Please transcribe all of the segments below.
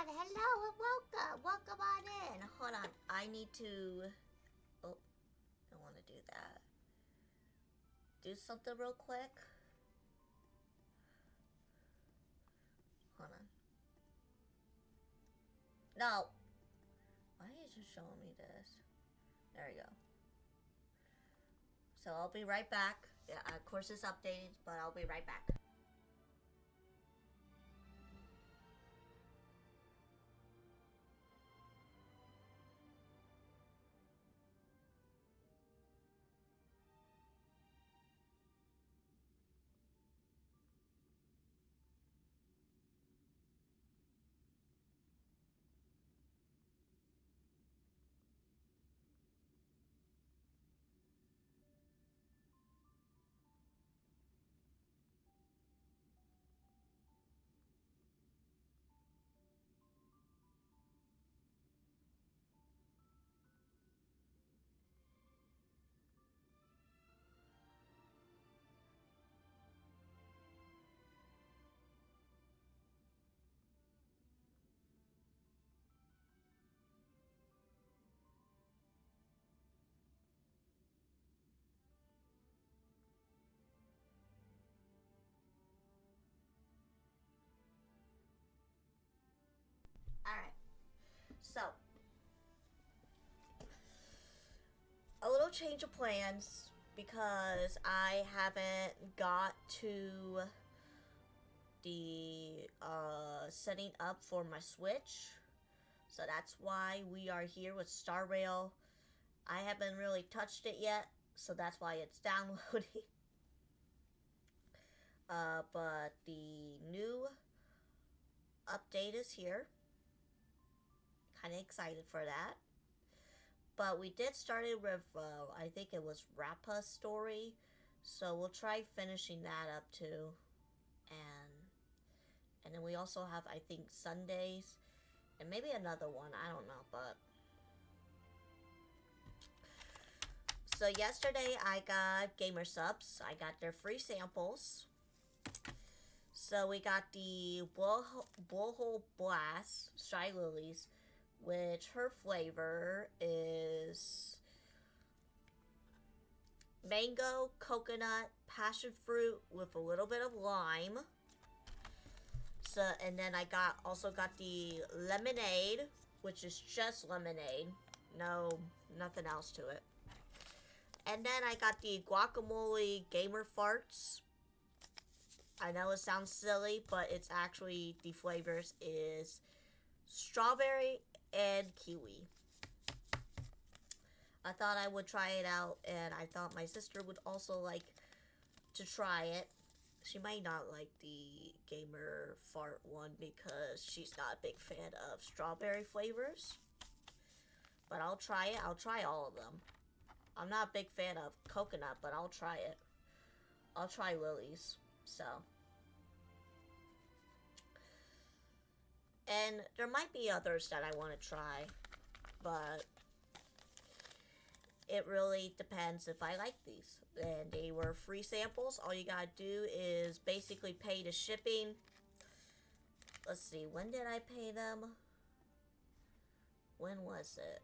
Hello and welcome. Welcome on in. Hold on. I need to. Oh, don't want to do that. Do something real quick. Hold on. No. Why is it showing me this? There we go. So I'll be right back. Yeah, of course it's updated, but I'll be right back. Alright. So, a little change of plans because I haven't got to the setting up for my Switch. So that's why we are here with Star Rail. I haven't really touched it yet, so that's why it's downloading. But the new update is here. Kind of excited for that. But we did start it with, I think it was Rappa's story. So we'll try finishing that up too. And then we also have, I think, Sundays. And maybe another one, I don't know, but... So yesterday I got Gamer Subs. I got their free samples. So we got the Blowhole Blast Shy Lilies, which her flavor is mango, coconut, passion fruit with a little bit of lime. So, and then I also got the lemonade, which is just lemonade. No, nothing else to it. And then I got the guacamole gamer farts. I know it sounds silly, but it's actually, the flavors is strawberry and kiwi. I thought I would try it out, and I thought my sister would also like to try it. She might not like the gamer fart one because she's not a big fan of strawberry flavors. But I'll try it. I'll try all of them. I'm not a big fan of coconut, but I'll try it. I'll try Lily's. So. And there might be others that I want to try. But it really depends if I like these. And they were free samples. All you gotta do is basically pay the shipping. Let's see, when did I pay them? When was it?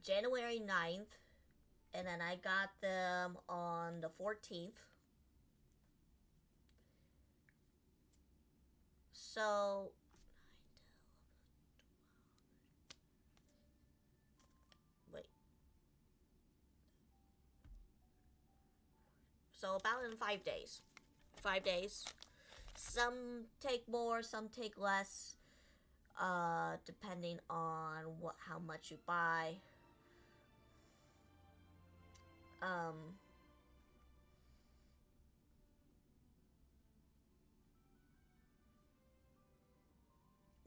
January 9th. And then I got them on the 14th. So, wait. So about in 5 days. 5 days. Some take more, some take less. Depending on how much you buy.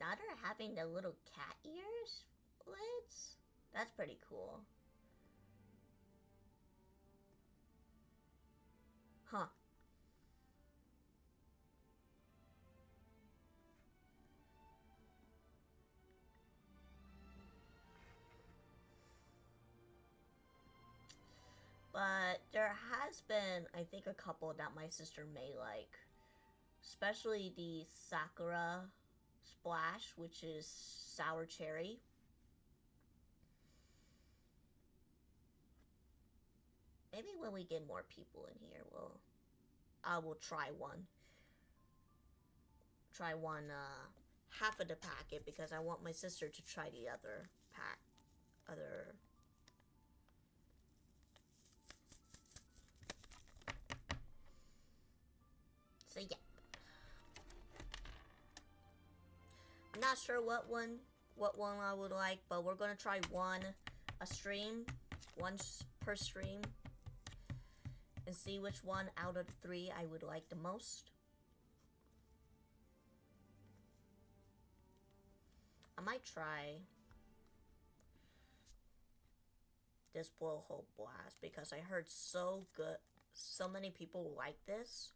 Now they're having the little cat ears lids. That's pretty cool. Huh. But there has been, I think, a couple that my sister may like. Especially the Sakura Splash, which is sour cherry. Maybe when we get more people in here, I will try one. Try one, half of the packet because I want my sister to try the other pack. Other. So yeah. I'm not sure what one I would like, but we're gonna try one a stream, one per stream, and see which one out of the three I would like the most. I might try this blowhole blast because I heard so many people like this.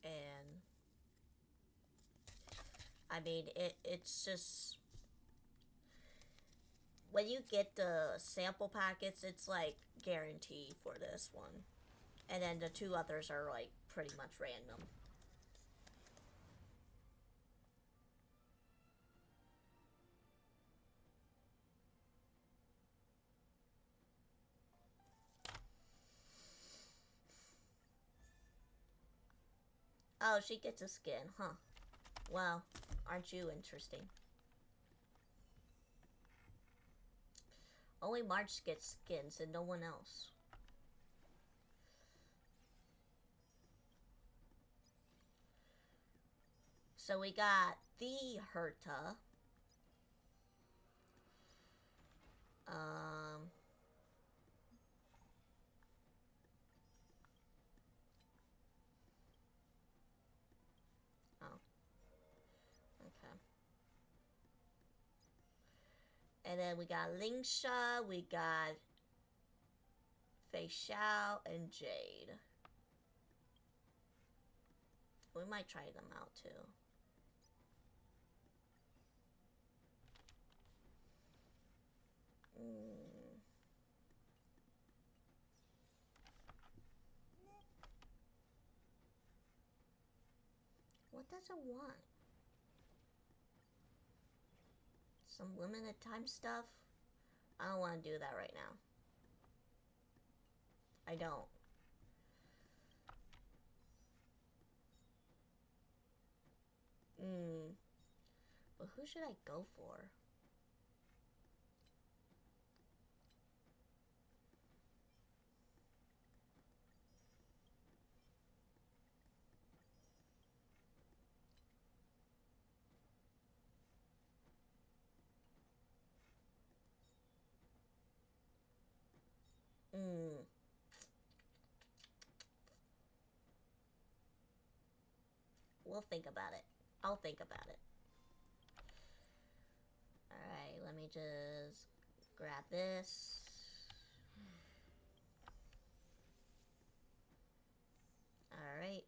And I mean, it's just when you get the sample packets, it's like guarantee for this one. And then the two others are like pretty much random. Oh, she gets a skin, huh? Well, aren't you interesting? Only March gets skins and no one else. So we got the Herta. Oh. Okay. And then we got Lingsha, we got Fei Xiao, and Jade. We might try them out too. What does it want? Some limited time stuff? I don't want to do that right now. I don't. But who should I go for? We'll think about it. I'll think about it. Alright, let me just grab this. Alright.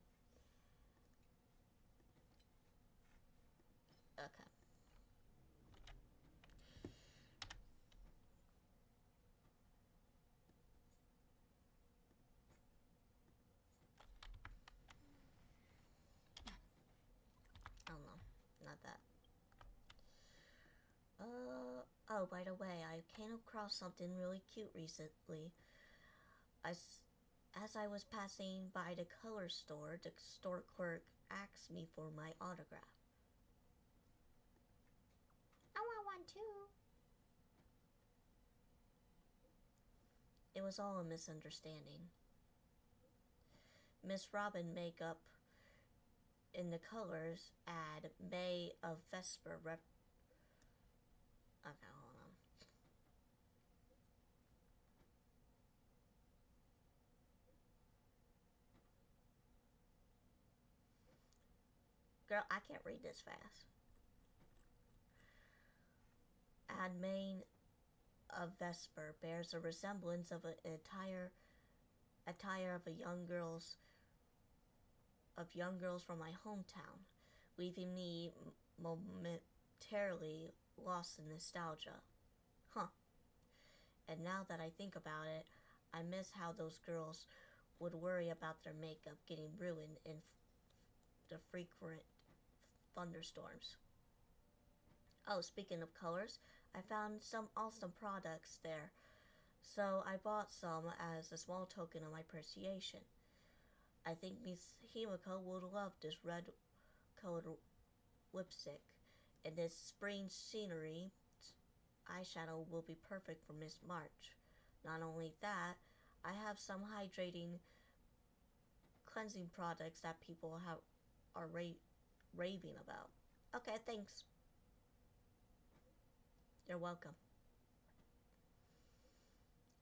Okay. Oh no, not that. Oh, by the way, I came across something really cute recently. As I was passing by the color store, the store clerk asked me for my autograph. I want one too. It was all a misunderstanding. Miss Robin makeup in the colors ad May of Vesper rep. Okay, hold on. Girl, I can't read this fast. Ad May of Vesper bears a resemblance of an attire of young girls from my hometown, leaving me momentarily lost in nostalgia. Huh. And now that I think about it, I miss how those girls would worry about their makeup getting ruined in the frequent thunderstorms. Oh, speaking of colors, I found some awesome products there, so I bought some as a small token of my appreciation. I think Miss Himiko would love this red colored lipstick, and this spring scenery eyeshadow will be perfect for Miss March. Not only that, I have some hydrating cleansing products that people are raving about. Okay, thanks. You're welcome.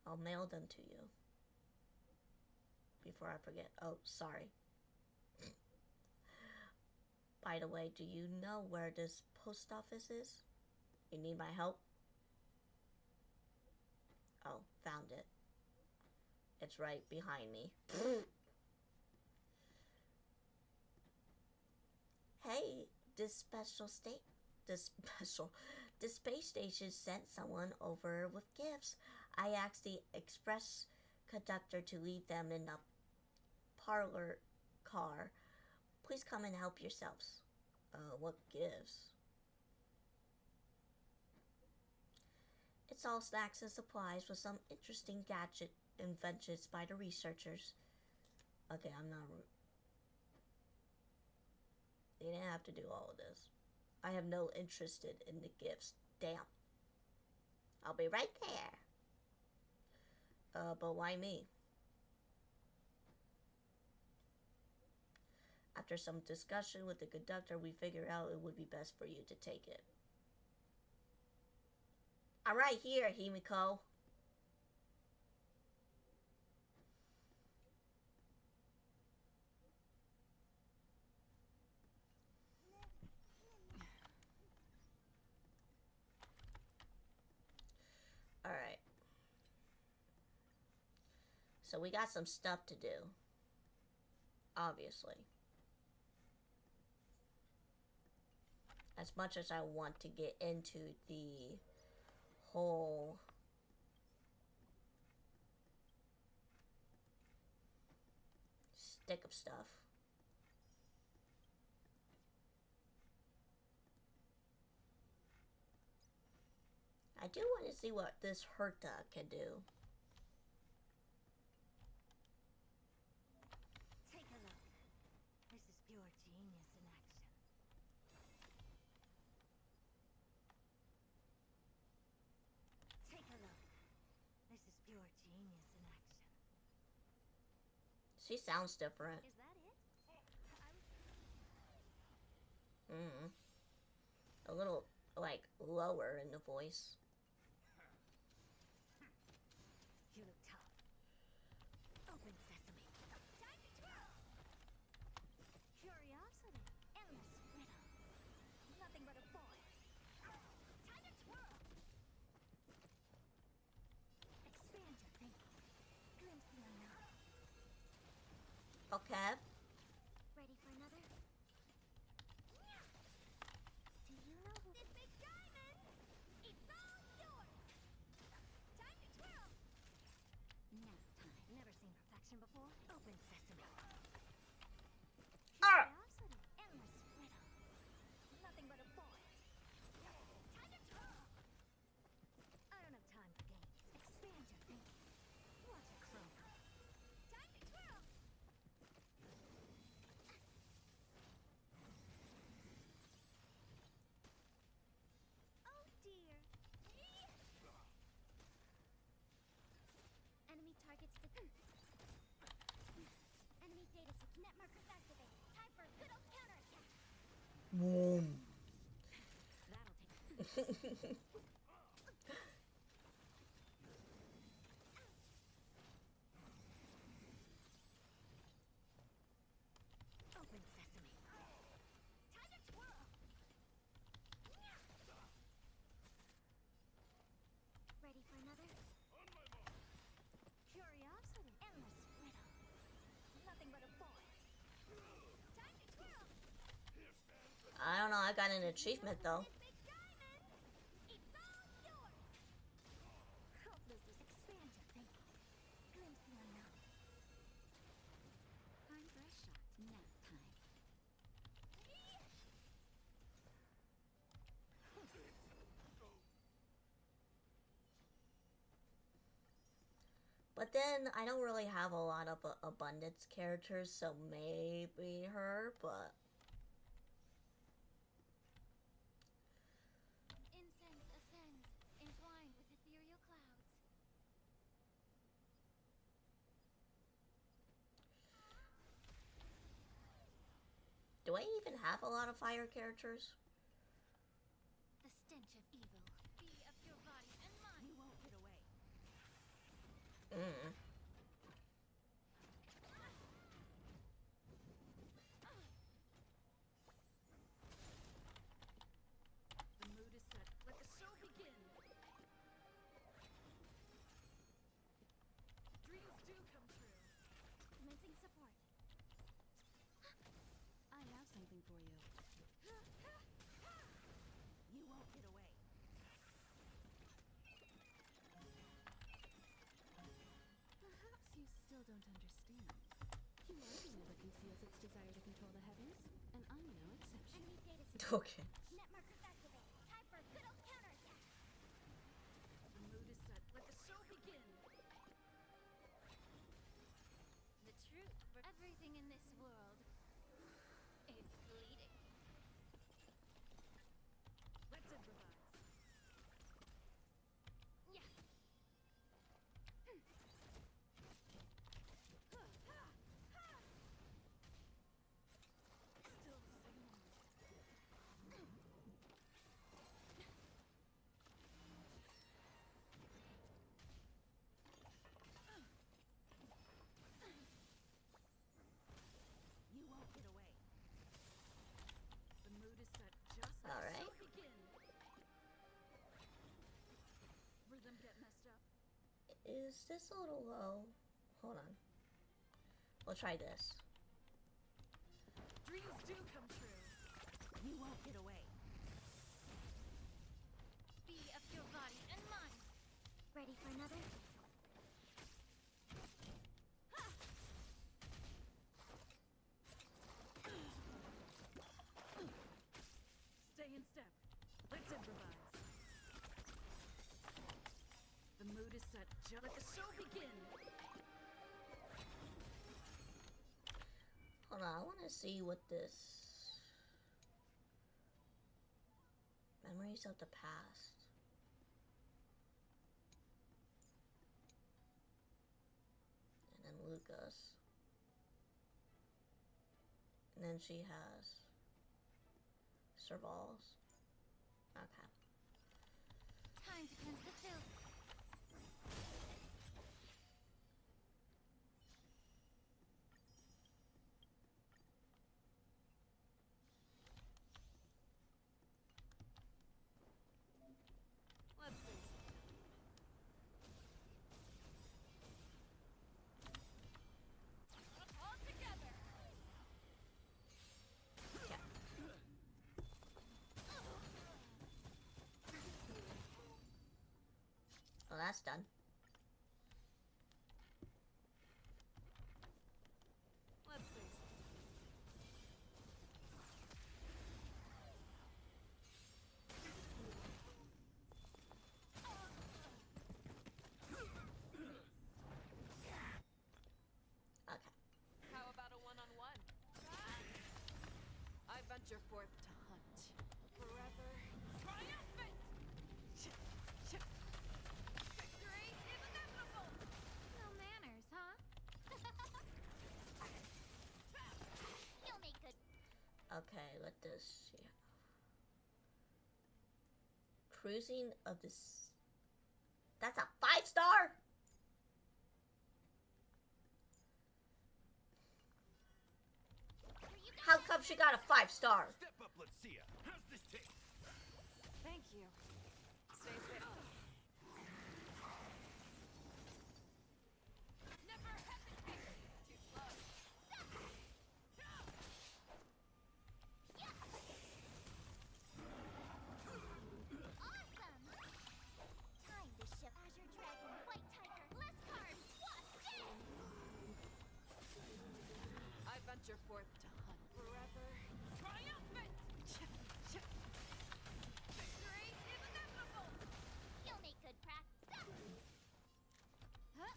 I'll mail them to you. Before I forget. Oh, sorry. By the way, do you know where this post office is? You need my help? Oh, found it. It's right behind me. Hey, this space station sent someone over with gifts. I asked the express conductor to leave them in the parlor car. Please come and help yourselves. What gifts? It's all snacks and supplies with some interesting gadget inventions by the researchers. Okay, I'm not. They didn't have to do all of this. I have no interest in the gifts. Damn. I'll be right there. But why me? After some discussion with the conductor, we figured out it would be best for you to take it. I'm right here, Himiko. Alright. So we got some stuff to do. Obviously. As much as I want to get into the whole stick of stuff. I do want to see what this Herta can do. Take a look. This is pure genius in action. Take a look. This is pure genius in action. She sounds different. Is that it? A little, like, lower in the voice. You look tough. Open sesame. Time to twirl! Curiosity. Endless riddle. Nothing but a boy. Time to twirl! Expand your thinking. Glimpse the unknown. Okay. Ready for another? Do you know who this big diamond? It's all yours! Time to twirl! Nap time. Never seen perfection before? Open sesame. Curiosity. Endless riddle. Nothing but a boy. Time to twirl! I don't have time for games. Expand your thinking. Watch it grow. Time to twirl! Oh dear. Enemy targets Enemy data net markers activated. Time for a good old counterattack. Boom. That'll take. Open sesame. Time to twirl. Ready for another? Curiosity. Endless riddle. Nothing but a boy. Time to twirl. I don't know, I got an achievement though. This big diamond. It's all yours. But then I don't really have a lot of abundance characters, so maybe her, but Incense ascends, entwined with ethereal clouds. do I even have a lot of fire characters? The stench of evil. Be of your body and mind. You won't get away. Mm. The mood is set. Let the show begin. Dreams do come true. Commencing support. I have something for you. You won't get away. Perhaps you still don't understand. Humanity never conceals its desire to control the heavens, and I'm no exception. Enemy data Okay. Net markers activate. Time for a good old counterattack. The mood is set. Let the show begin. The truth for everything in this world is fleeting. Let's improvise. Yeah. Still the same one. You won't get away. The mood is set. Just let All the right. show begin. Rhythm get messed up. Is this a little low? Hold on. We'll try this. Dreams do come true. You won't get away. Be of your body and mind. Ready for another? Stay in step. Let's improvise. The mood is set. Let the show begin. Hold on, I want to see what this... Memories of the past. And then Lucas. And then she has... Servals. Okay. Time to cleanse the filth. Let's see. All together. Well, that's done. Let's see. Okay. How about a one-on-one? I venture forth to hunt. Forever triumphant! Victory is inevitable! No manners, huh? You'll make good. Okay, what does she have? Cruising of this... That's a 5-star? How come she got a 5-star? Step up, let's see ya. How's this taste? Thank you. Stay safe. Never hesitate to love. Awesome! Time to shift Azure Dragon, White Tiger, less cards, what's this? I venture forth to hunt. Forever triumphant! Victory is inevitable! You'll make good practice. Huh?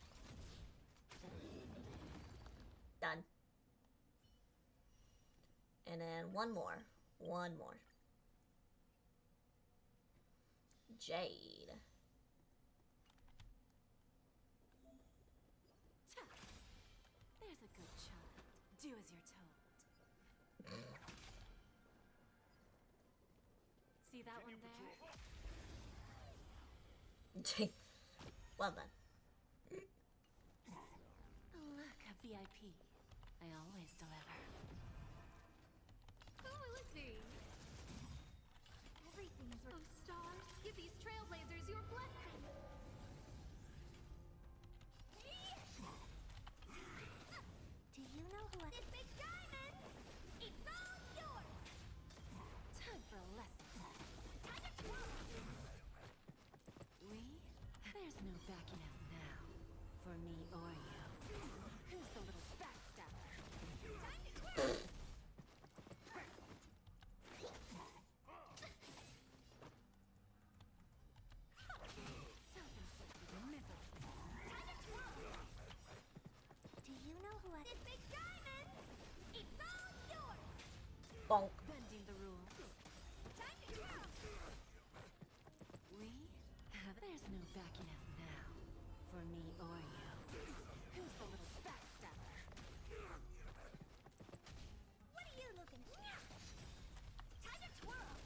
one more. One more. Jade. There's a good child. Do as you're told. See that one there? Well done. Look, a VIP. I always deliver. Quality. Everything's oh, stars. Give these trailblazers your blessing. Do you know who this big diamond? It's all yours. Time for a lesson. Time to twirl. We? There's no backing out now. For me or you. Who's the little backstabber? Time to twirl. Self-inflicted misery. Time to twirl. Do you know who this big diamond? It's all yours. Bonk. Bending the rules. Time to twirl. We have. There's no backing out now. For me or you. Who's the little backstabber? What are you looking for? Time to twirl.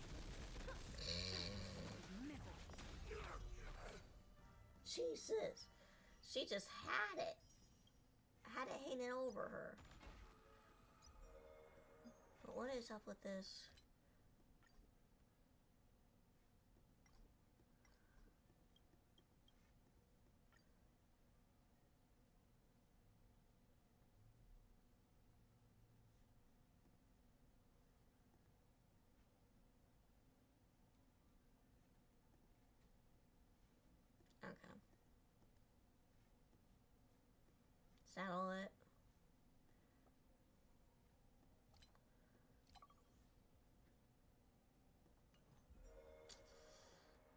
Misery. Jesus. She just had it. Had it hanging over her. But what is up with this? Okay. Saddle it.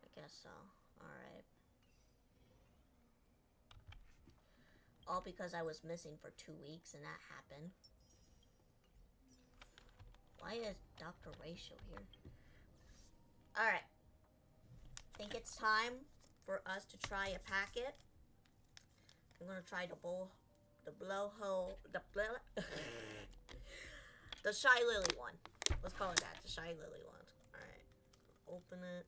I guess so. Alright. All because I was missing for 2 weeks and that happened. Why is Dr. Ratio here? Alright. Think it's time for us to try a packet. I'm gonna try the blowhole, the Shy Lily one. Let's call it that, the Shy Lily one. Alright. Open it.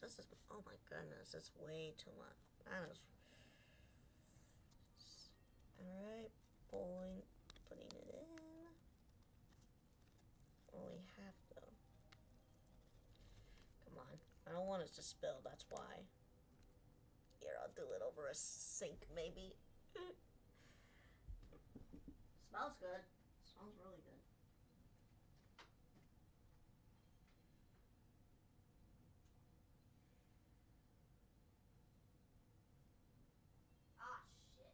This is, oh my goodness, it's way too much. That is. Alright, putting it in. Only half though. Come on, I don't want it to spill, that's why. Here, I'll do it over a sink maybe. Smells good. Smells really good. Ah, shit.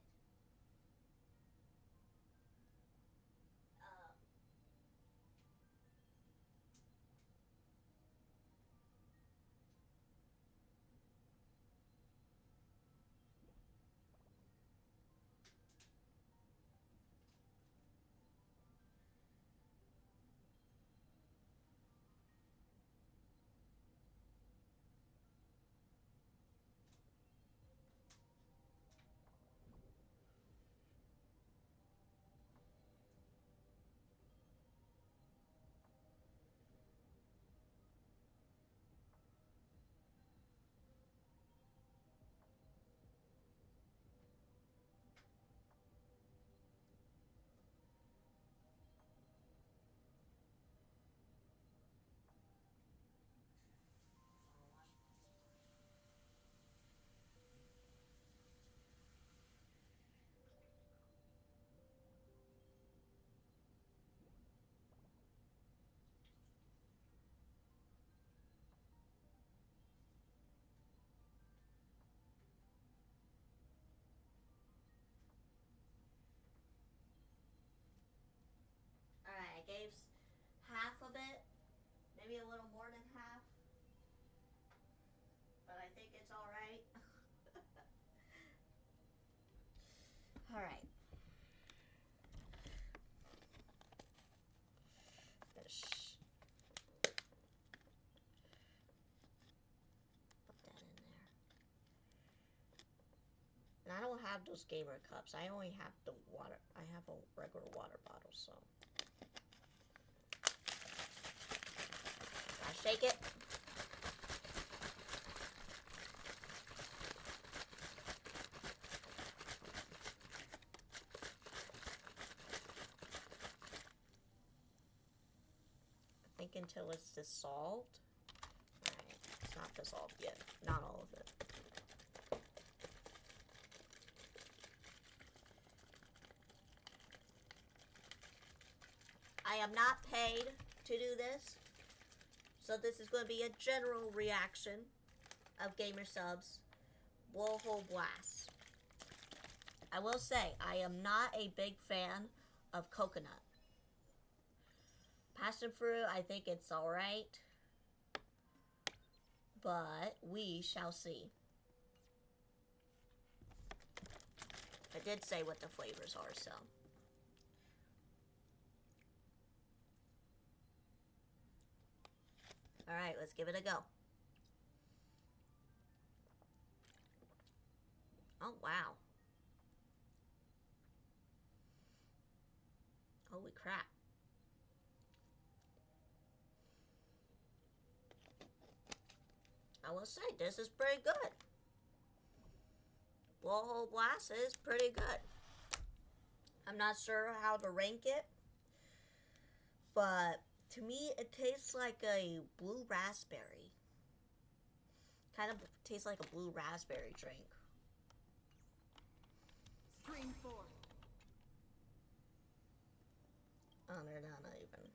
Alright, I gave half of it, maybe a little more than half, but I think it's alright. Alright. have those gamer cups. I only have the water. I have a regular water bottle, so. Gotta shake it. I think until it's dissolved. Alright, it's not dissolved yet. Not all of it. I am not paid to do this, so this is going to be a general reaction of Gamer Subs Blowhole Blast. I will say, I am not a big fan of coconut. Passion fruit, I think it's alright, but we shall see. I did say what the flavors are, so. Alright, let's give it a go. Oh, wow. Holy crap. I will say, this is pretty good. Blowhole Blast is pretty good. I'm not sure how to rank it, but to me, it tastes like a blue raspberry. Kind of tastes like a blue raspberry drink. Stream forth. Oh, they're not even.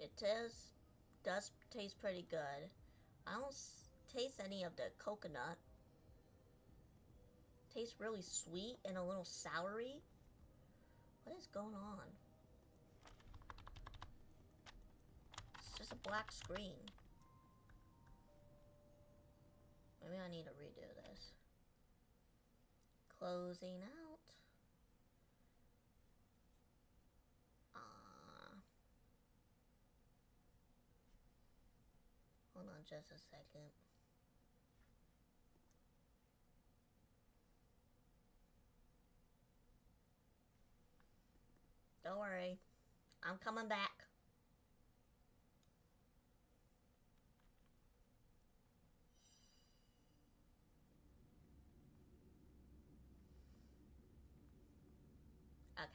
It does taste pretty good. I don't taste any of the coconut. Tastes really sweet and a little soury. What is going on? It's just a black screen. Maybe I need to redo this. Closing out. Hold on just a second. Don't worry. I'm coming back. Okay.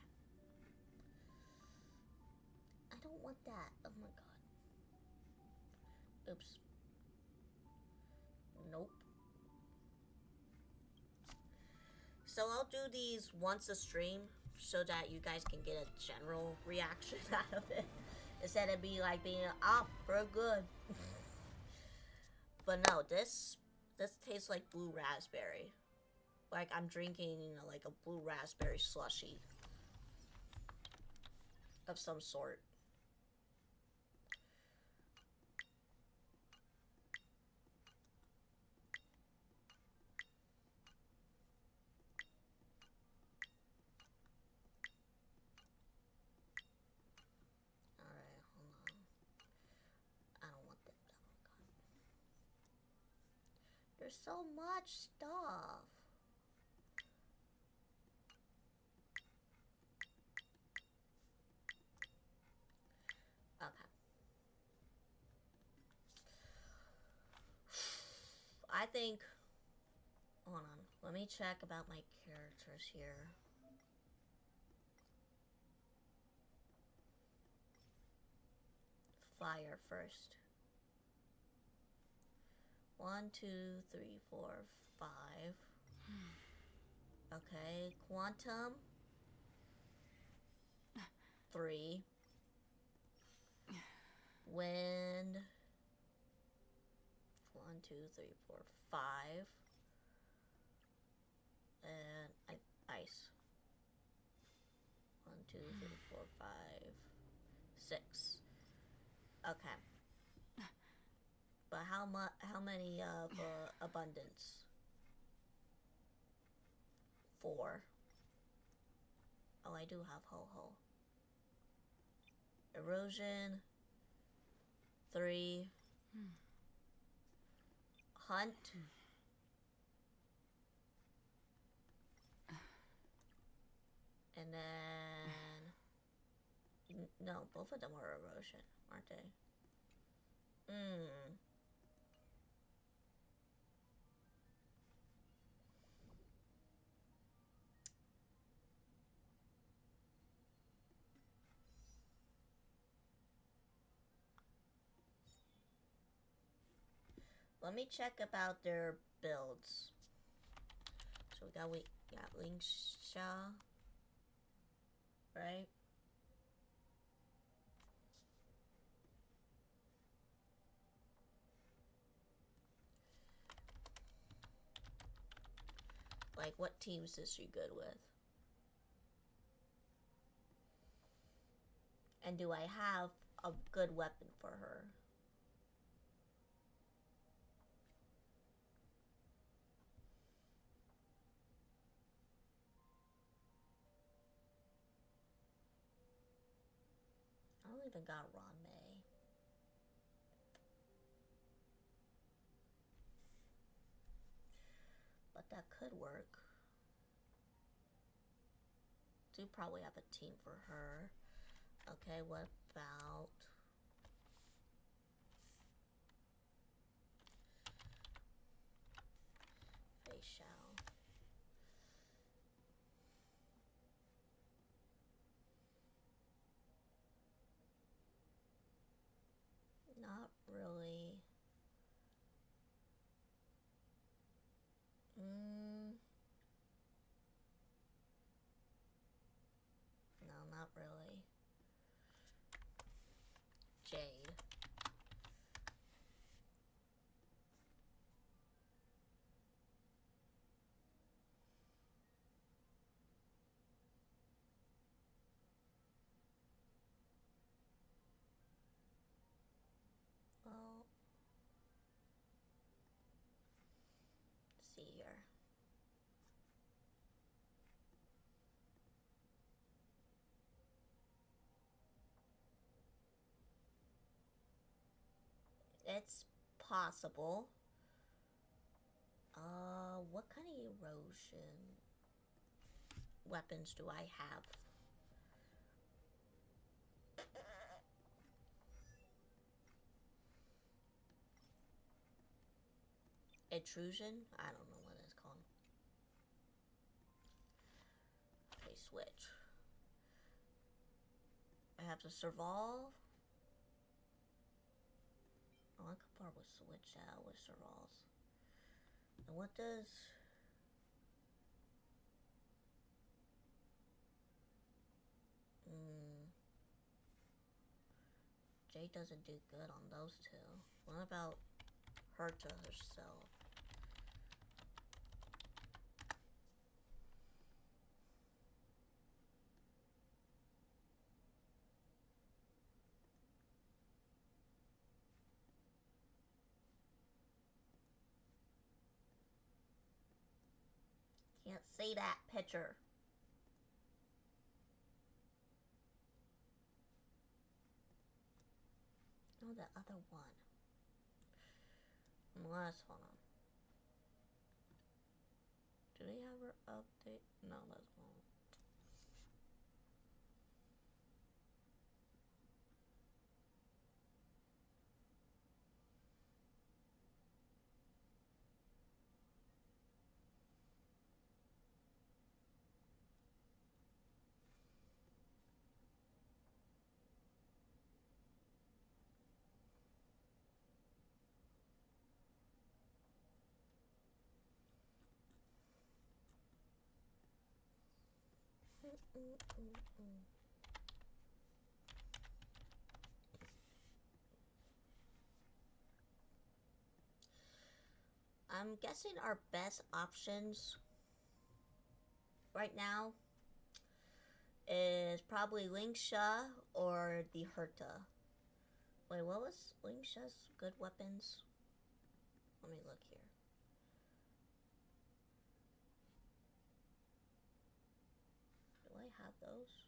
I don't want that. Oh my god. Oops. Nope. So I'll do these once a stream so that you guys can get a general reaction out of it. Instead of be like being, oh, we're good. But no, this tastes like blue raspberry. Like I'm drinking, you know, like a blue raspberry slushy of some sort. Alright, hold on. I don't want that. Oh my god. There's so much stuff. Okay. I think, hold on, let me check about my characters here. Fire first. 1, 2, 3, 4, 5. Okay, quantum. 3. Wind. 1, 2, 3, 4, 5. And I 2, 3, 4, 5, 6. Okay. But how many of abundance? 4. Oh, I do have Ho-Ho. Erosion. 3. Hunt. And then... No, both of them were erosion, aren't they? Let me check about their builds. So we got Lingsha, right? Like, what teams is she good with? And do I have a good weapon for her? I don't even got Ranmei. But that could work. Do probably have a team for her. Okay, what about... Fei Xiao? Not really. No, not really. Jade. Well, let's see here. It's possible. What kind of erosion weapons do I have? Intrusion? I don't know what it's called. Okay, switch. I have to survive. Oh, I could probably switch out with survives. And what does... Jade doesn't do good on those two. What about her to herself? Can't see that picture. No, the other one. Last one. Do they have her update? No, that's one. I'm guessing our best options right now is probably Lingsha or the Herta. Wait, what was Lingsha's good weapons? Let me look here. Do I have those?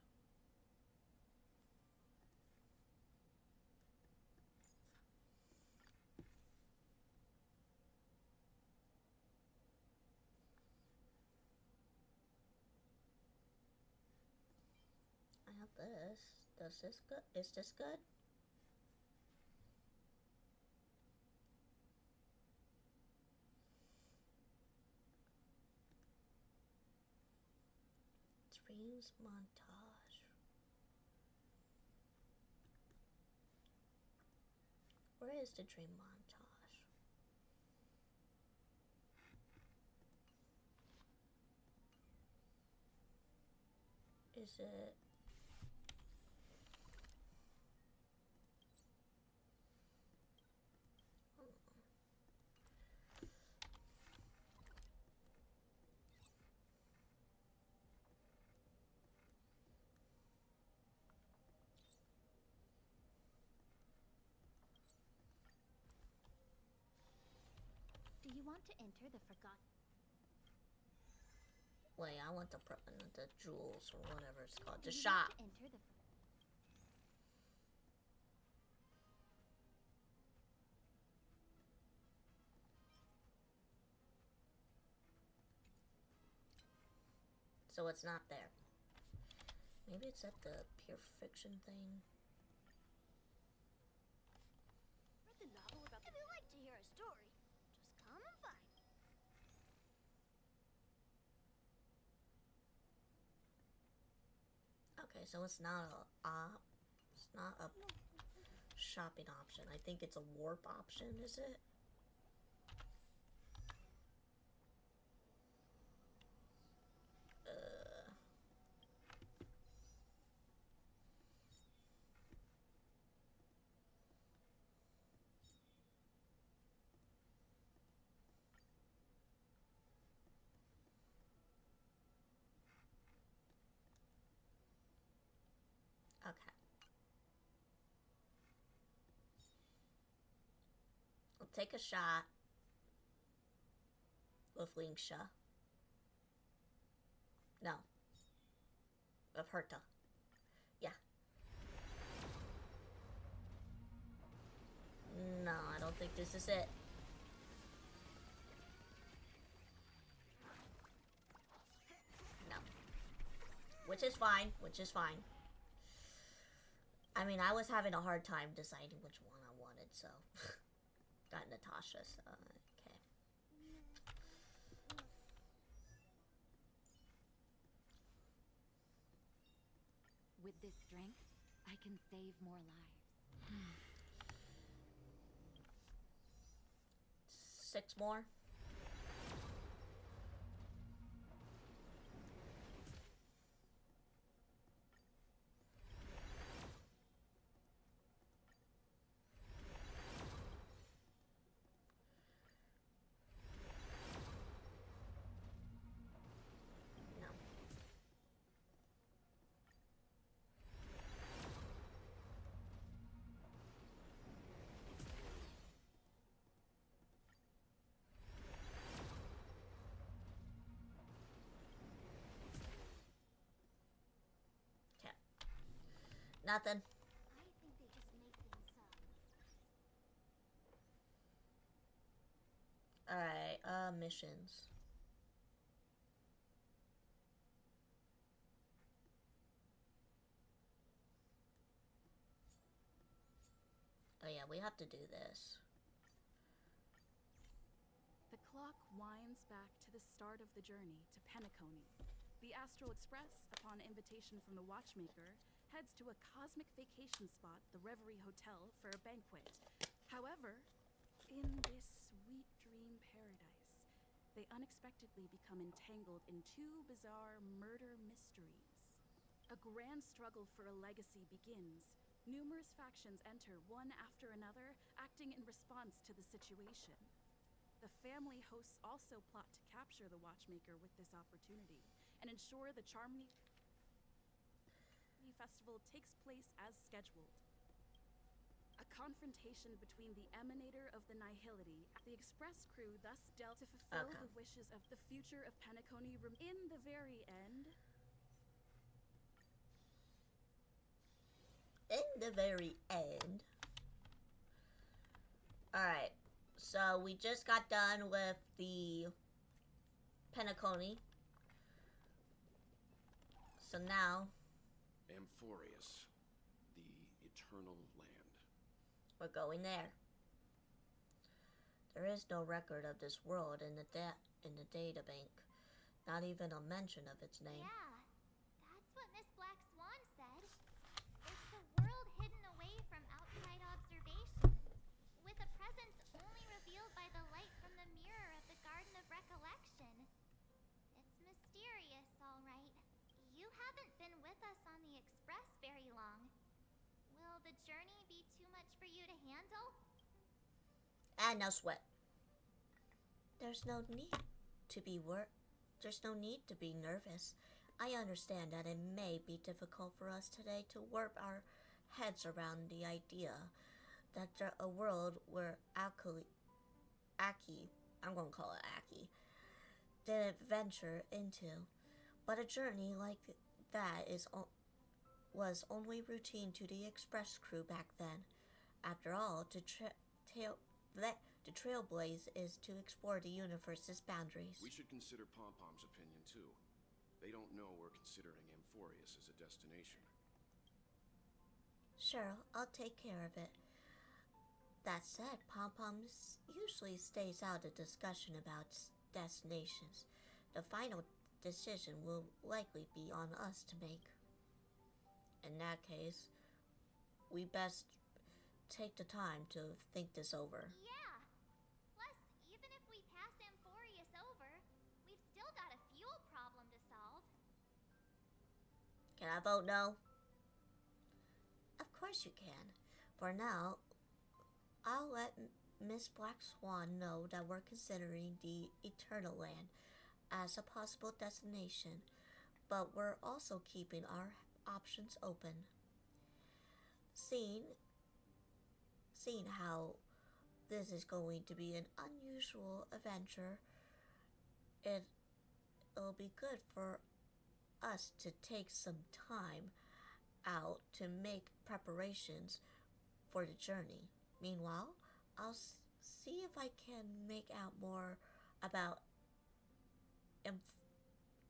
I have this. Does this good? Is this good? Dreams montage. Where is the dream montage? Is it? Do you want to enter the forgotten? Wait, I want the jewels or whatever it's called. The Do you shop. want to enter the So it's not there. Maybe it's at the pure fiction thing. Read the novel about. If you like to hear a story, just come and find me. Okay, so it's not a shopping option. I think it's a warp option, is it? Okay. I'll take a shot with Lingsha. No. With Herta. Yeah. No, I don't think this is it. No. Which is fine. Which is fine. I mean, I was having a hard time deciding which one I wanted, so... Got Natasha's. Okay. With this strength, I can save more lives. 6 more. No. Okay. Nothing. I think they just make things up. Alright, missions. Oh yeah, we have to do this. The clock winds back to the start of the journey to Penacony. The Astral Express, upon invitation from the Watchmaker, heads to a cosmic vacation spot, the Reverie Hotel, for a banquet. However, in this sweet dream paradise, they unexpectedly become entangled in 2 bizarre murder mysteries. A grand struggle for a legacy begins. Numerous factions enter one after another, acting in response to the situation. The family hosts also plot to capture the Watchmaker with this opportunity and ensure the festival takes place as scheduled. A confrontation between the Emanator of the Nihility, the Express crew thus dealt to fulfill Okay. the wishes of the future of Penacony. In the very end, In the very end. Alright, so we just got done with the Penacony. So now Amphorius, the Eternal Land. we're going there. There is no record of this world in the databank. Not even a mention of its name. Yeah, that's what Miss Black Swan said. It's a world hidden away from outside observation, with a presence only revealed by the light from the mirror of the Garden of Recollection. It's mysterious, all right. You haven't been with us on the Express very long. Will the journey be too much for you to handle? And no sweat. There's no need to be nervous. I understand that it may be difficult for us today to warp our heads around the idea that a world where Aki, I'm going to call it Aki, didn't venture into, but a journey like that was only routine to the Express crew back then. After all, to trailblaze is to explore the universe's boundaries. We should consider Pom-Pom's opinion too. They don't know we're considering Amphorius as a destination. Sure, I'll take care of it. That said, Pom-Pom usually stays out of discussion about destinations. The final decision will likely be on us to make. In that case, we best take the time to think this over. Yeah. Plus, even if we pass Amphorius over, we've still got a fuel problem to solve. Can I vote no? Of course you can. For now, I'll let Miss Black Swan know that we're considering the Eternal Land as a possible destination, but we're also keeping our options open. Seeing how this is going to be an unusual adventure, it'll be good for us to take some time out to make preparations for the journey. Meanwhile, I'll see if I can make out more about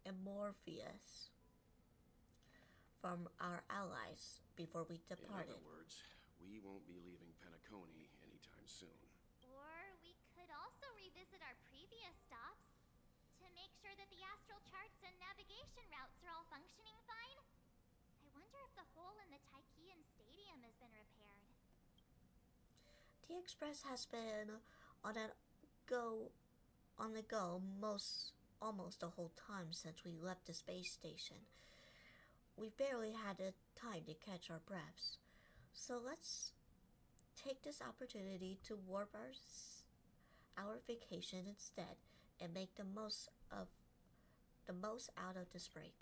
Amorpheus from our allies before we departed. In other words, we won't be leaving Penacony anytime soon. Or we could also revisit our previous stops to make sure that the astral charts and navigation routes are all functioning fine. I wonder if the hole in the Tychean Stadium has been repaired. The Express has been on the go almost the whole time since we left the space station. We've barely had the time to catch our breaths. So let's take this opportunity to warp our vacation instead and make the most out of this break.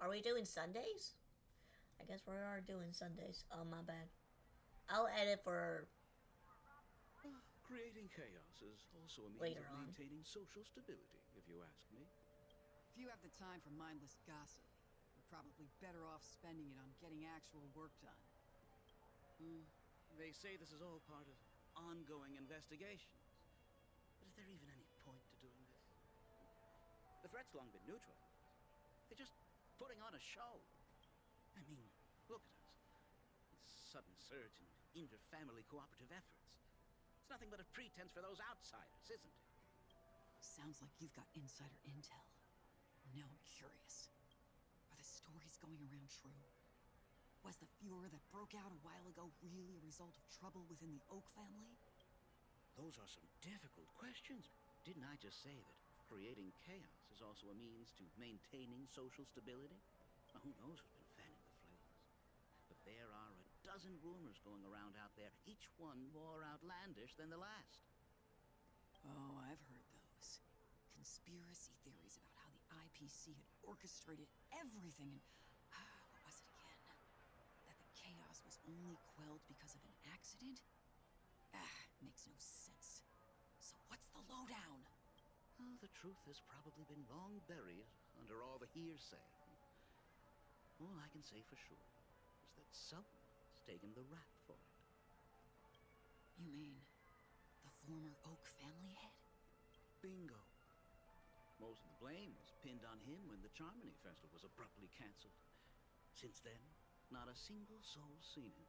Are we doing Sundays? I guess we are doing Sundays. Oh, my bad. I'll edit for Creating chaos is also a means Later of on. maintaining social stability, if you ask me. If you have the time for mindless gossip, you're probably better off spending it on getting actual work done. They say this is all part of ongoing investigations. But is there even any point to doing this? The threat's long been neutralized. They're just putting on a show. I mean, look at us. This sudden surge in inter-family cooperative efforts. It's nothing but a pretense for those outsiders, isn't it? Sounds like you've got insider intel. Now I'm curious. Are the stories going around true? Was the furor that broke out a while ago really a result of trouble within the Oak family? Those are some difficult questions. Didn't I just say that creating chaos is also a means to maintaining social stability? Now, who knows who's been fanning the flames? But there are a dozen rumors going around out there, each one more outlandish than the last. Oh, I've heard those. Conspiracy theories about how the IPC had orchestrated everything and... what was it again? That the chaos was only quelled because of an accident? Makes no sense. So what's the lowdown? Well, the truth has probably been long buried under all the hearsay. All I can say for sure is that someone's taken the rap for it. You mean the former Oak family head? Bingo. Most of the blame was pinned on him when the Charmony Festival was abruptly cancelled. Since then, not a single soul's seen him.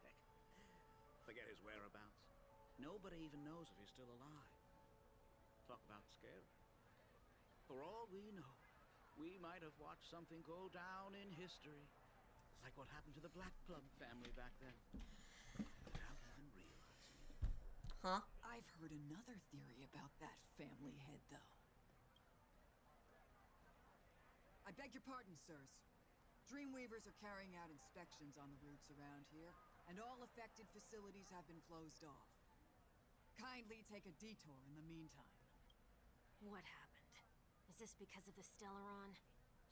Heck, forget his whereabouts. Nobody even knows if he's still alive. Talk about scary. For all we know, we might have watched something go down in history. Like what happened to the Black Plum family back then. Without even realizing it. Huh? I've heard another theory about that family head, though. I beg your pardon, sirs. Dreamweavers are carrying out inspections on the routes around here, and all affected facilities have been closed off. Kindly take a detour in the meantime. What happened? Is this because of the Stellaron?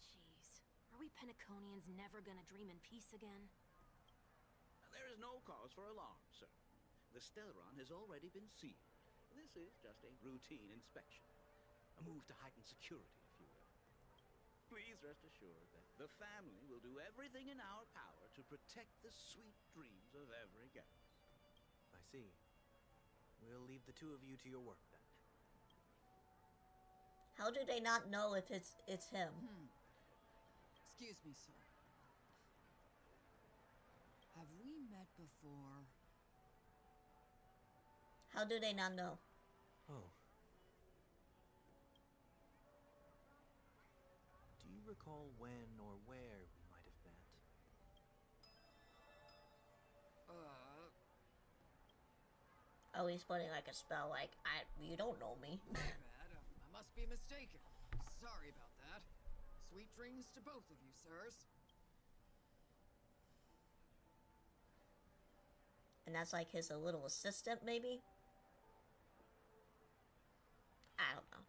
Jeez. Are we Penaconians never gonna dream in peace again? There is no cause for alarm, sir. The Stellaron has already been sealed. This is just a routine inspection. A move to heighten security, if you will. Please rest assured that the family will do everything in our power to protect the sweet dreams of every guest. I see. We'll leave the two of you to your work then. How do they not know if it's him? Excuse me, sir. Have we met before? How do they not know? Oh. Do you recall when or where we might have met? Oh, he's putting like a spell like, you don't know me. My bad. I must be mistaken. Sorry about that. Sweet dreams to both of you, sirs. And that's like his little assistant, maybe? I don't know.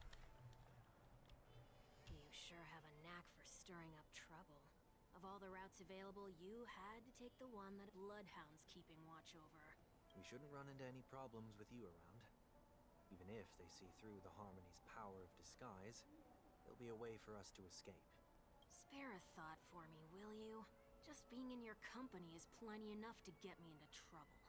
You sure have a knack for stirring up trouble. Of all the routes available, you had to take the one that Bloodhound's keeping watch over. We shouldn't run into any problems with you around. Even if they see through the Harmony's power of disguise, there'll be a way for us to escape. Spare a thought for me, will you? Just being in your company is plenty enough to get me into trouble,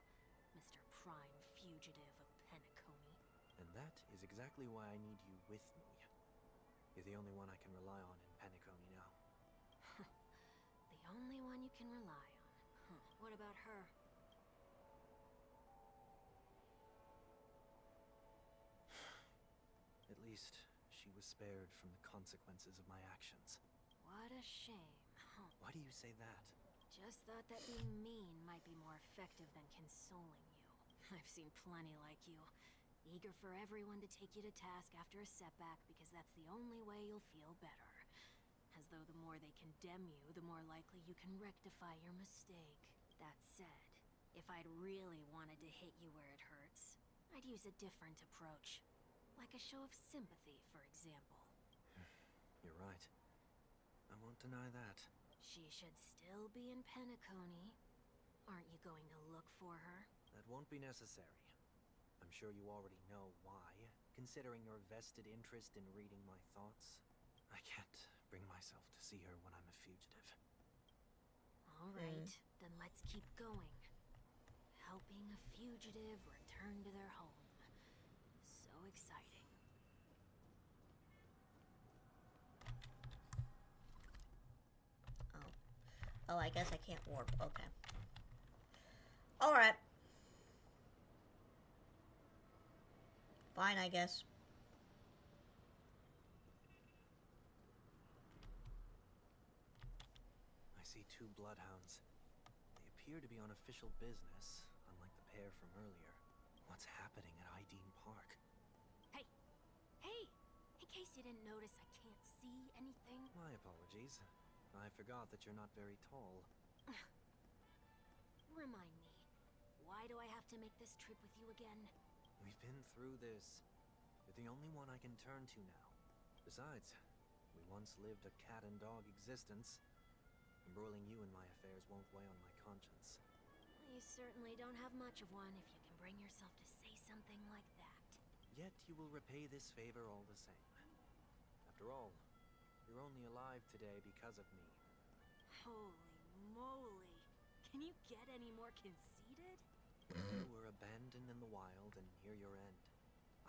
Mr. Prime Fugitive of Penacony. And that is exactly why I need you with me. You're the only one I can rely on in Penacony now. The only one you can rely on. Huh. What about her? At least, she was spared from the consequences of my actions. What a shame, huh? Why do you say that? Just thought that being mean might be more effective than consoling you. I've seen plenty like you. Eager for everyone to take you to task after a setback because that's the only way you'll feel better. As though the more they condemn you, the more likely you can rectify your mistake. That said, if I'd really wanted to hit you where it hurts, I'd use a different approach. Like a show of sympathy, for example. You're right. I won't deny that. She should still be in Penacony. Aren't you going to look for her? That won't be necessary. I'm sure you already know why, considering your vested interest in reading my thoughts. I can't bring myself to see her when I'm a fugitive. All right, then let's keep going. Helping a fugitive return to their home. So exciting. Oh, I guess I can't warp. Okay. Alright. Fine, I guess. I see two bloodhounds. They appear to be on official business, unlike the pair from earlier. What's happening at Ideen Park? Hey! Hey! In case you didn't notice, I can't see anything? My apologies. I forgot that you're not very tall. Remind me, why do I have to make this trip with you again? We've been through this. You're the only one I can turn to now. Besides, we once lived a cat and dog existence. Embroiling you in my affairs won't weigh on my conscience. You certainly don't have much of one if you can bring yourself to say something like that. Yet you will repay this favor all the same. After all, you're only alive today because of me. Holy moly! Can you get any more conceited? You were abandoned in the wild and near your end.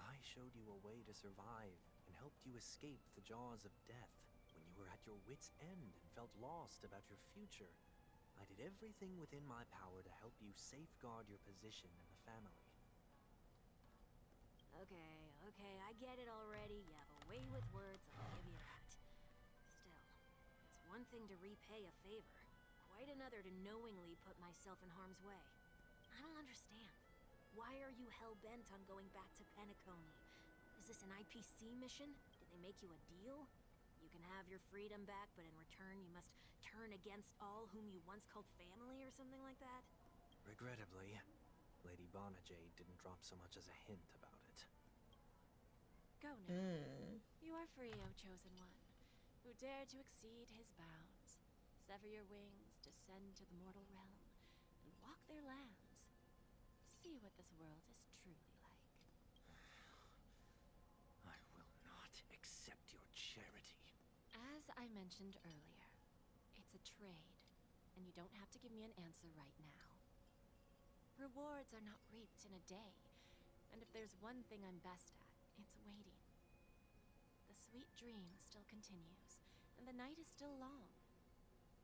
I showed you a way to survive and helped you escape the jaws of death when you were at your wit's end and felt lost about your future. I did everything within my power to help you safeguard your position in the family. Okay, I get it already. You have a way with words, I'll give you that. Still, it's one thing to repay a favor, quite another to knowingly put myself in harm's way. I don't understand. Why are you hell-bent on going back to Penacony? Is this an IPC mission? Did they make you a deal? You can have your freedom back, but in return you must turn against all whom you once called family or something like that? Regrettably, Lady Bonajade didn't drop so much as a hint about it. Go now. You are free, O Chosen One, who dare to exceed his bounds, sever your wings, descend to the mortal realm, and walk their lands. See what this world is truly like. I will not accept your charity. As I mentioned earlier, it's a trade, and you don't have to give me an answer right now. Rewards are not reaped in a day, and if there's one thing I'm best at, it's waiting. The sweet dream still continues, and the night is still long.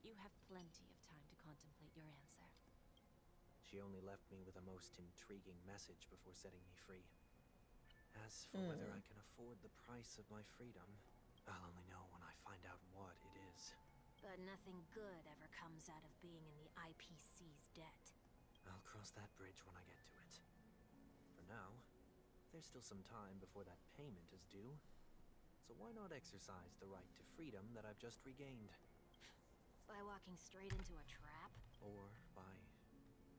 You have plenty of time to contemplate your answer. She only left me with a most intriguing message before setting me free. As for whether I can afford the price of my freedom, I'll only know when I find out what it is. But nothing good ever comes out of being in the IPC's debt. I'll cross that bridge when I get to it. For now, there's still some time before that payment is due. So why not exercise the right to freedom that I've just regained? By walking straight into a trap? Or by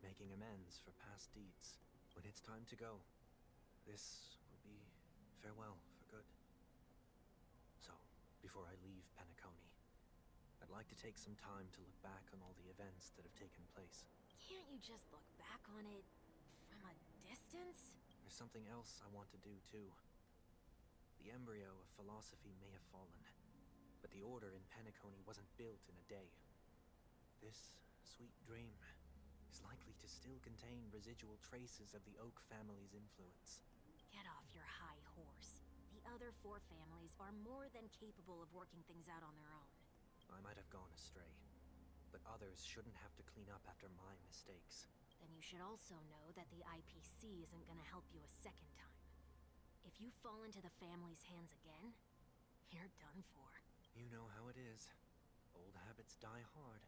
making amends for past deeds. When it's time to go, this will be farewell for good. So, before I leave Penacony, I'd like to take some time to look back on all the events that have taken place. Can't you just look back on it from a distance? There's something else I want to do too. The embryo of philosophy may have fallen, but the order in Penacony wasn't built in a day. This sweet dream is likely to still contain residual traces of the Oak family's influence. Get off your high horse. The other 4 families are more than capable of working things out on their own. I might have gone astray, but others shouldn't have to clean up after my mistakes. Then you should also know that the IPC isn't gonna help you a second time. If you fall into the family's hands again, you're done for. You know how it is. Old habits die hard.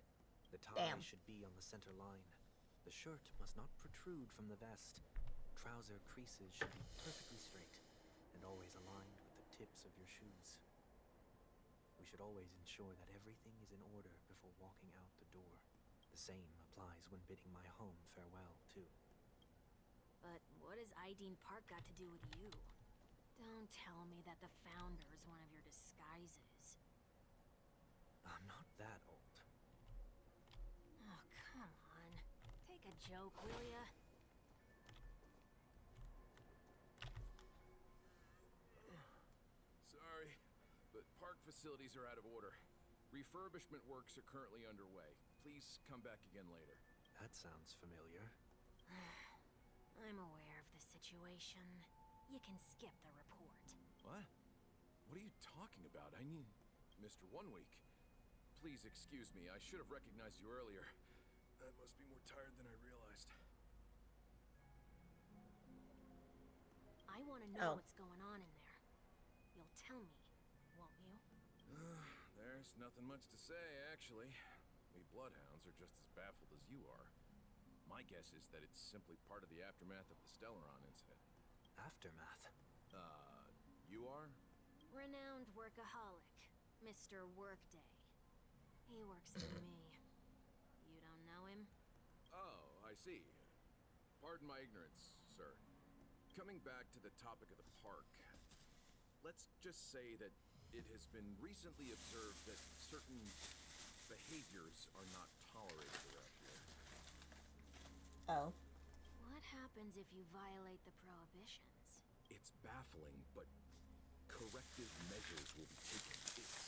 The tie should be on the center line. The shirt must not protrude from the vest. Trouser creases should be perfectly straight, and always aligned with the tips of your shoes. We should always ensure that everything is in order before walking out the door. The same applies when bidding my home farewell, too. But what has Ideen Park got to do with you? Don't tell me that the Founder is one of your disguises. I'm not that old. Oh, come on. Take a joke, will ya? Sorry, but park facilities are out of order. Refurbishment works are currently underway. Please come back again later. That sounds familiar. I'm aware of the situation. You can skip the report. What? What are you talking about? I mean, Mr. One Week. Please excuse me. I should have recognized you earlier. I must be more tired than I realized. I want to know what's going on in there. You'll tell me, won't you? There's nothing much to say, actually. We Bloodhounds are just as baffled as you are. My guess is that it's simply part of the aftermath of the Stellaron incident. Aftermath? You are? Renowned workaholic. Mr. Workday. He works for me. You don't know him? Oh, I see. Pardon my ignorance, sir. Coming back to the topic of the park, let's just say that it has been recently observed that certain behaviors are not tolerated around here. Oh. What happens if you violate the prohibitions? It's baffling, but corrective measures will be taken. It's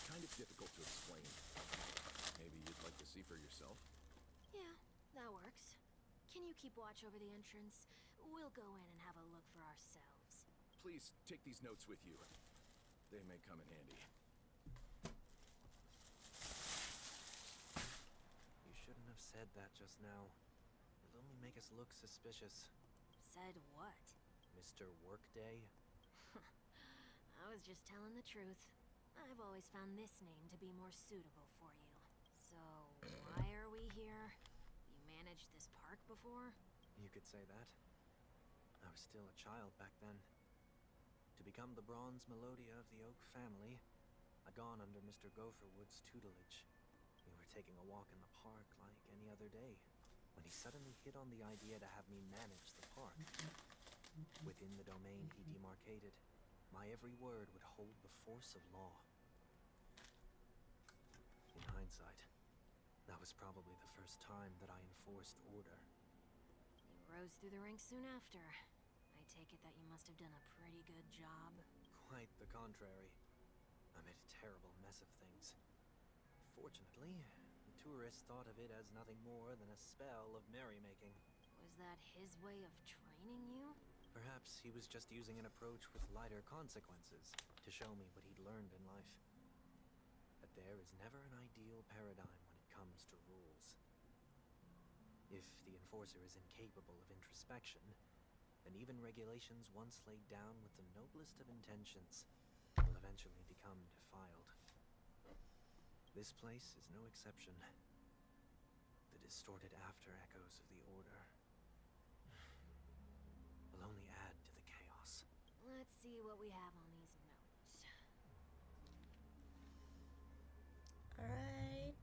kind of difficult to explain. Maybe you'd like to see for yourself? Yeah, that works. Can you keep watch over the entrance? We'll go in and have a look for ourselves. Please take these notes with you. They may come in handy. You shouldn't have said that just now. It'll only make us look suspicious. Said what? Mr. Workday? I was just telling the truth. I've always found this name to be more suitable for you. So, why are we here? You managed this park before? You could say that. I was still a child back then. To become the bronze Melodia of the Oak family, I'd gone under Mr. Gopherwood's tutelage. We were taking a walk in the park like any other day, when he suddenly hit on the idea to have me manage the park. Within the domain he demarcated, my every word would hold the force of law. In hindsight, that was probably the first time that I enforced order. You rose through the ranks soon after. I take it that you must have done a pretty good job. Quite the contrary. I made a terrible mess of things. Fortunately, the tourists thought of it as nothing more than a spell of merrymaking. Was that his way of training you? Perhaps he was just using an approach with lighter consequences to show me what he'd learned in life. But there is never an ideal paradigm when it comes to rules. If the enforcer is incapable of introspection, then even regulations once laid down with the noblest of intentions will eventually become defiled. This place is no exception. The distorted after echoes of the Order will only add to the chaos. Let's see what we have on these notes. Alright.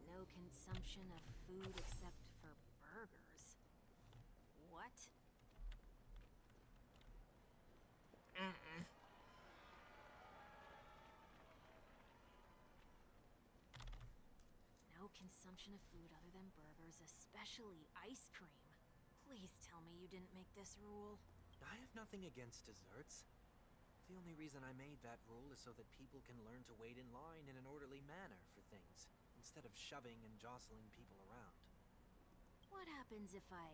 No consumption of food except for burgers. What? No consumption of food other than burgers, especially ice cream. Please tell me you didn't make this rule. I have nothing against desserts. The only reason I made that rule is so that people can learn to wait in line in an orderly manner for things, instead of shoving and jostling people around. What happens if I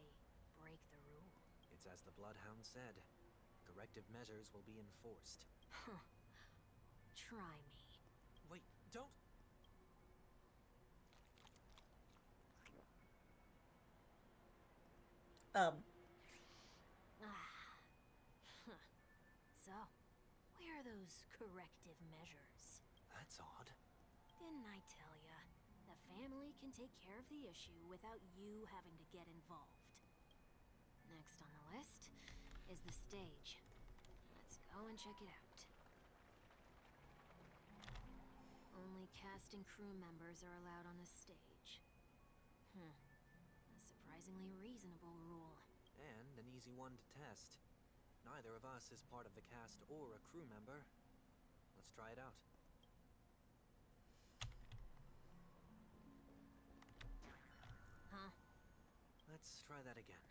break the rule? It's as the Bloodhound said. Corrective measures will be enforced. Huh. Try me. Wait, don't... Ah. Huh. So, where are those corrective measures? That's odd. Didn't I tell ya? The family can take care of the issue without you having to get involved. Next on the list is the stage. Let's go and check it out. Only cast and crew members are allowed on the stage. A surprisingly reasonable rule. And an easy one to test. Neither of us is part of the cast or a crew member. Let's try it out. Huh? Let's try that again.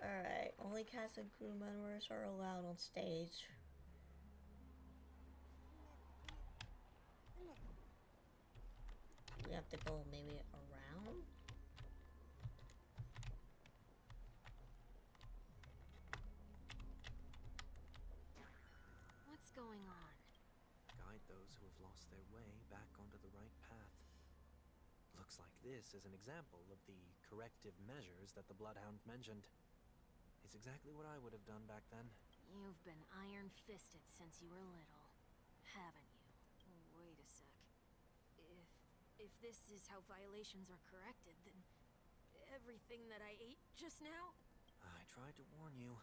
Alright, only cast and crew members are allowed on stage. We have to go maybe around? What's going on? Guide those who have lost their way back onto the right path. Looks like this is an example of the corrective measures that the Bloodhound mentioned. It's exactly what I would have done back then. You've been iron-fisted since you were little, haven't you? Wait a sec. If this is how violations are corrected, then everything that I ate just now? I tried to warn you.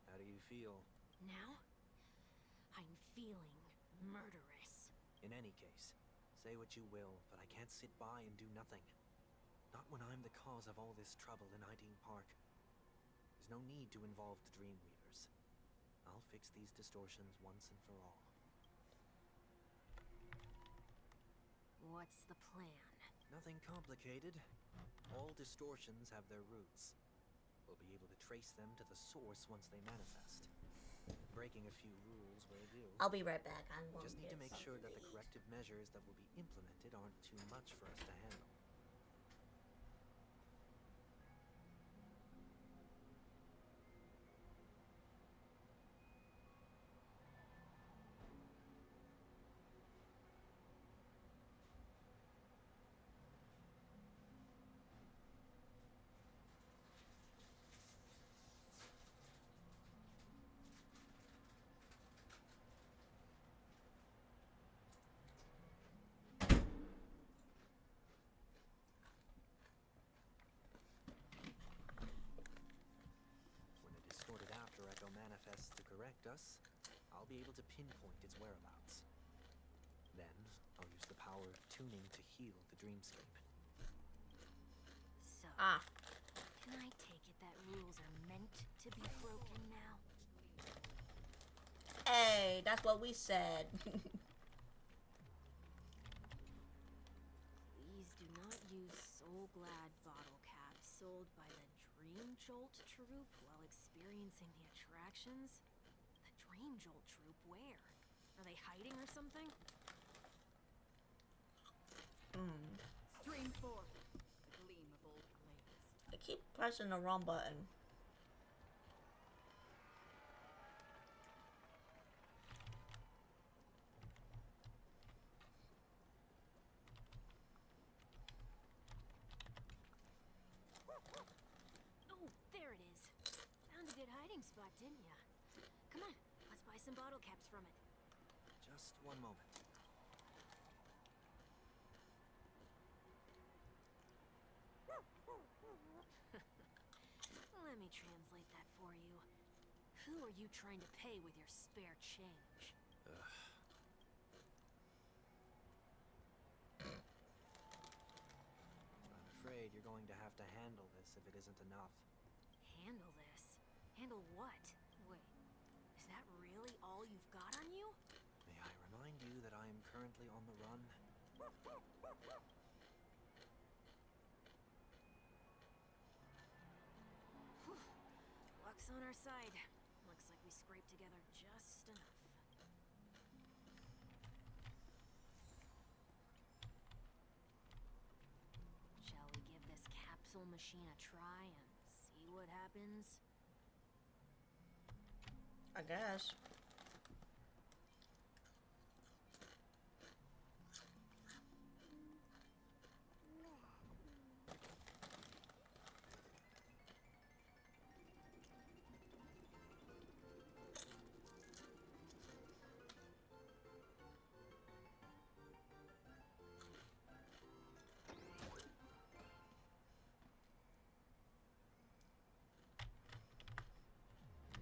How do you feel? Now? I'm feeling murderous. In any case, say what you will, but I can't sit by and do nothing. Not when I'm the cause of all this trouble in Ideen Park. There's no need to involve the Dreamweavers. I'll fix these distortions once and for all. What's the plan? Nothing complicated. All distortions have their roots. We'll be able to trace them to the source once they manifest. Breaking a few rules will do. I'll be right back. I We won't just need to get make sure that something the to eat. corrective measures that will be implemented aren't too much for us to handle. When a distorted after echo manifests to correct us, I'll be able to pinpoint its whereabouts. Then, I'll use the power of tuning to heal the dreamscape. So, Ah, can I take it that rules are meant to be broken now? hey, that's what we said. Please do not use Soul Glad bottle caps sold by the Dream Jolt troupe while experiencing the attractions. The Dream Jolt troupe, where? Are they hiding or something? Stream forth the gleam of old blades. I keep pressing the wrong button. Oh, there it is. Found a good hiding spot, didn't ya? Come on, let's buy some bottle caps from it. Just one moment. Let me translate that for you. Who are you trying to pay with your spare change? I'm afraid you're going to have to handle this if it isn't enough. Handle this? Handle what? Wait, is that really all you've got on you? May I remind you that I am currently on the run? Whew. Luck's on our side. Looks like we scraped together just enough. Shall we give this capsule machine a try and see what happens? I guess.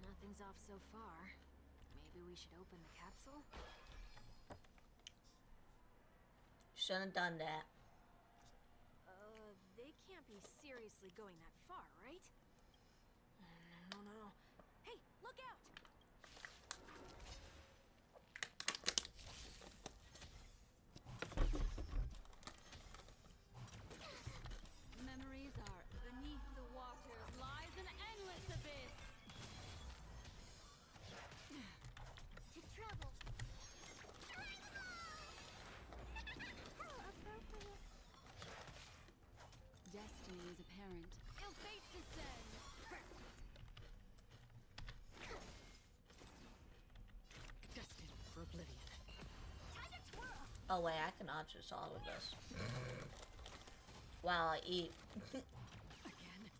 Nothing's off so far. Maybe we should open the capsule? Shouldn't have done that. They can't be seriously going that far, right? No. Hey, look out! Memories are beneath the waters lies an endless abyss. To travel. Destiny is apparent. Ill fate descends. Destined for oblivion. Time to twirl. Oh wait, I cannot just all of this while I eat. Again.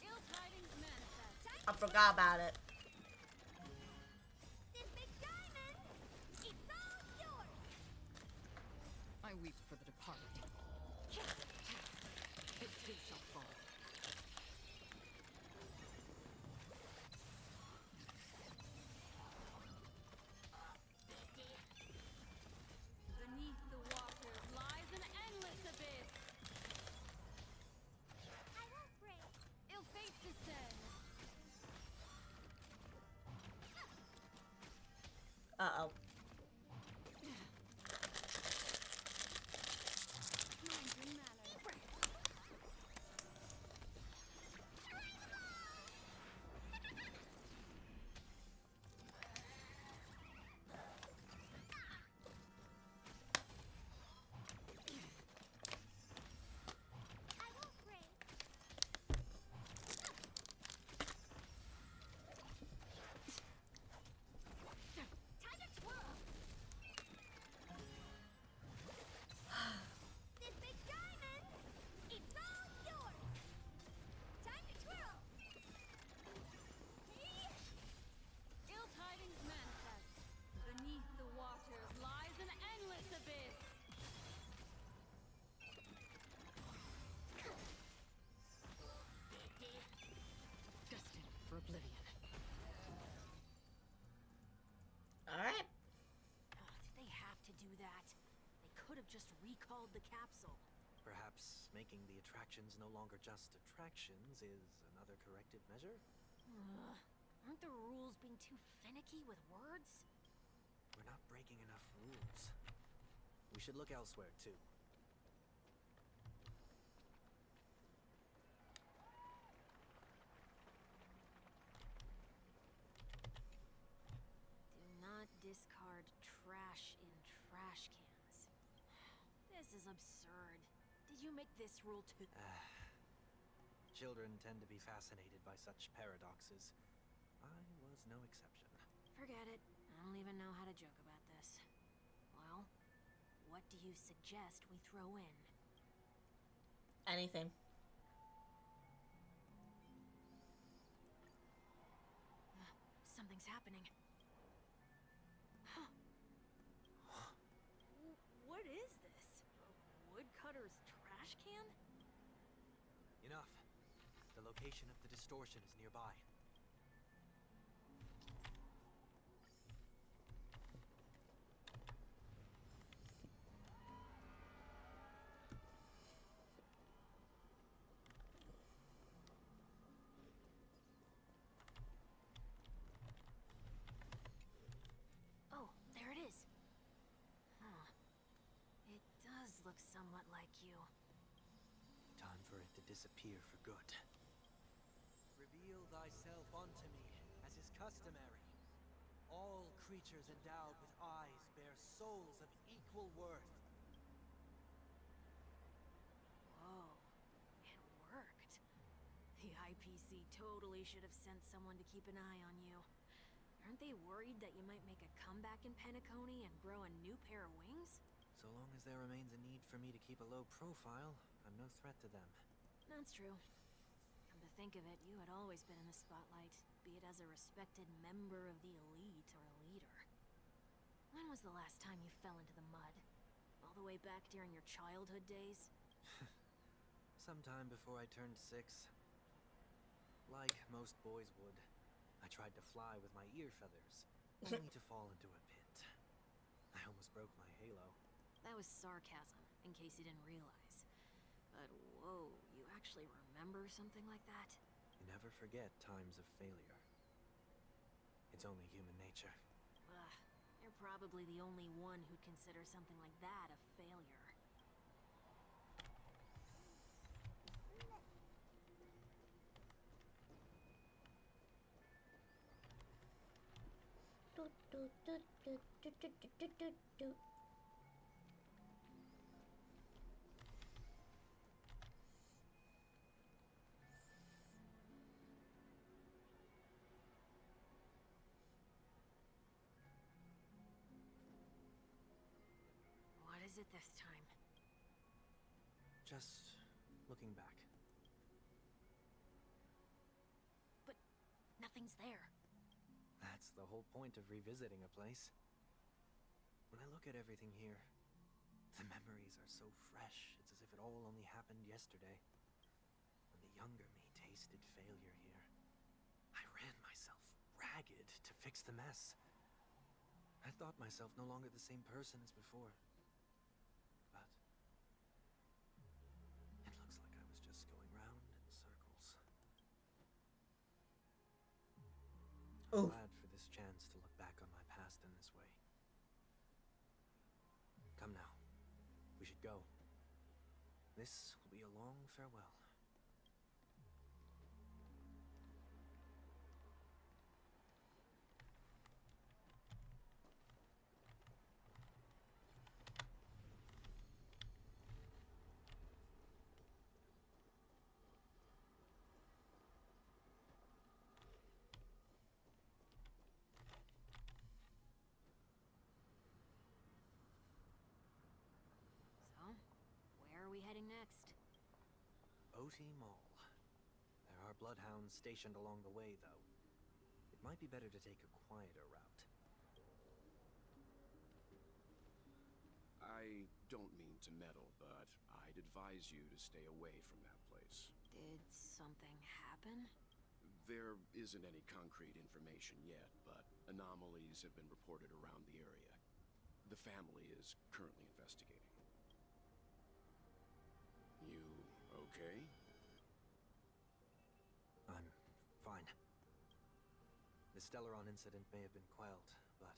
Ill tidings manifest. I forgot about it. This big diamond, it's all yours. I weep for the departed. It too shall fall. Beneath the waters lies an endless abyss. I won't break. Ill fate descends. Uh-oh. Mind your manners. I won't break. Time to twirl. This big diamond, it's all yours. Time to twirl. Ill tidings manifest. Beneath the waters lies an endless abyss. Destined for oblivion. Alright. Oh, did they have to do that? They could have just recalled the capsule. Perhaps making the attractions no longer just attractions is another corrective measure? Aren't the rules being too finicky with words? We're not breaking enough rules. We should look elsewhere, too. Do not discard trash in trash cans. This is absurd. Did you make this rule too? Children tend to be fascinated by such paradoxes. I was no exception. Forget it. I don't even know how to joke about this. Well, what do you suggest we throw in? Anything. Something's happening. What is this? A woodcutter's trash can? Enough. The location of the distortion is nearby. Oh, there it is. Huh. It does look somewhat like you. Time for it to disappear for good. Reveal thyself unto me, as is customary. All creatures endowed with eyes bear souls of equal worth. Whoa. It worked. The IPC totally should have sent someone to keep an eye on you. Aren't they worried that you might make a comeback in Penacony and grow a new pair of wings? So long as there remains a need for me to keep a low profile, I'm no threat to them. That's true. Come to think of it, you had always been in the spotlight, be it as a respected member of the elite or a leader. When was the last time you fell into the mud? All the way back during your childhood days? Sometime before I turned 6. Like most boys would, I tried to fly with my ear feathers, only to fall into a pit. I almost broke my halo. That was sarcasm, in case you didn't realize. But whoa, you actually remember something like that? You never forget times of failure. It's only human nature. Ugh, you're probably the only one who'd consider something like that a failure. it this time? Just looking back. But nothing's there. That's the whole point of revisiting a place. When I look at everything here, the memories are so fresh. It's as if it all only happened yesterday. When the younger me tasted failure here, I ran myself ragged to fix the mess. I thought myself no longer the same person as before. But it looks like I was just going round in circles. I'm Oof. glad for this chance to look back on my past in this way. Come now. We should go. This will be a long farewell. So, where are we heading next? Oti Mall. There are bloodhounds stationed along the way, though. It might be better to take a quieter route. I don't mean to meddle, but I'd advise you to stay away from that place. Did something happen? There isn't any concrete information yet, but anomalies have been reported around the area. The family is currently investigating. You okay? I'm fine. The Stellaron incident may have been quelled, but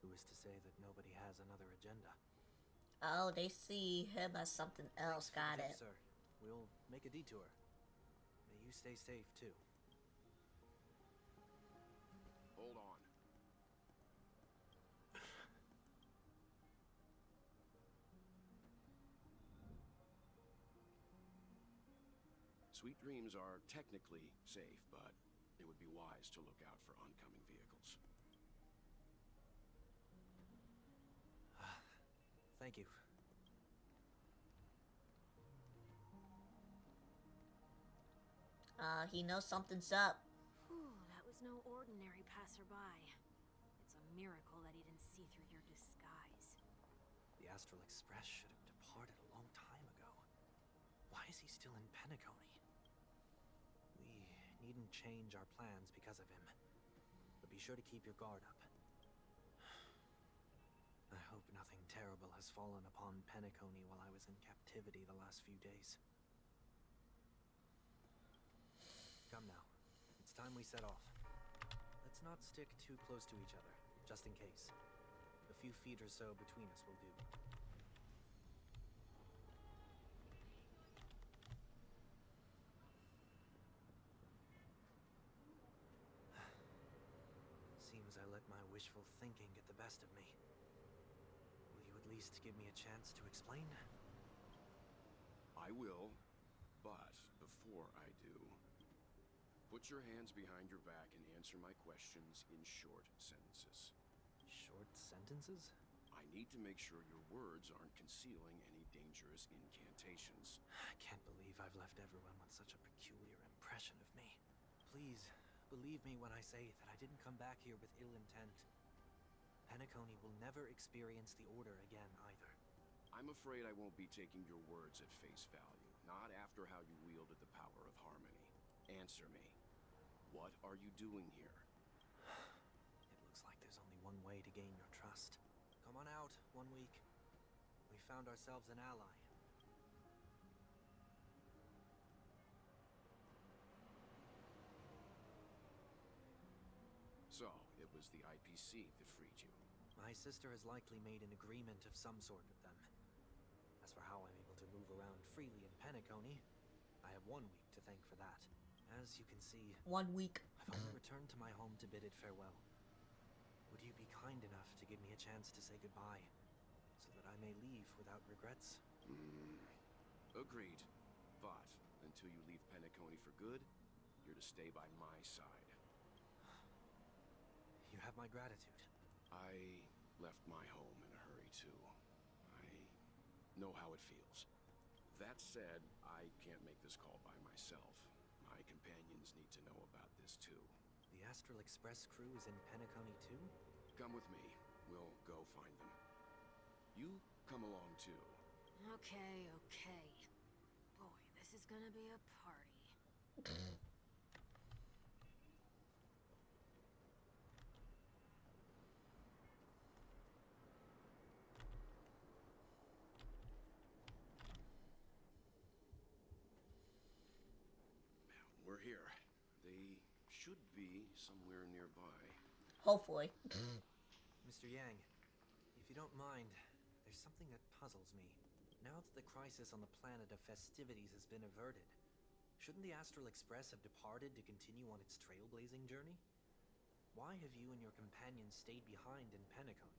who is to say that nobody has another agenda? Oh, they see him as something else. Got Tip, it. sir. We'll make a detour. May you stay safe, too. Hold on. Sweet Dreams are technically safe, but it would be wise to look out for oncoming vehicles. Thank you. He knows something's up. Whew, that was no ordinary passerby. It's a miracle that he didn't see through your disguise. The Astral Express should have departed a long time ago. Why is he still in Penacony? We needn't change our plans because of him. But be sure to keep your guard up. I hope nothing terrible has fallen upon Penacony while I was in captivity the last few days. Come now. It's time we set off. Let's not stick too close to each other, just in case. A few feet or so between us will do. Seems I let my wishful thinking get the best of me. Will you at least give me a chance to explain? I will, but before I do, put your hands behind your back and answer my questions in short sentences. Short sentences? I need to make sure your words aren't concealing any dangerous incantations. I can't believe I've left everyone with such a peculiar impression of me. Please, believe me when I say that I didn't come back here with ill intent. Penacony will never experience the Order again, either. I'm afraid I won't be taking your words at face value, not after how you wielded the power of harmony. Answer me. What are you doing here? It looks like there's only one way to gain your trust. Come on out, 1 week. We found ourselves an ally. So, it was the IPC that freed you. My sister has likely made an agreement of some sort with them. As for how I'm able to move around freely in Penacony, I have 1 week to thank for that. As you can see, 1 week. I've only returned to my home to bid it farewell. Would you be kind enough to give me a chance to say goodbye, so that I may leave without regrets? Agreed. But, until you leave Penacony for good, you're to stay by my side. You have my gratitude. I left my home in a hurry, too. I know how it feels. That said, I can't make this call by myself. My companions need to know about this too. The Astral Express crew is in Penacony too? Come with me. We'll go find them. You come along too. Okay, okay. Boy, this is gonna be a party. We're here. They should be somewhere nearby. Hopefully. Mr. Yang, if you don't mind, there's something that puzzles me. Now that the crisis on the planet of festivities has been averted, shouldn't the Astral Express have departed to continue on its trailblazing journey? Why have you and your companions stayed behind in Penacony?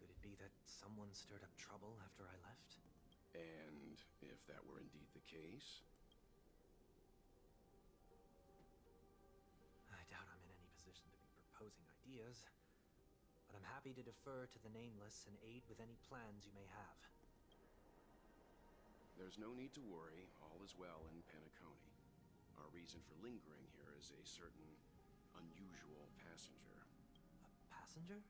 Could it be that someone stirred up trouble after I left? And if that were indeed the case, I doubt I'm in any position to be proposing ideas, but I'm happy to defer to the Nameless and aid with any plans you may have. there's no need to worry. All is well in Penacony. Our reason for lingering here is a certain unusual passenger. A passenger?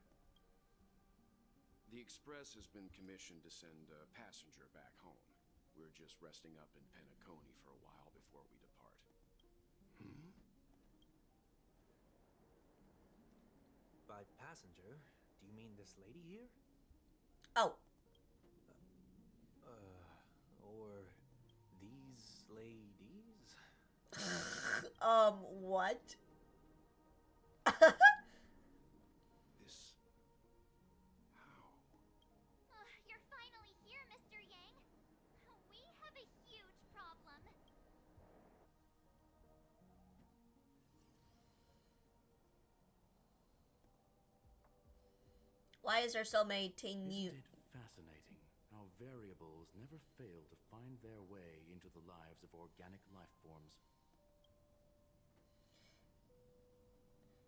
The Express has been commissioned to send a passenger back home. We're just resting up in Penacony for a while before we depart. By passenger, do you mean this lady here? Oh. Or these ladies? What? This... how? You're finally here, Mr. Yang. We have a huge problem. Why is there so many teen Isn't you? it fascinating how variables never fail to find their way into the lives of organic life forms?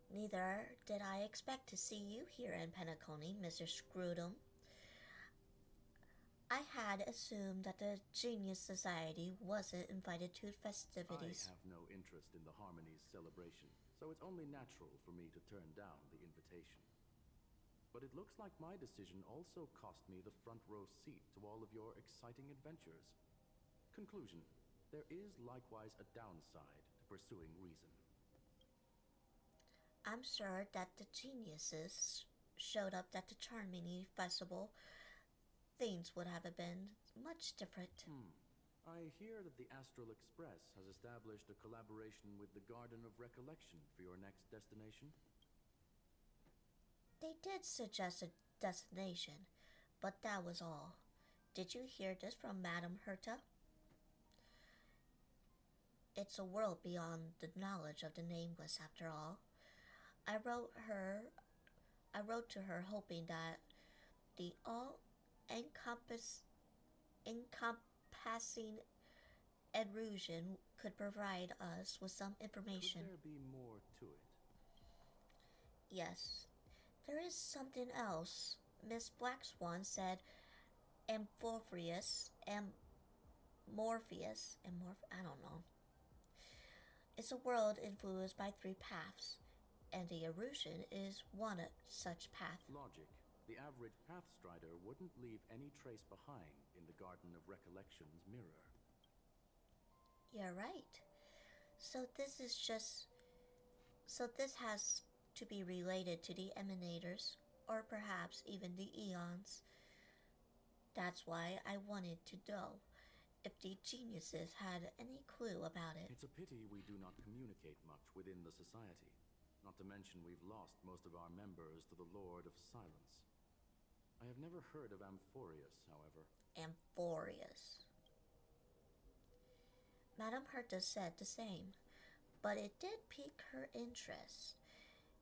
Neither did I expect to see you here in Penacony, Mr. Scrotum. I had assumed that the Genius Society wasn't invited to festivities. I have no interest in the Harmony's celebration, so it's only natural for me to turn down the invitation. But it looks like my decision also cost me the front row seat to all of your exciting adventures. Conclusion: there is likewise a downside to pursuing reason. I'm sure that the geniuses showed up at the Charmini Festival. Things would have been much different. I hear that the Astral Express has established a collaboration with the Garden of Recollection for your next destination. They did suggest a destination, but that was all. Did you hear this from Madame Herta? It's a world beyond the knowledge of the Nameless, after all. I wrote to her hoping that the all-encompassing erosion could provide us with some information. Could there be more to it? Yes, there is something else. Miss Black Swan said Amorpheus, I don't know. It's a world influenced by 3 paths, and the erosion is one such path. Logic. The average Pathstrider wouldn't leave any trace behind in the Garden of Recollection's mirror. You're right. So this has to be related to the Emanators, or perhaps even the Eons. That's why I wanted to know if the geniuses had any clue about it. It's a pity we do not communicate much within the society. Not to mention we've lost most of our members to the Lord of Silence. I have never heard of Amphorius, however. Amphorius. Madame Herta said the same, but it did pique her interest,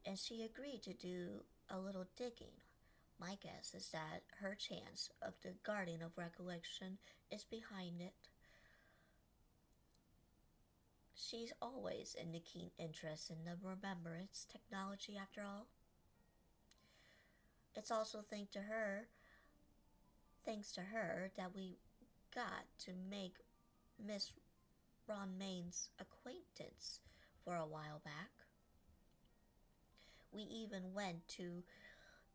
and she agreed to do a little digging. My guess is that her chance of the Guardian of Recollection is behind it. She's always in the keen interest in the remembrance technology, after all. It's also thanks to her thanks to her that we got to make Miss Ron Main's acquaintance for a while back. We even went to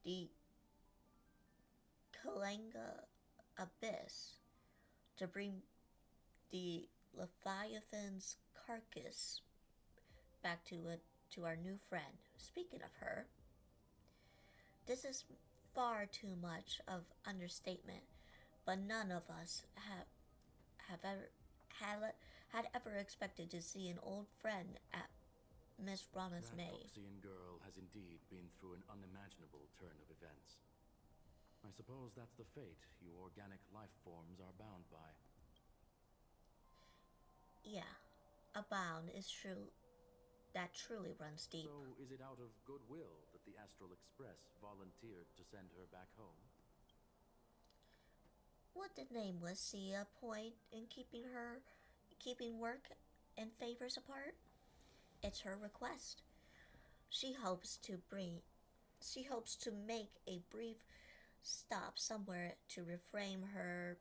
the Kalenga Abyss to bring the Leviathan's carcass back to our new friend. Speaking of her, this is far too much of understatement, but none of us had ever expected to see an old friend at Miss Rana's That May. Phoxian girl has indeed been through an unimaginable turn of events. I suppose that's the fate you organic life forms are bound by. Yeah, a bound is true. That truly runs deep. So, is it out of goodwill that the Astral Express volunteered to send her back home? Would the nameless see a point in keeping work and favors apart? It's her request. She hopes to make a brief stop somewhere to reframe her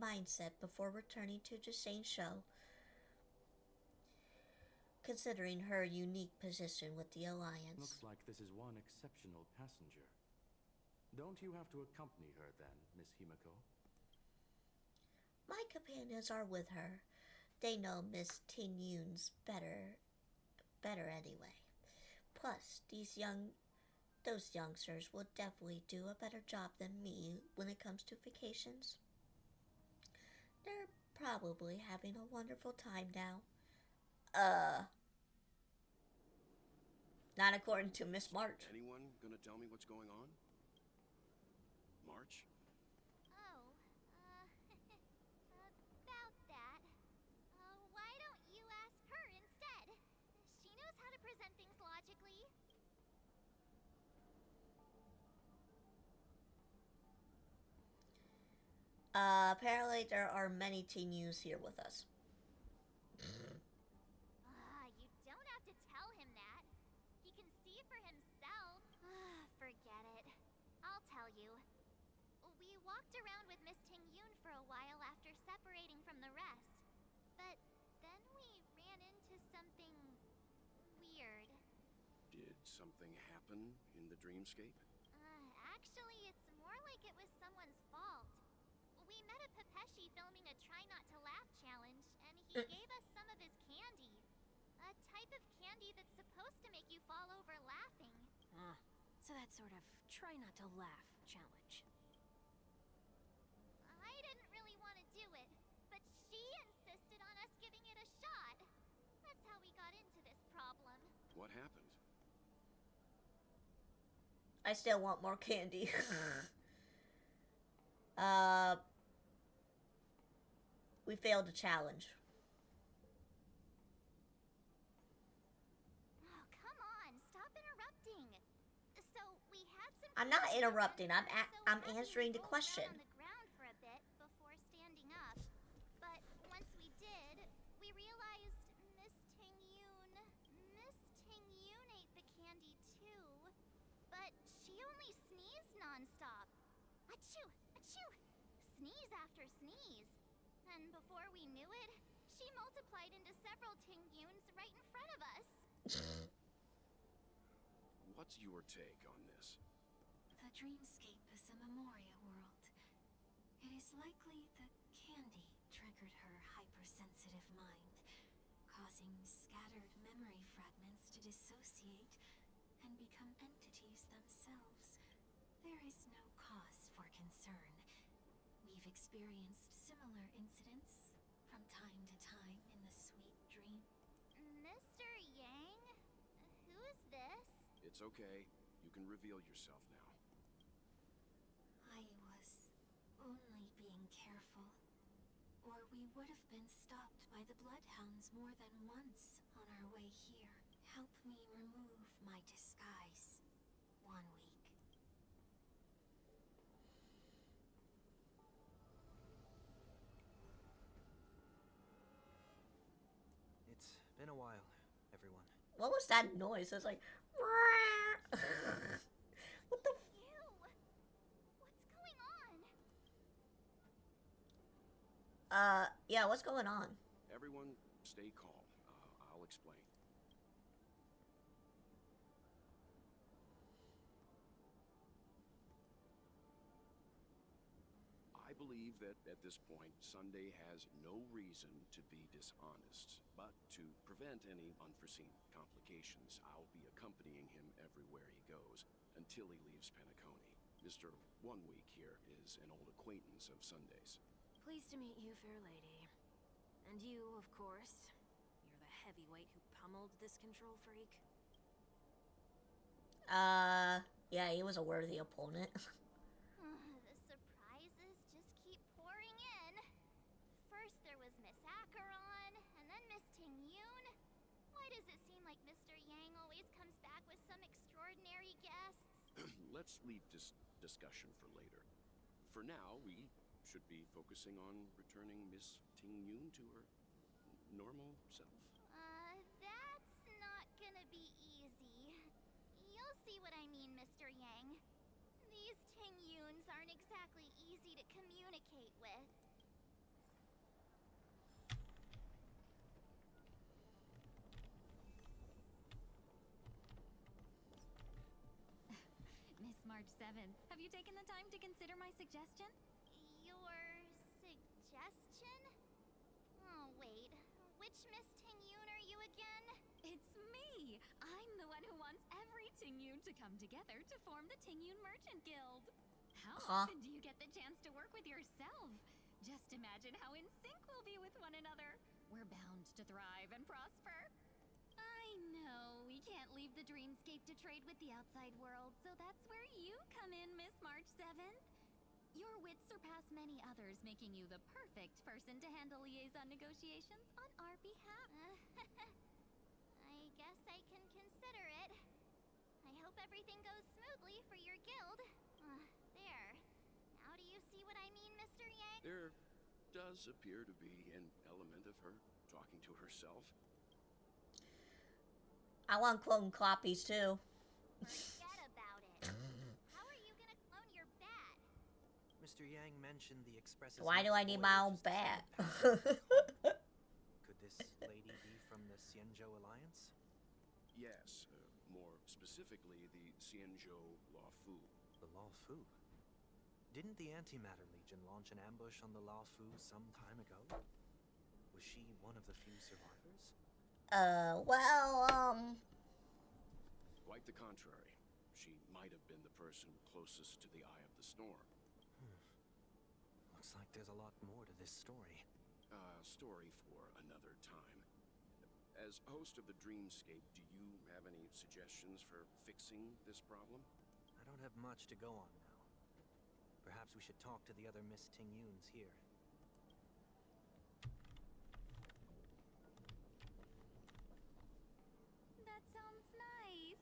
mindset before returning to the same show. Considering her unique position with the Alliance. Looks like this is one exceptional passenger. Don't you have to accompany her then, Miss Himiko? My companions are with her. They know Miss Ting Yun's better anyway. Plus, those youngsters will definitely do a better job than me when it comes to vacations. They're probably having a wonderful time now. Not according to Miss March. Anyone gonna tell me what's going on? March? Oh, about that. Why don't you ask her instead? She knows how to present things logically. Apparently there are many teen youths here with us. You don't have to tell him that. He can see for himself. Forget it. I'll tell you. We walked around with Miss Ting Yun for a while after separating from the rest. But then we ran into something weird. Did something happen in the dreamscape? Actually, it's more like it was someone's fault. We met a Pepeshi filming a Try Not to Laugh challenge, and he gave us some of his candy. A type of candy that's supposed to make you fall over laughing. So that sort of try not to laugh challenge. I didn't really want to do it, but she insisted on us giving it a shot. That's how we got into this problem. What happened? I still want more candy. We failed the challenge. Oh, come on, stop interrupting. So we had some. I'm not interrupting. I'm so answering the we rolled question. down on the ground for a bit before standing up. But once we did, we realized Miss Ting Yun ate the candy too. But she only sneezed nonstop. Achoo! Achoo! Sneeze after sneeze. And before we knew it, she multiplied into several Ting Yuns right in front of us. What's your take on this? The dreamscape is a Memoria world. It is likely that candy triggered her hypersensitive mind, causing scattered memory fragments to dissociate and become entities themselves. There is no cause for concern. We've experienced similar incidents from time to time in the sweet dream. Mr. Yang? Who is this? It's okay. You can reveal yourself now. I was only being careful, or we would have been stopped by the Bloodhounds more than once on our way here. Help me remove my disguise. 1 week. It's been a while, everyone. What was that noise? It's like, what the? Ew! What's going on? Yeah, what's going on? Everyone, stay calm. I'll explain. I believe that at this point, Sunday has no reason to be dishonest. But to prevent any unforeseen complications, I'll be accompanying him everywhere he goes until he leaves Penacony. Mr. One Week here is an old acquaintance of Sunday's. Pleased to meet you, fair lady. And you, of course. You're the heavyweight who pummeled this control freak. Yeah, he was a worthy opponent. The surprises just keep pouring in. First there was Miss Acheron, and then Miss Ting-Yun. Why does it seem like Mr. Yang always comes back with some extraordinary guests? Let's leave this discussion for later. For now, we should be focusing on returning Miss Ting-Yun to her normal self. That's not gonna be easy. You'll see what I mean, Mr. Yang. These Ting-Yuns aren't exactly easy to communicate with. Miss March 7th, have you taken the time to consider my suggestion? Your suggestion? Oh, wait. Which Miss Ting-Yun are you again? It's me! I'm the one who wants every Ting-Yun to come together to form the Ting-Yun Merchant Guild. How often do you get the chance to work with yourself? Just imagine how in sync we'll be with one another. We're bound to thrive and prosper. I know, we can't leave the dreamscape to trade with the outside world, so that's where you come in, Miss March 7th. Your wits surpass many others, making you the perfect person to handle liaison negotiations on our behalf. I guess I can consider it. I hope everything goes smoothly for your guild. There. Now do you see what I mean, Mr. Yang? There does appear to be an element of her talking to herself. I want clone copies too. Forget about it. How are you gonna clone your bat? Mr. Yang mentioned the Express's Why do I need my own bat? Could this lady be from the Xianzhou Alliance? Yes, more specifically, the Xianzhou Luofu. The Luofu? Didn't the Antimatter Legion launch an ambush on the Luofu some time ago? Was she one of the few survivors? Quite the contrary. She might have been the person closest to the Eye of the Storm. Looks like there's a lot more to this story. Story for another time. As host of the Dreamscape, do you have any suggestions for fixing this problem? I don't have much to go on now. Perhaps we should talk to the other Miss Ting-Yuns here. That sounds nice.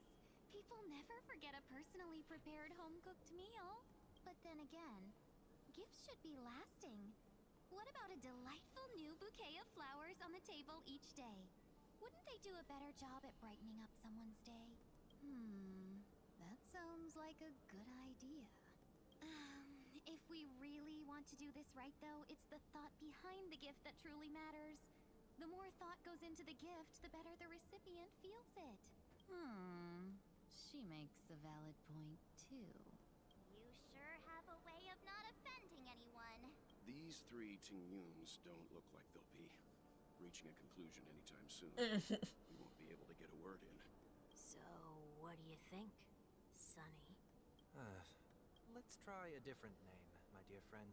People never forget a personally prepared home-cooked meal. But then again, gifts should be lasting. What about a delightful new bouquet of flowers on the table each day? Wouldn't they do a better job at brightening up someone's day? That sounds like a good idea. If we really want to do this right, though, it's the thought behind the gift that truly matters. The more thought goes into the gift, the better the recipient feels it. She makes a valid point, too. You sure have a way of not offending anyone. These three Ting-Yuns don't look like they'll be reaching a conclusion anytime soon. We won't be able to get a word in. So, what do you think, Sonny? Let's try a different name, my dear friend.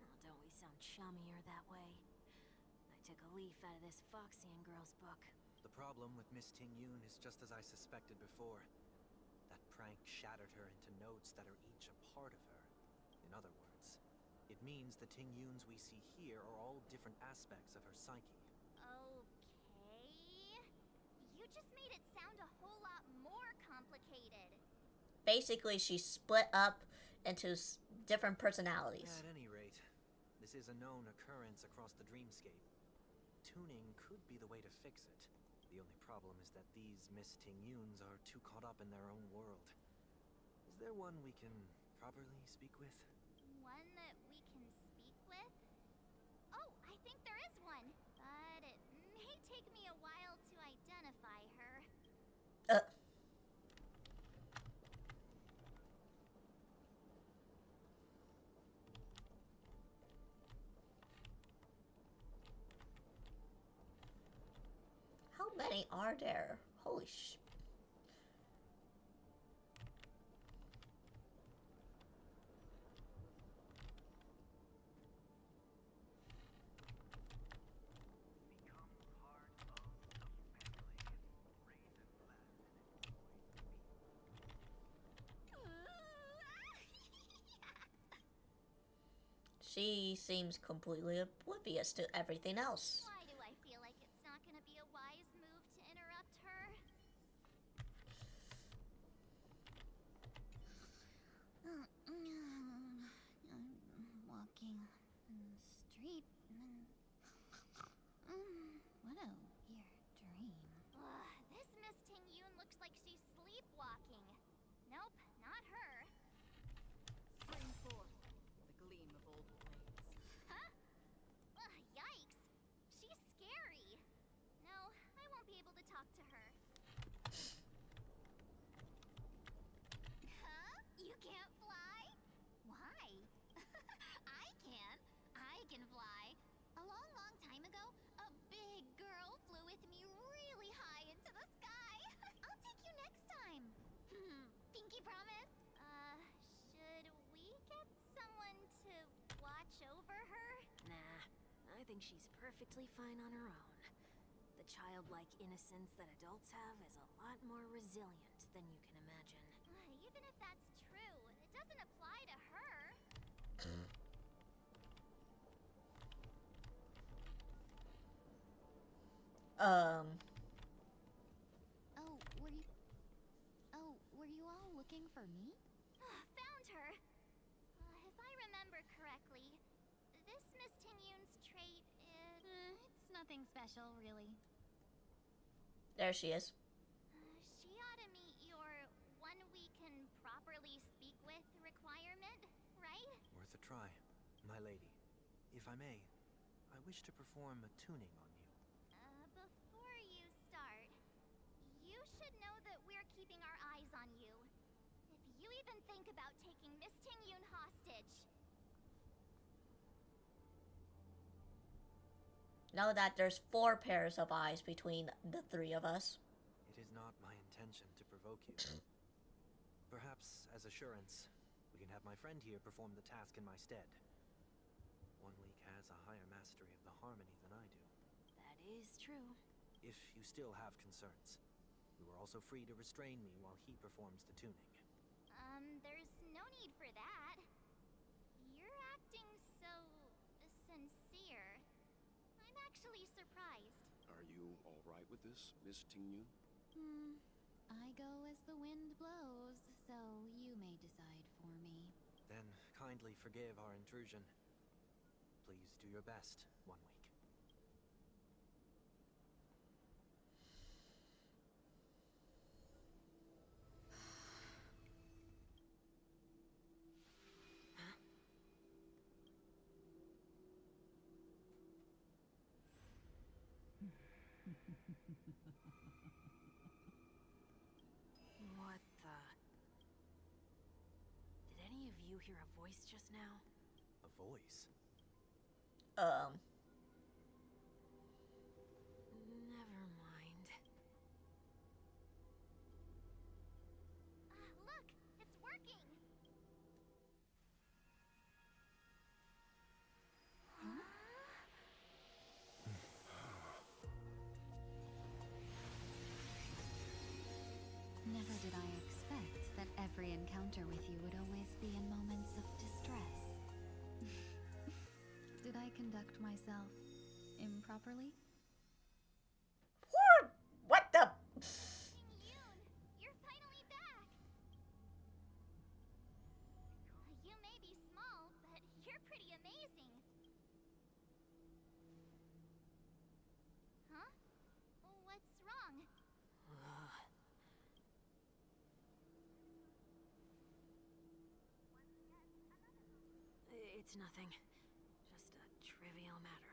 Oh, don't we sound chummier that way? I took a leaf out of this Foxian girl's book. The problem with Miss Ting-Yun is just as I suspected before. That prank shattered her into notes that are each a part of her. In other words, it means the Ting-Yuns we see here are all different aspects of her psyche. Okay. You just made it sound a whole lot more complicated. Basically, she split up into different personalities. At any rate, this is a known occurrence across the dreamscape. Tuning could be the way to fix it. The only problem is that these Miss Ting-Yuns are too caught up in their own world. Is there one we can properly speak with? One that we can speak with? Oh, I Uh. How many are there? Holy sh... She seems completely oblivious to everything else. Why do I feel like it's not gonna be a wise move to interrupt her? I'm walking in the street and... what a weird dream. This Miss Ting-Yun looks like she's sleepwalking. Nope, not her. Spring forth, the gleam of old blades. Huh? Yikes. She's scary. No, I won't be able to talk to her. Huh? You can't fly? Why? I can. I can fly. A long, long time ago, a big girl flew with me really high into the sky. I'll take you next time. Pinky promise? Should we get someone to watch over her? Nah, I think she's perfectly fine on her own. The childlike innocence that adults have is a lot more resilient than you can imagine. Even if that's true, it doesn't apply to her. Were you all looking for me? Found her. If I remember correctly, this Miss Ting-Yun's trait is... it's nothing special, really. There she is. She ought to meet your one we can properly speak with requirement, right? Worth a try, my lady. If I may, I wish to perform a tuning on you. Before you start, you should know that we're keeping our eyes on you. If you even think about taking Miss Ting-Yun hostage... Know that there's 4 pairs of eyes between the 3 of us. It is not my intention to provoke you. Perhaps, as assurance, we can have my friend here perform the task in my stead. One week has a higher mastery of the harmony than I do. That is true. If you still have concerns, you are also free to restrain me while he performs the tuning. There's no need for that. You're acting so... sincere. I'm actually surprised. Are you all right with this, Miss Ting-Yun? I go as the wind blows, so you may decide for me. Then kindly forgive our intrusion. Please do your best, One Week. What the... Did any of you hear a voice just now? A voice? Never mind. Look! It's working! Never did I expect that every encounter with you would always be in moments of distress. Did I conduct myself improperly? What the? Ting-Yun, you're finally back! You may be small, but you're pretty amazing. Huh? What's wrong? It's nothing. Just a trivial matter.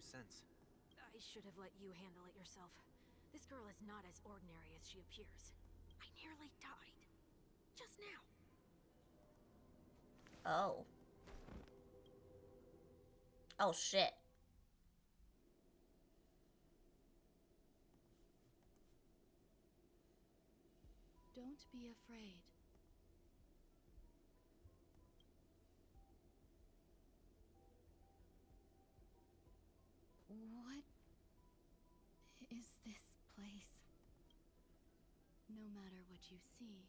you sense? I should have let you handle it yourself. This girl is not as ordinary as she appears. I nearly died. Just now. Oh. Oh, shit. Don't be afraid. What is this place? No matter what you see,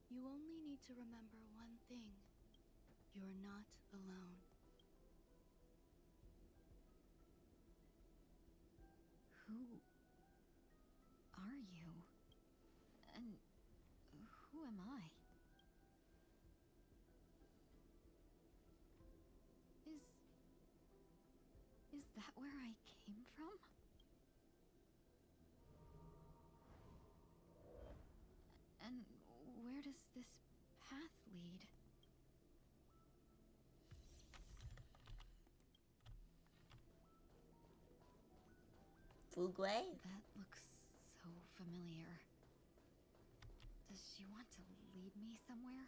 you only need to remember one thing. You're not alone. Who are you? And who am I? Is that where I came from? And where does this path lead? Fugway? That looks so familiar. Does she want to lead me somewhere?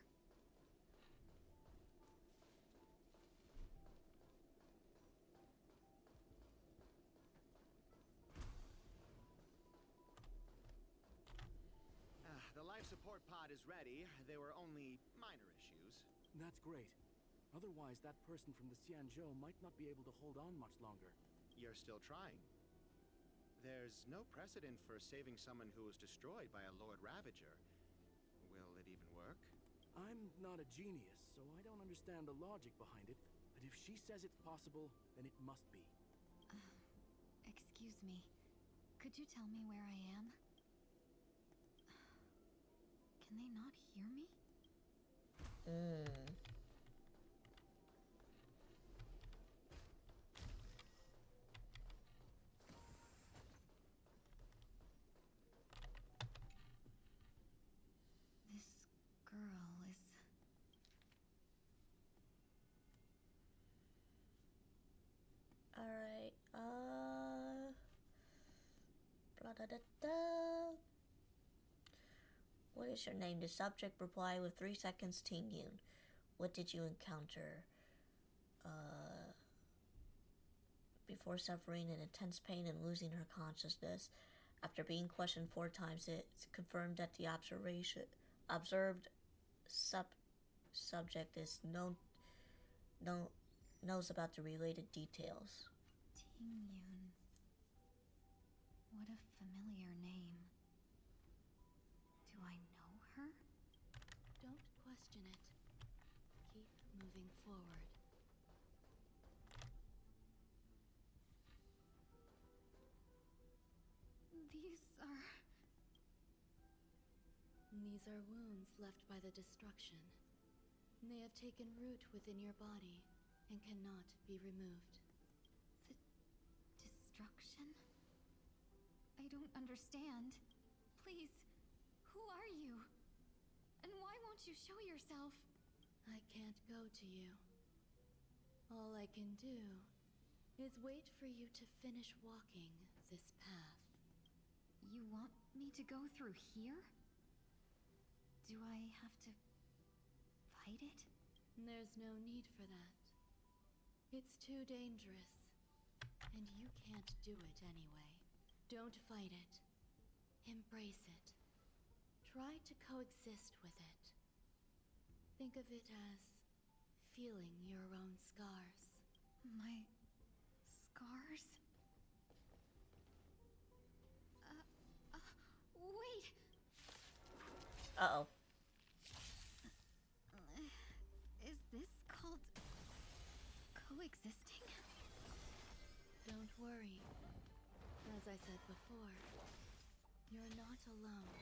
The life support pod is ready. There were only minor issues. That's great. Otherwise, that person from the Xianzhou might not be able to hold on much longer. You're still trying. There's no precedent for saving someone who was destroyed by a Lord Ravager. Will it even work? I'm not a genius, so I don't understand the logic behind it. But if she says it's possible, then it must be. Excuse me. Could you tell me where I am? Can they not hear me? This girl is... Alright, blah, da, da, da. What is your name? The subject replied with 3 seconds. Ting Yun. What did you encounter? Before suffering an intense pain and losing her consciousness. After being questioned 4 times, it's confirmed that the observed subject is knows about the related details. Ting Yun. What a familiar name. Do I know her? Don't question it. Keep moving forward. These are wounds left by the destruction. They have taken root within your body and cannot be removed. The destruction? I don't understand. Please, who are you? And why won't you show yourself? I can't go to you. All I can do is wait for you to finish walking this path. You want me to go through here? Do I have to fight it? There's no need for that. It's too dangerous. And you can't do it anyway. Don't fight it. Embrace it. Try to coexist with it. Think of it as feeling your own scars. My scars? Wait! Uh-oh. Is this called coexisting? Don't worry. As I said before, you're not alone.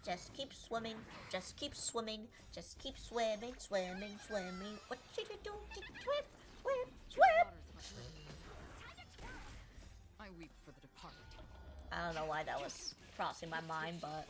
Just keep swimming, just keep swimming, just keep swimming, swimming, swimming. What should you do? Swim, swim, swim! I weep for the departed. I don't know why that was crossing my mind, but...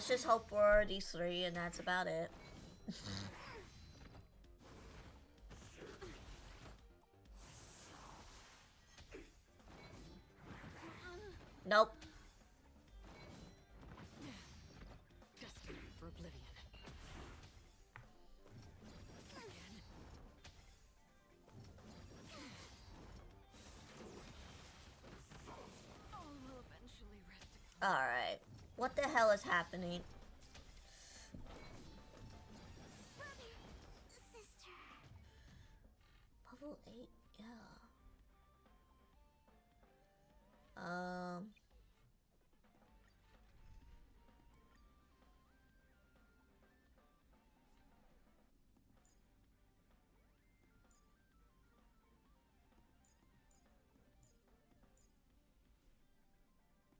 let's just hope for these 3, and that's about it. Nope. Destiny for oblivion. Alright. What the hell is happening? Brother, sister. Level 8, yeah.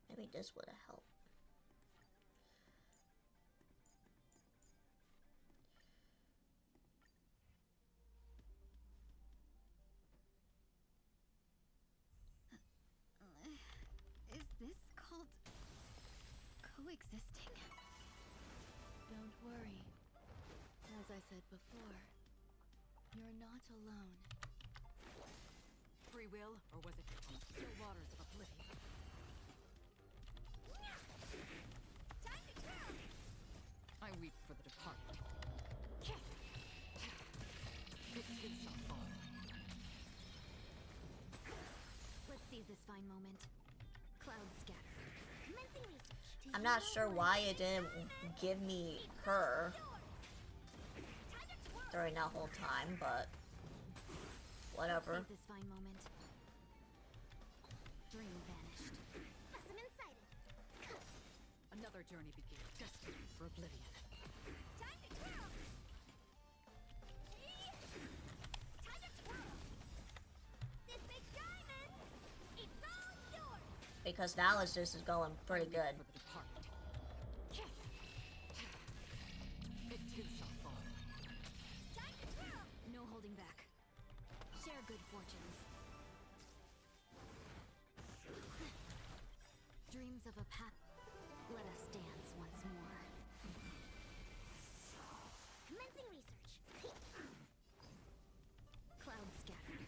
Maybe this would have helped. Is this called coexisting? Don't worry. As I said before, you're not alone. Free will, or was it on the still waters of oblivion? Time to kill! I weep for the departed. It too shall fall. Let's seize this fine moment. Cloud scatter. Commencing research. I'm not sure why it didn't give me her during that whole time, but whatever. Seize this fine moment. Dream vanished. Specimen sighted. Another journey begins. Destiny for oblivion. Time to kill! Time to twirl! This big diamond! It's all yours! Because now this is going pretty good. For the departed. It too shall fall. Time to twirl! No holding back. Share good fortunes. Dreams of a path. Let us dance once more. Commencing research. Cloud scattered.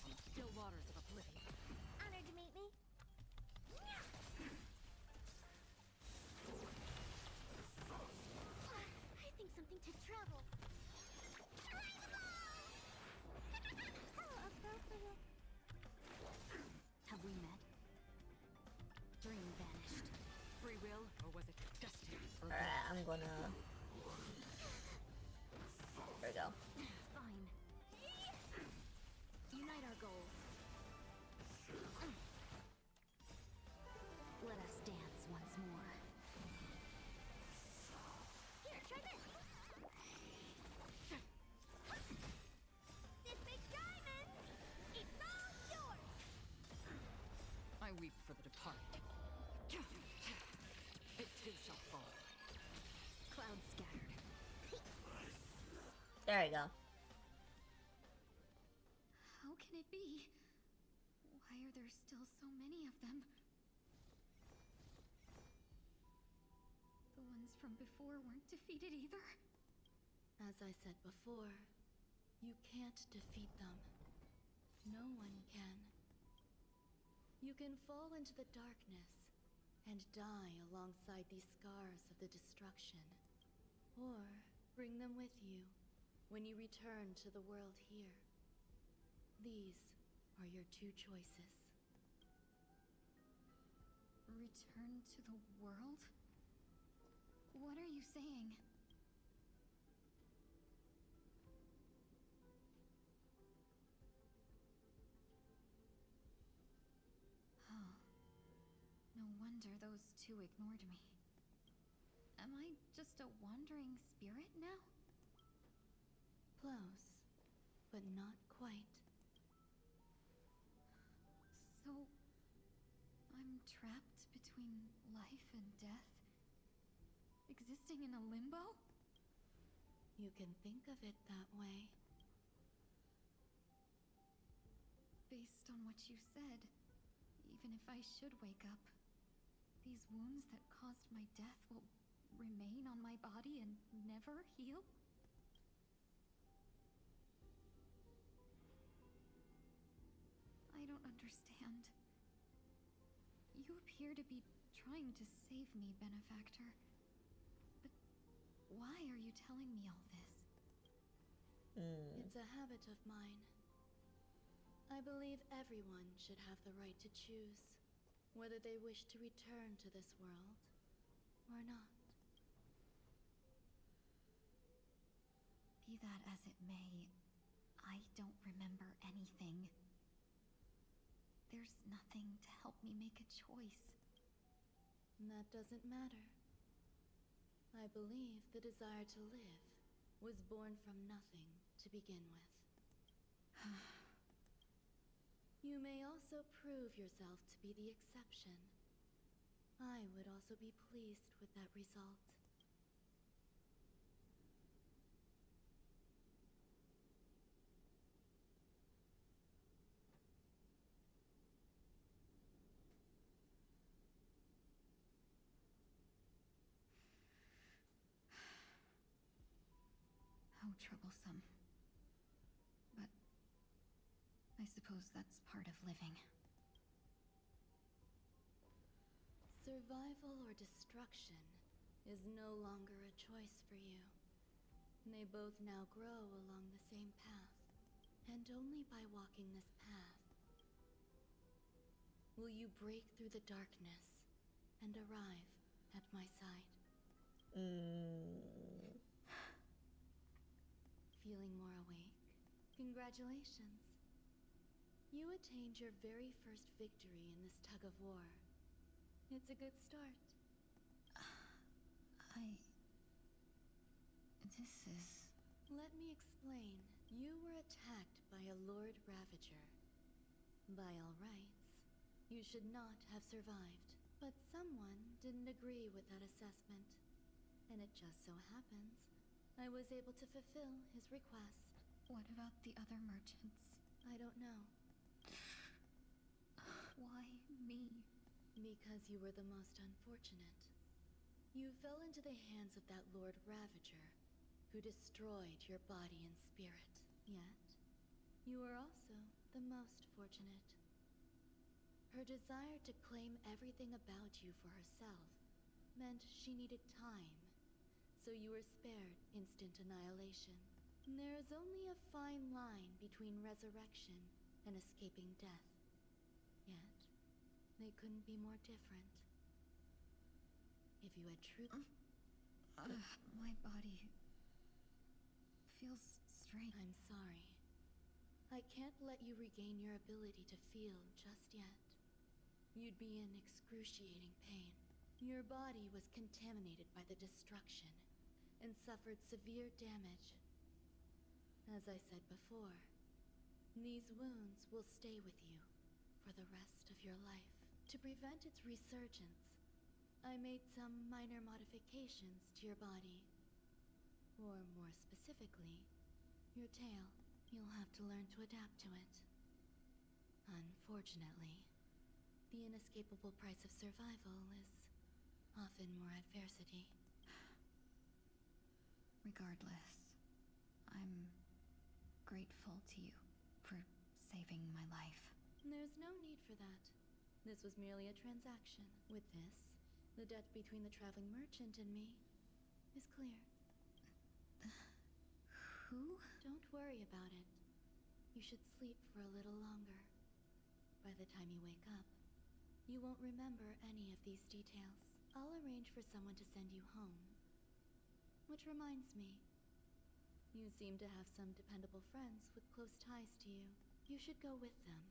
On the still waters of oblivion. Honored to meet me. I think something to travel. How appropriate. Have we met? Dream vanished. Free will, or was it destiny for Alright, oblivion? I'm gonna... There we go. It's fine. Unite our goals. Let us dance once more. Here, try this. This big diamond! It's all yours! I weep for the departed. It too shall fall. Cloud scattered. There you go. How can it be? Why are there still so many of them? The ones from before weren't defeated either. As I said before, you can't defeat them. No one can. You can fall into the darkness and die alongside these scars of the destruction. Or bring them with you when you return to the world here. These are your 2 choices. Return to the world? What are you saying? Oh. No wonder those 2 ignored me. Am I just a wandering spirit now? Close, but not quite. So, I'm trapped between life and death? Existing in a limbo? You can think of it that way. Based on what you said, even if I should wake up, These wounds that caused my death will remain on my body and never heal? I don't understand. You appear to be trying to save me, Benefactor. But why are you telling me all this? It's a habit of mine. I believe everyone should have the right to choose whether they wish to return to this world or not. Be that as it may, I don't remember anything. There's nothing to help me make a choice. That doesn't matter. I believe the desire to live was born from nothing to begin with. You may also prove yourself to be the exception. I would also be pleased with that result. How troublesome. But I suppose that's part of living. Survival or destruction is no longer a choice for you. They both now grow along the same path, and only by walking this path will you break through the darkness and arrive at my side. Feeling more awake? Congratulations. You attained your very first victory in this tug of war. It's a good start. This is... Let me explain. You were attacked by a Lord Ravager. By all rights, you should not have survived. But someone didn't agree with that assessment. And it just so happens I was able to fulfill his request. What about the other merchants? I don't know. Why me? Because you were the most unfortunate. You fell into the hands of that Lord Ravager, who destroyed your body and spirit. Yet, you were also the most fortunate. Her desire to claim everything about you for herself meant she needed time, so you were spared instant annihilation. There is only a fine line between resurrection and escaping death. Yet, they couldn't be more different. If you had truly... My body... feels strange. I'm sorry. I can't let you regain your ability to feel just yet. You'd be in excruciating pain. Your body was contaminated by the destruction and suffered severe damage. As I said before, these wounds will stay with you for the rest of your life. To prevent its resurgence, I made some minor modifications to your body. Or more specifically, your tail. You'll have to learn to adapt to it. Unfortunately, the inescapable price of survival is often more adversity. Regardless, I'm grateful to you for saving my life. There's no need for that. This was merely a transaction. With this, the debt between the traveling merchant and me is clear. Who? Don't worry about it. You should sleep for a little longer. By the time you wake up, you won't remember any of these details. I'll arrange for someone to send you home. Which reminds me, you seem to have some dependable friends with close ties to you. You should go with them.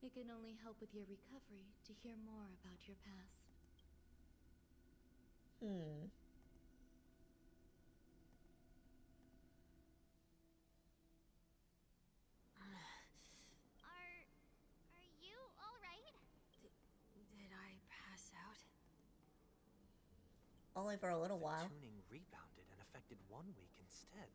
It can only help with your recovery to hear more about your past. Are you all right? Did I pass out? Only for a little The while. tuning rebounded and affected 1 week instead.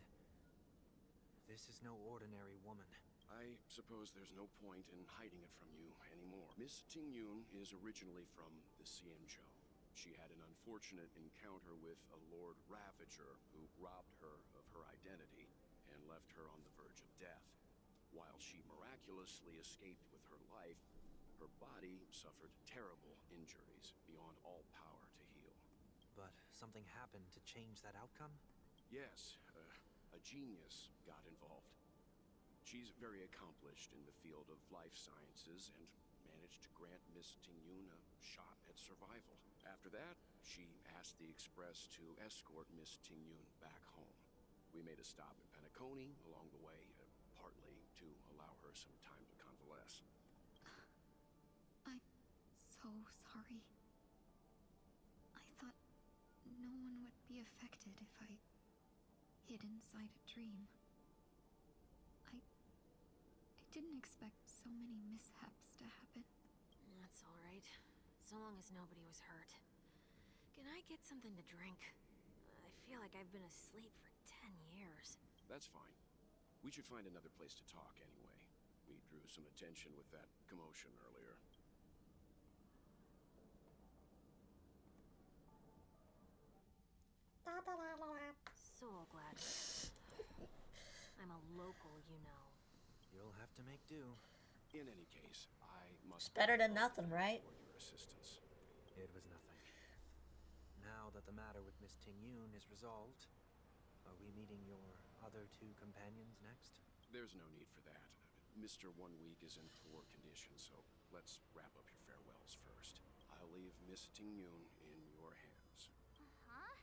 This is no ordinary woman. I suppose there's no point in hiding it from you anymore. Miss Tingyun is originally from the Xianzhou. She had an unfortunate encounter with a Lord Ravager who robbed her of her identity and left her on the verge of death. While she miraculously escaped with her life, her body suffered terrible injuries beyond all power to heal. But something happened to change that outcome? Yes, a genius got involved. She's very accomplished in the field of life sciences and managed to grant Miss Tingyun a shot at survival. After that, she asked the Express to escort Miss Tingyun back home. We made a stop at Penacony along the way, partly to allow her some time to convalesce. I'm so sorry. I thought no one would be affected if I hid inside a dream. I didn't expect so many mishaps to happen. That's alright. So long as nobody was hurt. Can I get something to drink? I feel like I've been asleep for 10 years. That's fine. We should find another place to talk anyway. We drew some attention with that commotion earlier. So glad. I'm a local, you know. You'll have to make do. In any case, I must... It's better than nothing, right? ...for your assistance. It was nothing. Now that the matter with Miss Tingyun is resolved, are we meeting your other two companions next? There's no need for that. Mr. 1 Week is in poor condition, so let's wrap up your farewells first. I'll leave Miss Tingyun in your hands. Huh?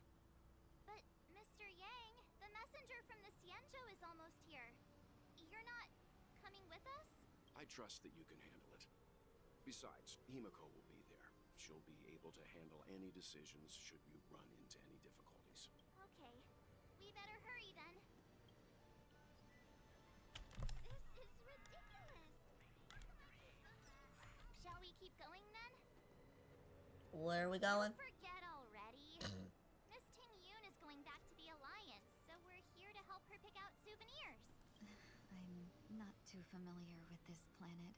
But, Mr. Yang, the messenger from the Xianzhou is almost here. You're not coming with us? I trust that you can handle it. Besides, Himiko will be there. She'll be able to handle any decisions should you run into any difficulties. Okay. We better hurry then. This is ridiculous. Shall we keep going then? Where are we going? Forget already. Miss Tingyun is going back to the Alliance, so we're here to help her pick out souvenirs. I'm not too familiar with this planet.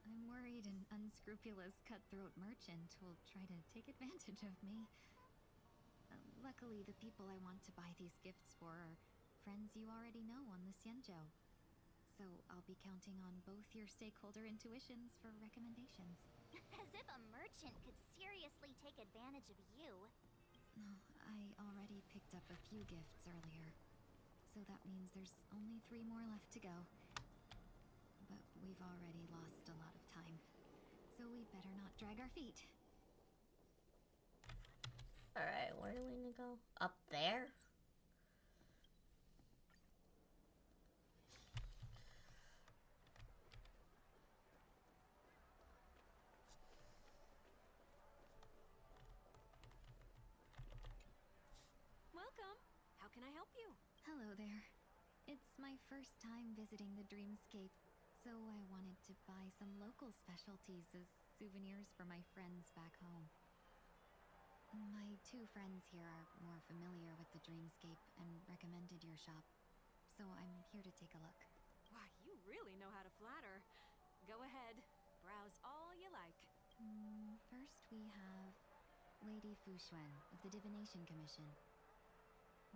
I'm worried an unscrupulous cutthroat merchant will try to take advantage of me. Luckily, the people I want to buy these gifts for are friends you already know on the Xianzhou. So I'll be counting on both your stakeholder intuitions for recommendations. As if a merchant could seriously take advantage of you. No, I already picked up a few gifts earlier. So that means there's only 3 more left to go. But we've already lost a lot of time. So we better not drag our feet. Alright, where do we need to go? Up there? Welcome. How can I help you? Hello there. It's my first time visiting the Dreamscape, so I wanted to buy some local specialties as souvenirs for my friends back home. My 2 friends here are more familiar with the Dreamscape and recommended your shop, so I'm here to take a look. Wow, you really know how to flatter. Go ahead. Browse all you like. First we have Lady Fuxuan of the Divination Commission.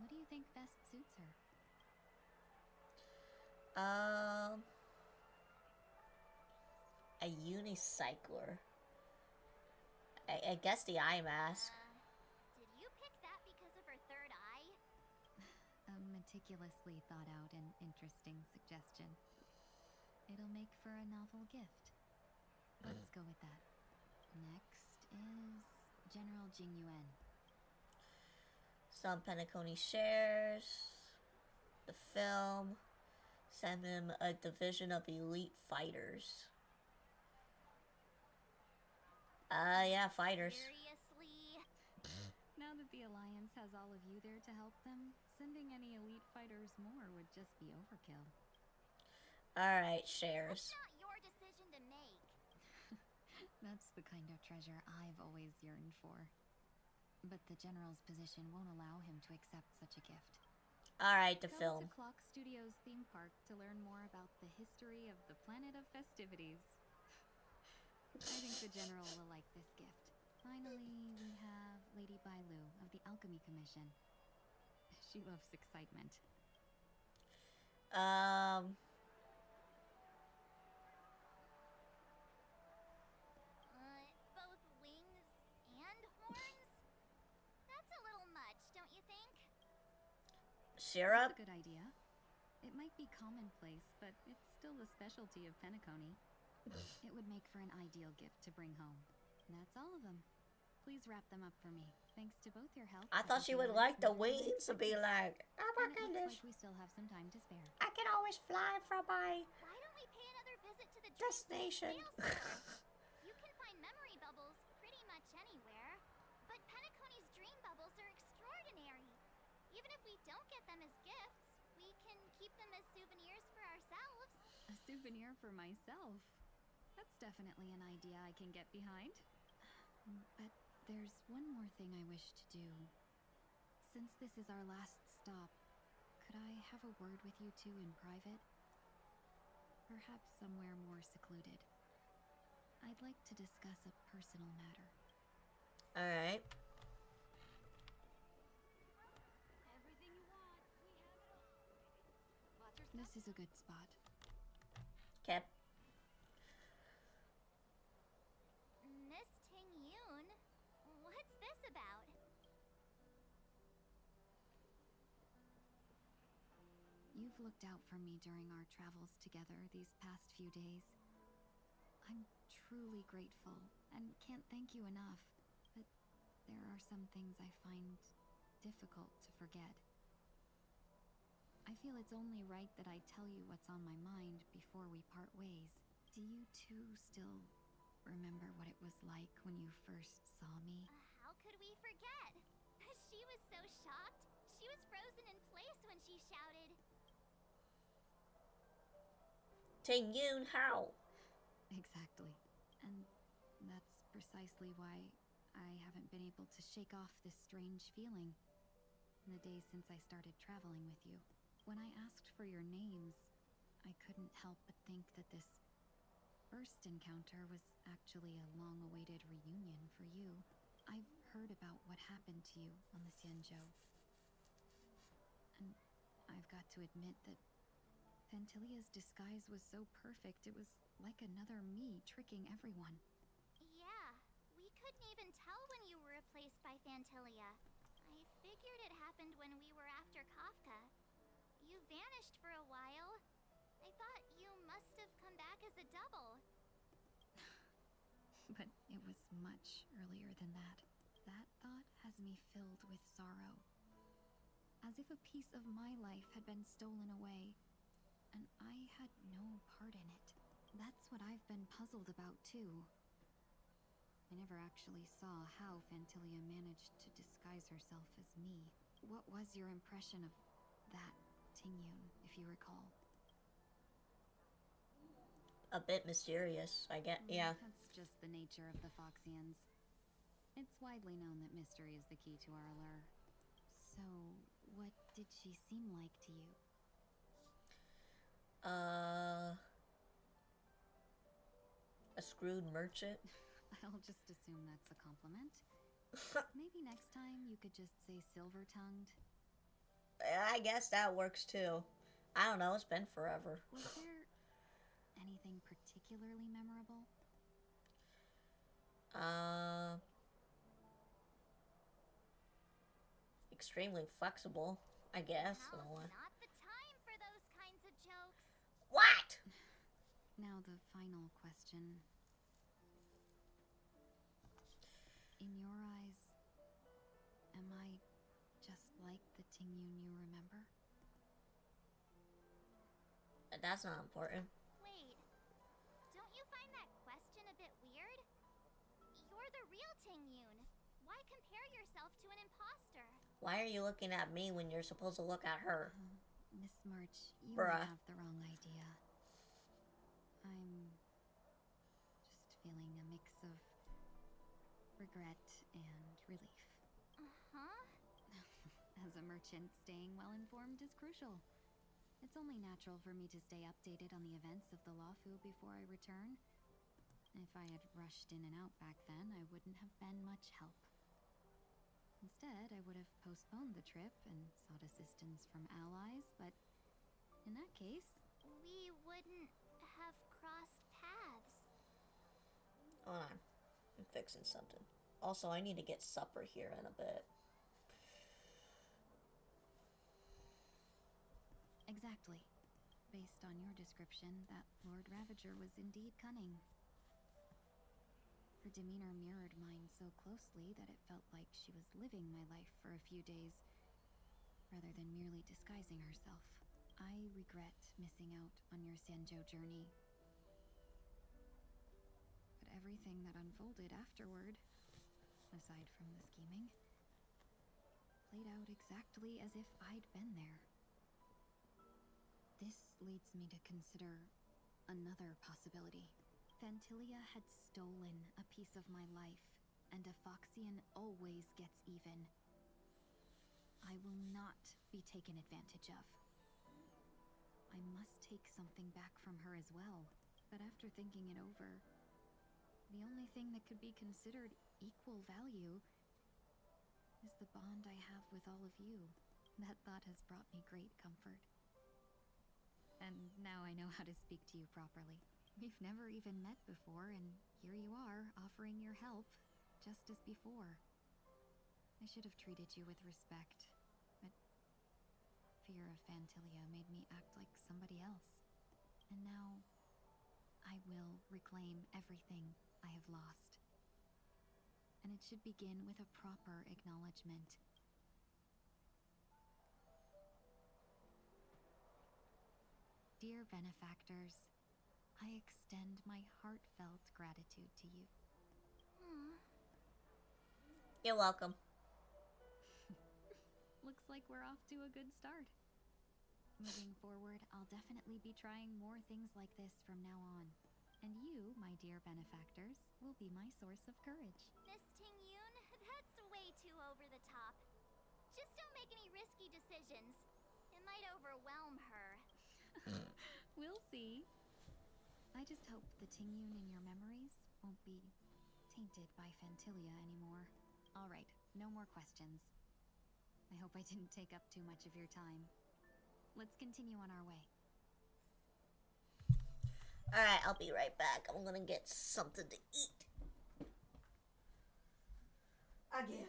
What do you think best suits her? A unicycler. I guess the eye mask. Did you pick that because of her third eye? A meticulously thought out and interesting suggestion. It'll make for a novel gift. Let's go with that. Next is General Jing Yuan. Some Penacony shares. The film. Send him a division of elite fighters. Yeah, fighters. Seriously? Now that the Alliance has all of you there to help them, sending any elite fighters more would just be overkill. Alright, shares. That's not your decision to make. That's the kind of treasure I've always yearned for. But the General's position won't allow him to accept such a gift. Alright, the Come film. to Clock Studios theme park to learn more about the history of the Planet of Festivities. the General will like this gift. Finally, we have Lady Bailu of the Alchemy Commission. She loves excitement. Both wings and horns? That's a little much, don't you think? Syrup? That's a good idea. It might be commonplace, but it's still the specialty of Penacony. It would make for an ideal gift to bring home. That's all of them. Please wrap them up for me. Thanks to both your help. I thought she would like the wings to be like, oh my and it goodness. looks like we still have some time to spare. I can always fly from my Why don't we pay another visit to the destination. You can find memory bubbles pretty much anywhere, but Penacony's dream bubbles are extraordinary. Even if we don't get them as gifts, we can keep them as souvenirs for ourselves. A souvenir for myself. That's definitely an idea I can get behind. But there's one more thing I wish to do. Since this is our last stop, could I have a word with you two in private? Perhaps somewhere more secluded. I'd like to discuss a personal matter. Alright. Everything you want, we have it all. This is a good spot. Okay. Miss Ting Yun, what's this about? You've looked out for me during our travels together these past few days. I'm truly grateful and can't thank you enough, but there are some things I find difficult to forget. I feel it's only right that I tell you what's on my mind before we part ways. Do you two still remember what it was like when you first saw me? How could we forget? She was so shocked. She was frozen in place when she shouted. Ting Yun, how? Exactly. And that's precisely why I haven't been able to shake off this strange feeling in the days since I started traveling with you. When I asked for your names, I couldn't help but think that this first encounter was actually a long-awaited reunion for you. I've heard about what happened to you on the Xianzhou. And I've got to admit that Phantylia's disguise was so perfect, it was like another me tricking everyone. Yeah, we couldn't even tell when you were replaced by Phantylia. I figured it happened when we were after Kafka. You vanished for a while. I thought you must have come back as a double. But it was much earlier than that. That thought has me filled with sorrow. As if a piece of my life had been stolen away, and I had no part in it. That's what I've been puzzled about, too. I never actually saw how Phantylia managed to disguise herself as me. What was your impression of that Ting Yun, if you recall? A bit mysterious, I get. Yeah. That's just the nature of the Foxians. It's widely known that mystery is the key to our allure. So, what did she seem like to you? A screwed merchant? I'll just assume that's a compliment. Maybe next time you could just say silver-tongued. I guess that works too. I don't know, it's been forever. Was there anything particularly memorable? Extremely flexible, I guess. Now's not the time for those kinds of jokes. What? Now the final question. In your eyes, am I just like the Ting Yun you remember? That's not important. Wait, don't you find that question a bit weird? You're the real Ting Yun. Why compare yourself to an imposter? Why are you looking at me when you're supposed to look at her? Miss March, you Bruh. may have the wrong idea. I'm just feeling a mix of regret and relief. Uh-huh. As a merchant, staying well-informed is crucial. It's only natural for me to stay updated on the events of the Luofu before I return. If I had rushed in and out back then, I wouldn't have been much help. Instead, I would have postponed the trip and sought assistance from allies, but in that case... We wouldn't have crossed paths. Hold on. I'm fixing something. Also, I need to get supper here in a bit. Exactly. Based on your description, that Lord Ravager was indeed cunning. Her demeanor mirrored mine so closely that it felt like she was living my life for a few days, rather than merely disguising herself. I regret missing out on your Sanjo journey. But everything that unfolded afterward, aside from the scheming, played out exactly as if I'd been there. This leads me to consider another possibility. Phantilia had stolen a piece of my life, and a Foxian always gets even. I will not be taken advantage of. I must take something back from her as well, but after thinking it over, the only thing that could be considered equal value is the bond I have with all of you. That thought has brought me great comfort. And now I know how to speak to you properly. We've never even met before, and here you are, offering your help, just as before. I should have treated you with respect, but fear of Phantilia made me act like somebody else. And now, I will reclaim everything I have lost. And it should begin with a proper acknowledgement. Dear benefactors, I extend my heartfelt gratitude to you. You're welcome. Looks like we're off to a good start. Moving forward, I'll definitely be trying more things like this from now on. And you, my dear benefactors, will be my source of courage. Miss Ting-Yun, that's way too over the top. Just don't make any risky decisions. It might overwhelm her. We'll see. I just hope the Ting-Yun in your memories won't be tainted by Phantilia anymore. All right, no more questions. I hope I didn't take up too much of your time. Let's continue on our way. Alright, I'll be right back. I'm gonna get something to eat. Again.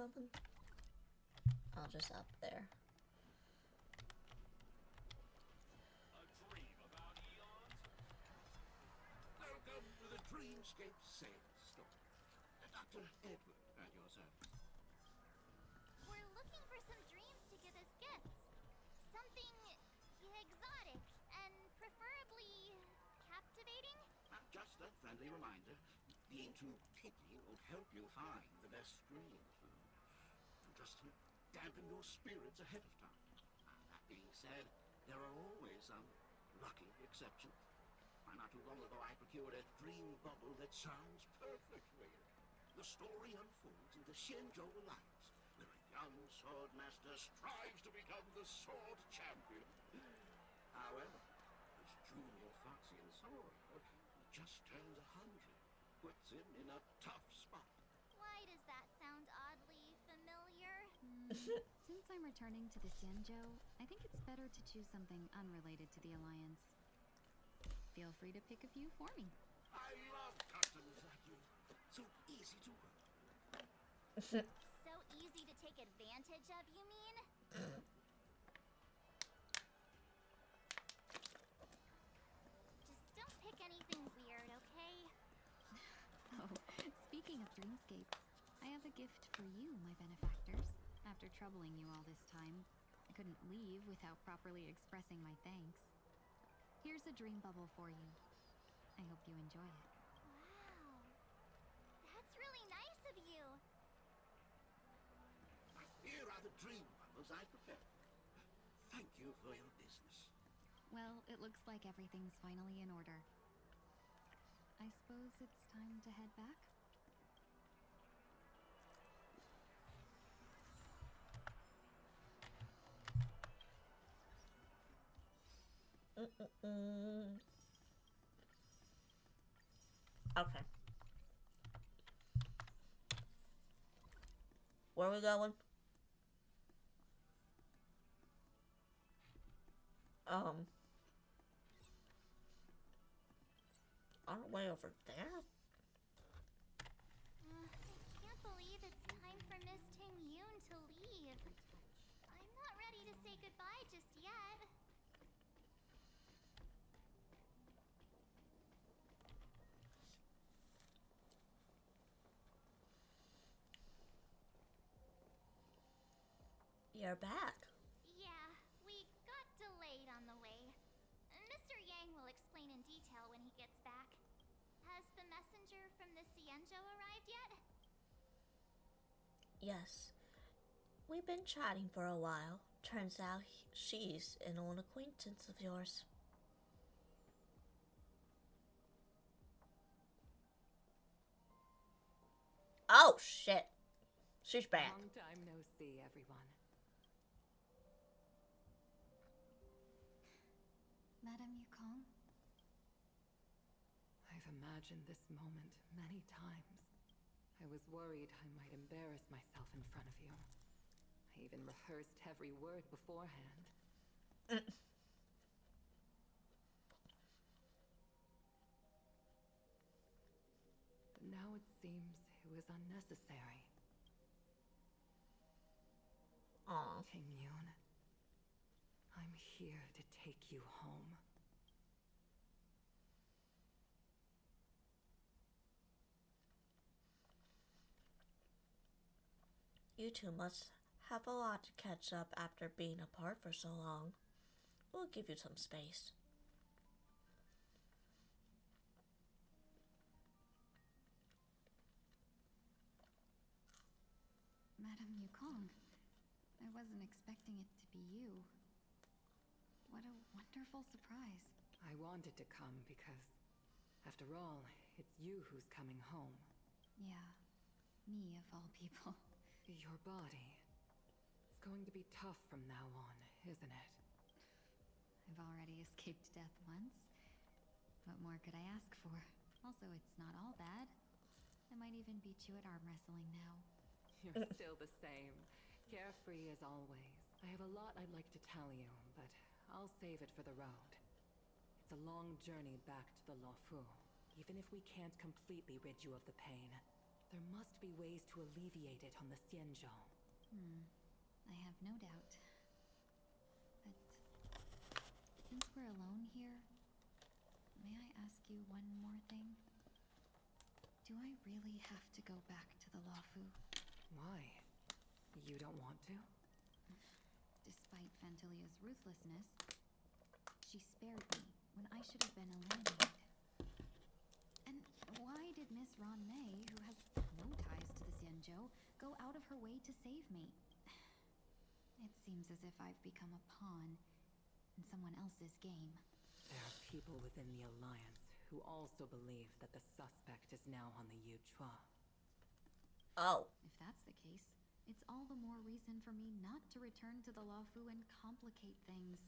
something? I'll just up there. Welcome to the Dreamscape Sales Store. Dr. Edward at your service. We're looking for some dreams to give as gifts. Something exotic and preferably captivating. Just a friendly reminder, being too picky won't help you find the best dreams. Just to dampen your spirits ahead of time. That being said, there are always some lucky exceptions. Not too long ago, I procured a dream bubble that sounds perfect for you. The story unfolds in the Shenzhou Alliance, where a young sword master strives to become the sword champion. However, his junior Foxian sword just turned 100, puts him in a tough spot. Why does that sound oddly familiar? Since I'm returning to the Xianzhou, I think it's better to choose something unrelated to the Alliance. Feel free to pick a few for me. I love customers like you. So easy to work. So easy to take advantage of, you mean? Just don't pick anything weird, okay? Oh, speaking of dreamscapes, I have a gift for you, my benefactors. After troubling you all this time, I couldn't leave without properly expressing my thanks. Here's a dream bubble for you. I hope you enjoy it. Wow. That's really nice of you. Here are the dream bubbles I prepared. Thank you for your business. Well, it looks like everything's finally in order. I suppose it's time to head back? Okay. Where are we going? On our way over there? I can't believe it's time for Miss Ting Yun to leave. I'm not ready to say goodbye just yet. You're back. Yeah, we got delayed on the way. Mr. Yang will explain in detail when he gets back. Has the messenger from the Xianzhou arrived yet? Yes. We've been chatting for a while. Turns out she's an old acquaintance of yours. Oh, shit. She's back. Long time no see, everyone. Madame Yukong? I've imagined this moment many times. I was worried I might embarrass myself in front of you. I even rehearsed every word beforehand. But now it seems it was unnecessary. Aw. Ting Yun, I'm here to take you home. You two must have a lot to catch up after being apart for so long. We'll give you some space. Madame Yukong, I wasn't expecting it to be you. What a wonderful surprise. I wanted to come because, after all, it's you who's coming home. Yeah, me of all people. Your body. It's going to be tough from now on, isn't it? I've already escaped death once. What more could I ask for? Also, it's not all bad. I might even beat you at arm wrestling now. You're still the same. Carefree as always. I have a lot I'd like to tell you, but I'll save it for the road. It's a long journey back to the Luofu, even if we can't completely rid you of the pain. There must be ways to alleviate it on the Xianzhou. I have no doubt. But since we're alone here, may I ask you one more thing? Do I really have to go back to the Luofu? Why? You don't want to? Despite Fantilia's ruthlessness, she spared me when I should have been eliminated. And why did Miss Ron Mei, who has no ties to the Xianzhou, go out of her way to save me? It seems as if I've become a pawn in someone else's game. There are people within the Alliance who also believe that the suspect is now on the Yuchua. Oh. If that's the case, it's all the more reason for me not to return to the Luofu and complicate things.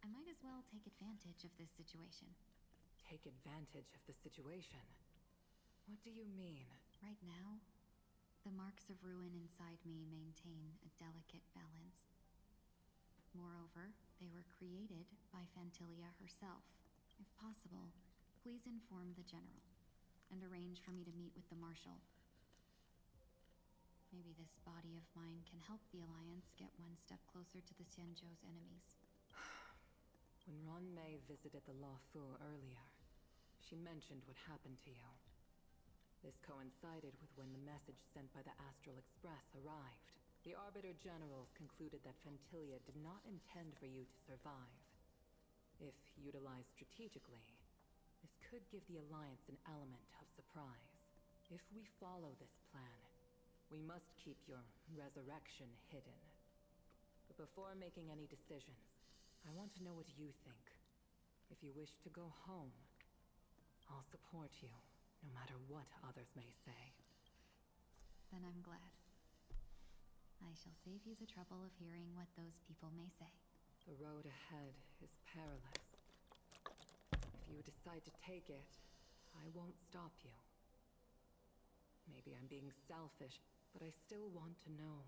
I might as well take advantage of this situation. Take advantage of the situation? What do you mean? Right now, the marks of ruin inside me maintain a delicate balance. Moreover, they were created by Fantilia herself. If possible, please inform the General, and arrange for me to meet with the Marshal. Maybe this body of mine can help the Alliance get one step closer to the Xianzhou's enemies. When Ron Mei visited the Luofu earlier, she mentioned what happened to you. This coincided with when the message sent by the Astral Express arrived. The Arbiter Generals concluded that Fantilia did not intend for you to survive. If utilized strategically, this could give the Alliance an element of surprise. If we follow this plan, we must keep your resurrection hidden. But before making any decisions, I want to know what you think. If you wish to go home, I'll support you, no matter what others may say. Then I'm glad. I shall save you the trouble of hearing what those people may say. The road ahead is perilous. If you decide to take it, I won't stop you. Maybe I'm being selfish, but I still want to know.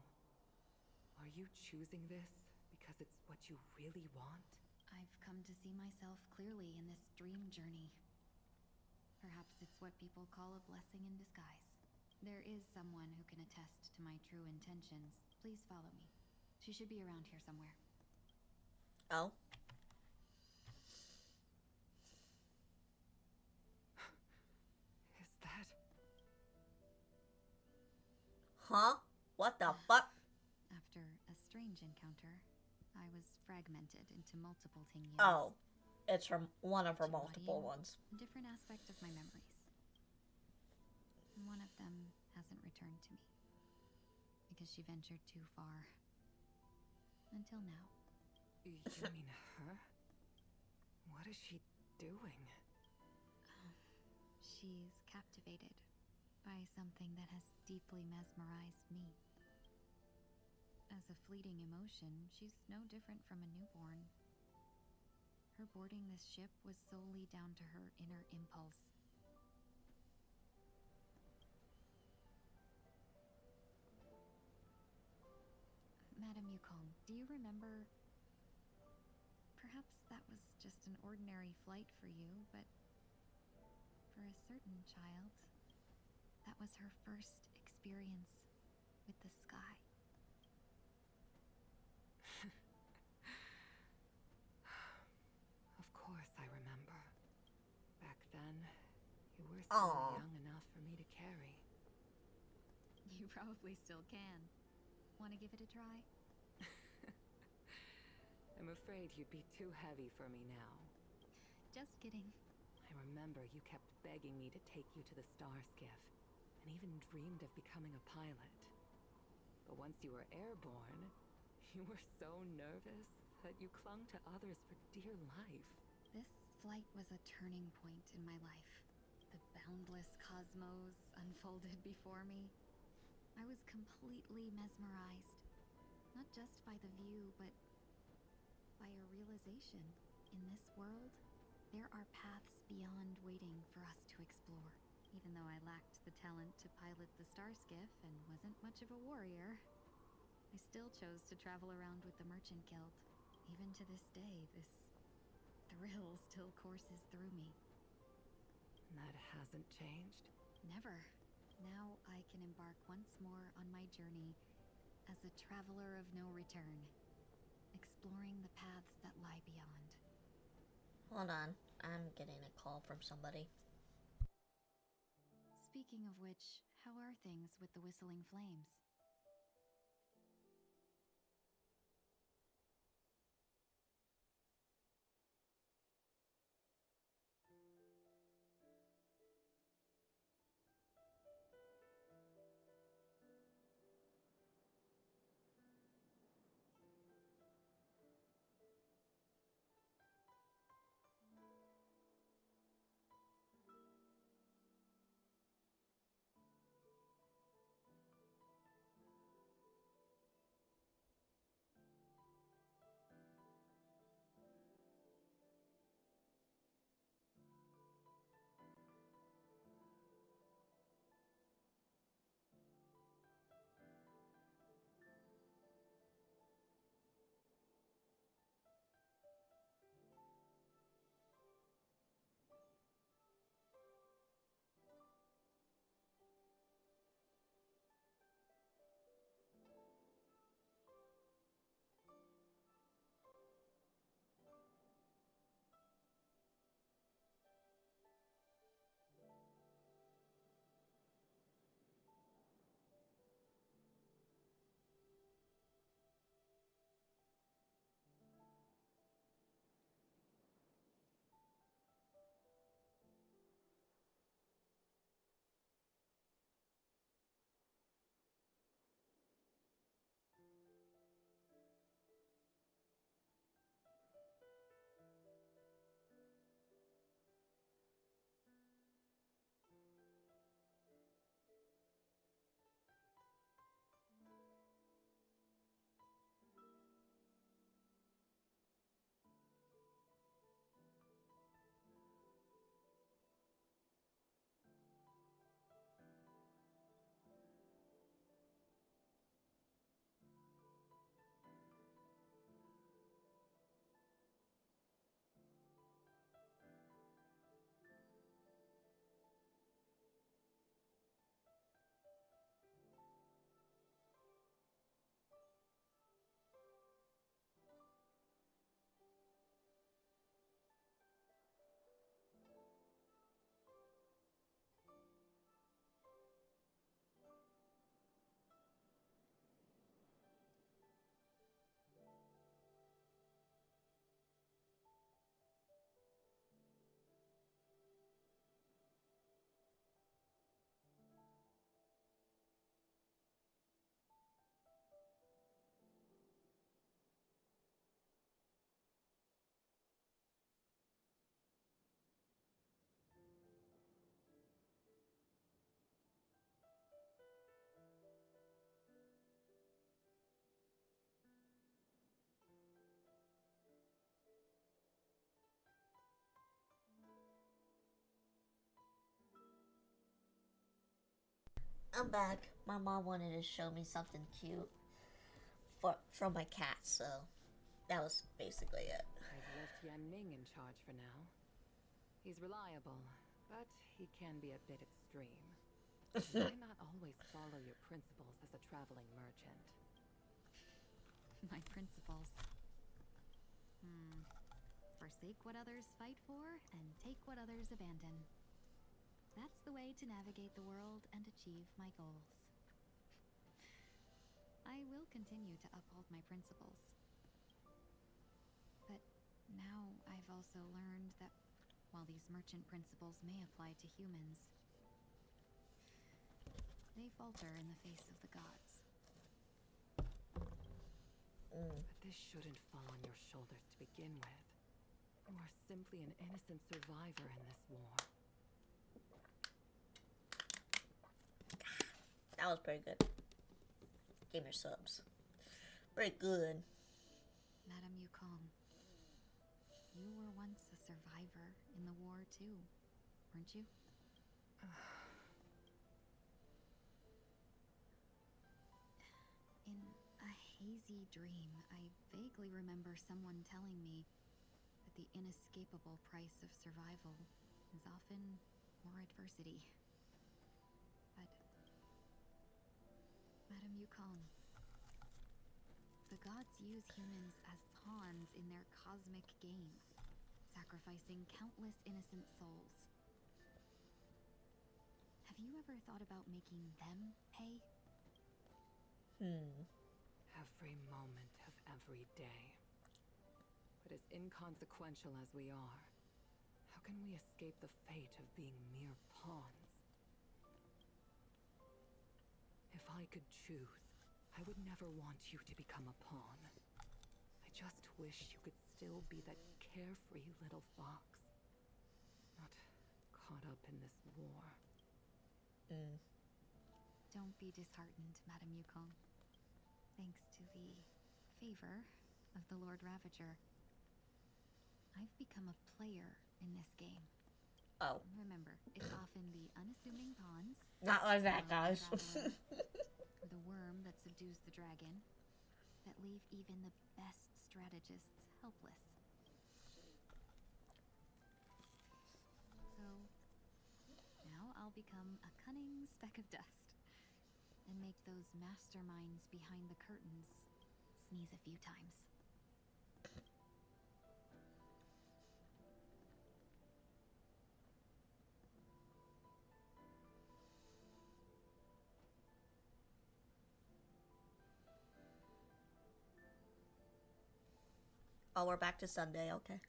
Are you choosing this because it's what you really want? I've come to see myself clearly in this dream journey. Perhaps it's what people call a blessing in disguise. There is someone who can attest to my true intentions. Please follow me. She should be around here somewhere. Oh. Is that... Huh? What the fuck? After a strange encounter, I was fragmented into multiple Tingyuns. Oh. It's from one of her Each multiple embodying ones. a different aspect of my memories. One of them hasn't returned to me because she ventured too far. Until now. You mean her? What is she doing? She's captivated by something that has deeply mesmerized me. As a fleeting emotion, she's no different from a newborn. Her boarding this ship was solely down to her inner impulse. Madame Yukong, do you remember? Perhaps that was just an ordinary flight for you, but for a certain child, that was her first experience with the sky. Of course I remember. Back then, you were still young enough for me to carry. You probably still can. Want to give it a try? I'm afraid you'd be too heavy for me now. Just kidding. I remember you kept begging me to take you to the Star Skiff, and even dreamed of becoming a pilot. But once you were airborne, you were so nervous that you clung to others for dear life. This flight was a turning point in my life. The boundless cosmos unfolded before me. I was completely mesmerized. Not just by the view, but by a realization. In this world, there are paths beyond waiting for us to explore. Even though I lacked the talent to pilot the Star Skiff and wasn't much of a warrior, I still chose to travel around with the Merchant Guild. Even to this day, this thrill still courses through me. That hasn't changed? Never. Now I can embark once more on my journey as a traveler of no return, exploring the paths that lie beyond. Hold on, I'm getting a call from somebody. Speaking of which, how are things with the Whistling Flames? I'm back. My mom wanted to show me something cute from my cat, so that was basically it. I've left Yan Ming in charge for now. He's reliable, but he can be a bit extreme. Why not always follow your principles as a traveling merchant? My principles. Forsake what others fight for, and take what others abandon. That's the way to navigate the world and achieve my goals. I will continue to uphold my principles. But now I've also learned that while these merchant principles may apply to humans, they falter in the face of the gods. But this shouldn't fall on your shoulders to begin with. You are simply an innocent survivor in this war. That was pretty good. Gamer subs. Very good. Madame Yukong, you were once a survivor in the war too, weren't you? In a hazy dream, I vaguely remember someone telling me that the inescapable price of survival is often more adversity. But Madame Yukong. The gods use humans as pawns in their cosmic game, sacrificing countless innocent souls. Have you ever thought about making them pay? Every moment of every day. But as inconsequential as we are, how can we escape the fate of being mere pawns? If I could choose, I would never want you to become a pawn. I just wish you could still be that carefree little fox. Not caught up in this war. Don't be disheartened, Madame Yukong. Thanks to the favor of the Lord Ravager, I've become a player in this game. Oh. Remember, it's often the unassuming pawns. Not like that, guys. Or the worm that subdues the dragon that leave even the best strategists helpless. So, now I'll become a cunning speck of dust and make those masterminds behind the curtains sneeze a few times. Oh, we're back to Sunday, okay.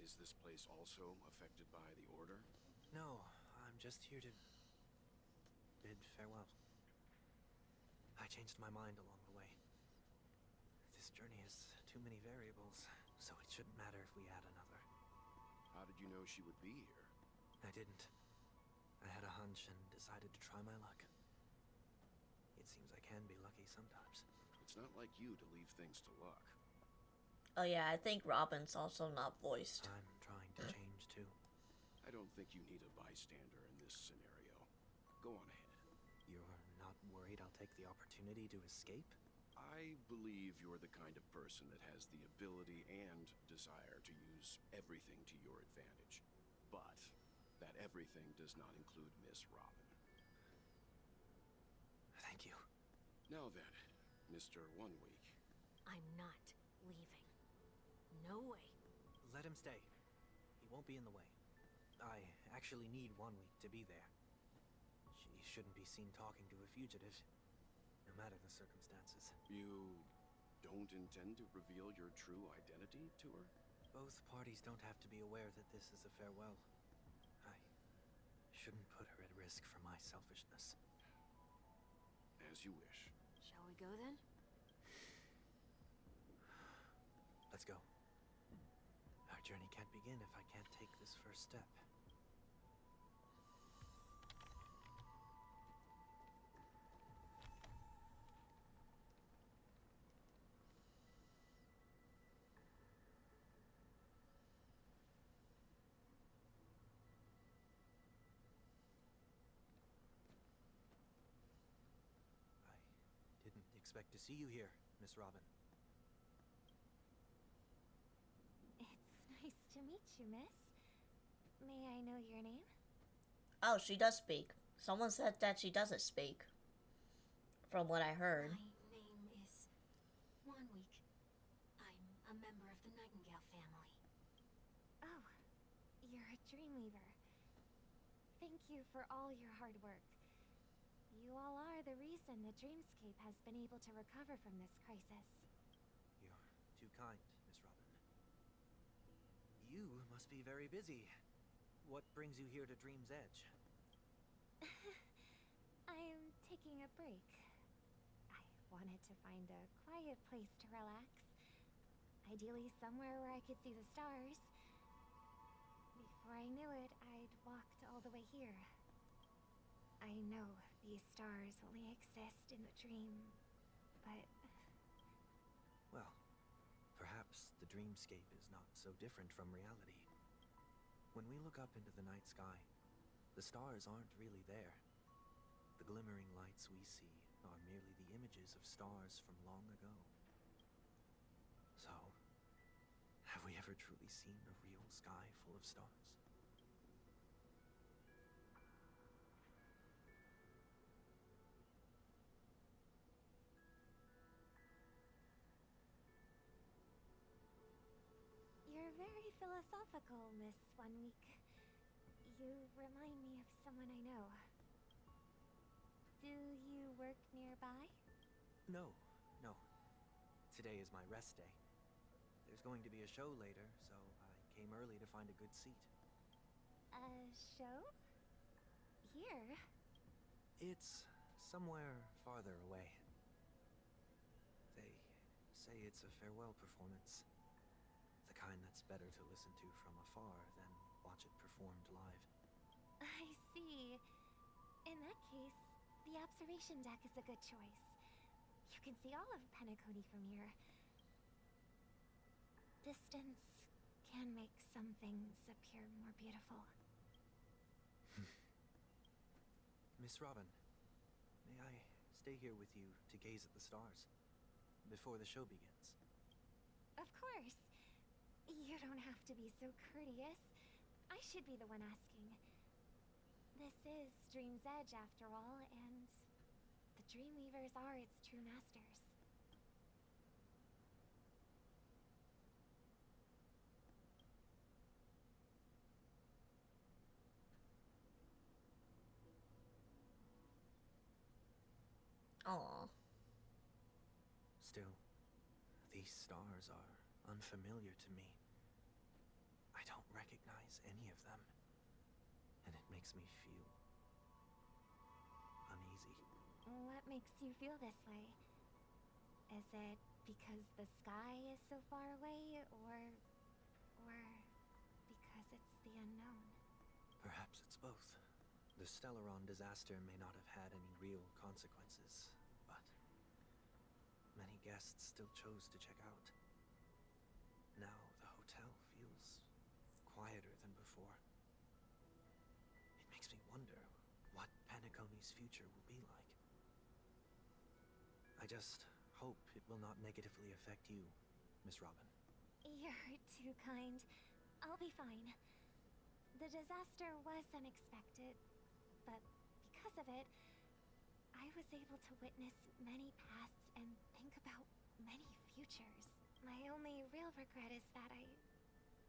Is this place also affected by the Order? No, I'm just here to bid farewell. I changed my mind along the way. This journey has too many variables, so it shouldn't matter if we add another. How did you know she would be here? I didn't. I had a hunch and decided to try my luck. It seems I can be lucky sometimes. It's not like you to leave things to luck. Oh yeah, I think Robin's also not voiced. I'm trying to change too. I don't think you need a bystander in this scenario. Go on ahead. You're not worried I'll take the opportunity to escape? I believe you're the kind of person that has the ability and desire to use everything to your advantage. But that everything does not include Miss Robin. Thank you. Now then, Mr. One Week. I'm not leaving. No way. Let him stay. He won't be in the way. I actually need 1 week to be there. She shouldn't be seen talking to a fugitive, no matter the circumstances. You don't intend to reveal your true identity to her? Both parties don't have to be aware that this is a farewell. I shouldn't put her at risk for my selfishness. As you wish. Shall we go then? Let's go. Our journey can't begin if I can't take this first step. I didn't expect to see you here, Miss Robin. It's nice to meet you, miss. May I know your name? Oh, she does speak. Someone said that she doesn't speak. From what I heard. My name is One Week. I'm a member of the Nightingale family. Oh, you're a Dreamweaver. Thank you for all your hard work. You all are the reason the Dreamscape has been able to recover from this crisis. You're too kind, Miss Robin. You must be very busy. What brings you here to Dream's Edge? I'm taking a break. I wanted to find a quiet place to relax. Ideally somewhere where I could see the stars. Before I knew it, I'd walked all the way here. I know these stars only exist in the dream, but... Well, perhaps the dreamscape is not so different from reality. When we look up into the night sky, the stars aren't really there. The glimmering lights we see are merely the images of stars from long ago. So, have we ever truly seen a real sky full of stars? philosophical, Miss One Week. You remind me of someone I know. Do you work nearby? No, no. Today is my rest day. There's going to be a show later, so I came early to find a good seat. A show? Here? It's somewhere farther away. They say it's a farewell performance. The kind that's better to listen to from afar than watch it performed live. I see. In that case, the observation deck is a good choice. You can see all of Penacony from here. Distance can make some things appear more beautiful. Miss Robin, may I stay here with you to gaze at the stars before the show begins? Of course. You don't have to be so courteous. I should be the one asking. This is Dream's Edge, after all, and the Dreamweavers are its true masters. Aww. Still, these stars are unfamiliar to me. I don't recognize any of them, and it makes me feel uneasy. What makes you feel this way? Is it because the sky is so far away, or because it's the unknown? Perhaps it's both. The Stellaron disaster may not have had any real consequences, but many guests still chose to check out. Now the hotel feels quieter than before. It makes me wonder what Penacony's future will be like. I just hope it will not negatively affect you, Miss Robin. You're too kind. I'll be fine. The disaster was unexpected, but because of it, I was able to witness many pasts and think about many futures. My only real regret is that I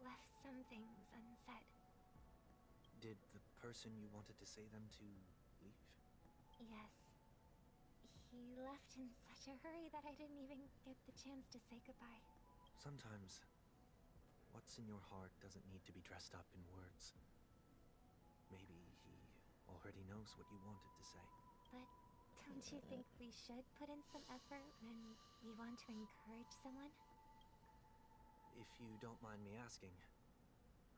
left some things unsaid. Did the person you wanted to say them to leave? Yes. He left in such a hurry that I didn't even get the chance to say goodbye. Sometimes, what's in your heart doesn't need to be dressed up in words. Maybe he already knows what you wanted to say. But don't you think we should put in some effort when we want to encourage someone? If you don't mind me asking,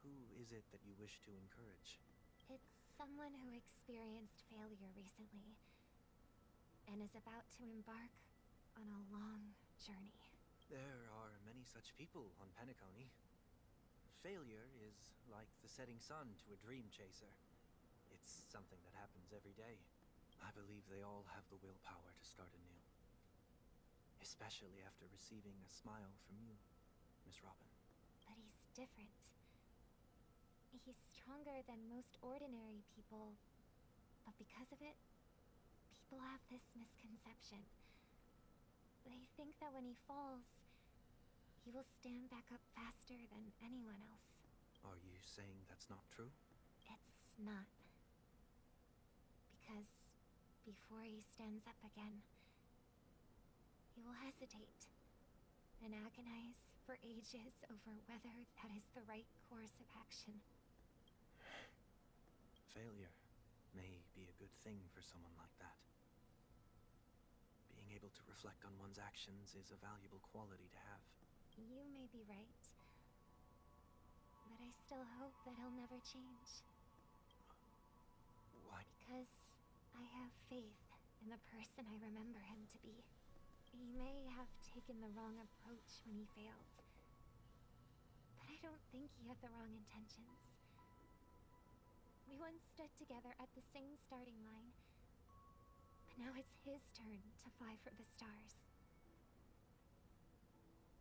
who is it that you wish to encourage? It's someone who experienced failure recently and is about to embark on a long journey. There are many such people on Penacony. Failure is like the setting sun to a dream chaser. It's something that happens every day. I believe they all have the willpower to start anew. Especially after receiving a smile from you, Miss Robin. But he's different. He's stronger than most ordinary people, but because of it, people have this misconception. They think that when he falls, he will stand back up faster than anyone else. Are you saying that's not true? It's not. Because before he stands up again, he will hesitate and agonize for ages over whether that is the right course of action. Failure may be a good thing for someone like that. Being able to reflect on one's actions is a valuable quality to have. You may be right, but I still hope that he'll never change. Why? Because I have faith in the person I remember him to be. He may have taken the wrong approach when he failed, but I don't think he had the wrong intentions. We once stood together at the same starting line, but now it's his turn to fly for the stars.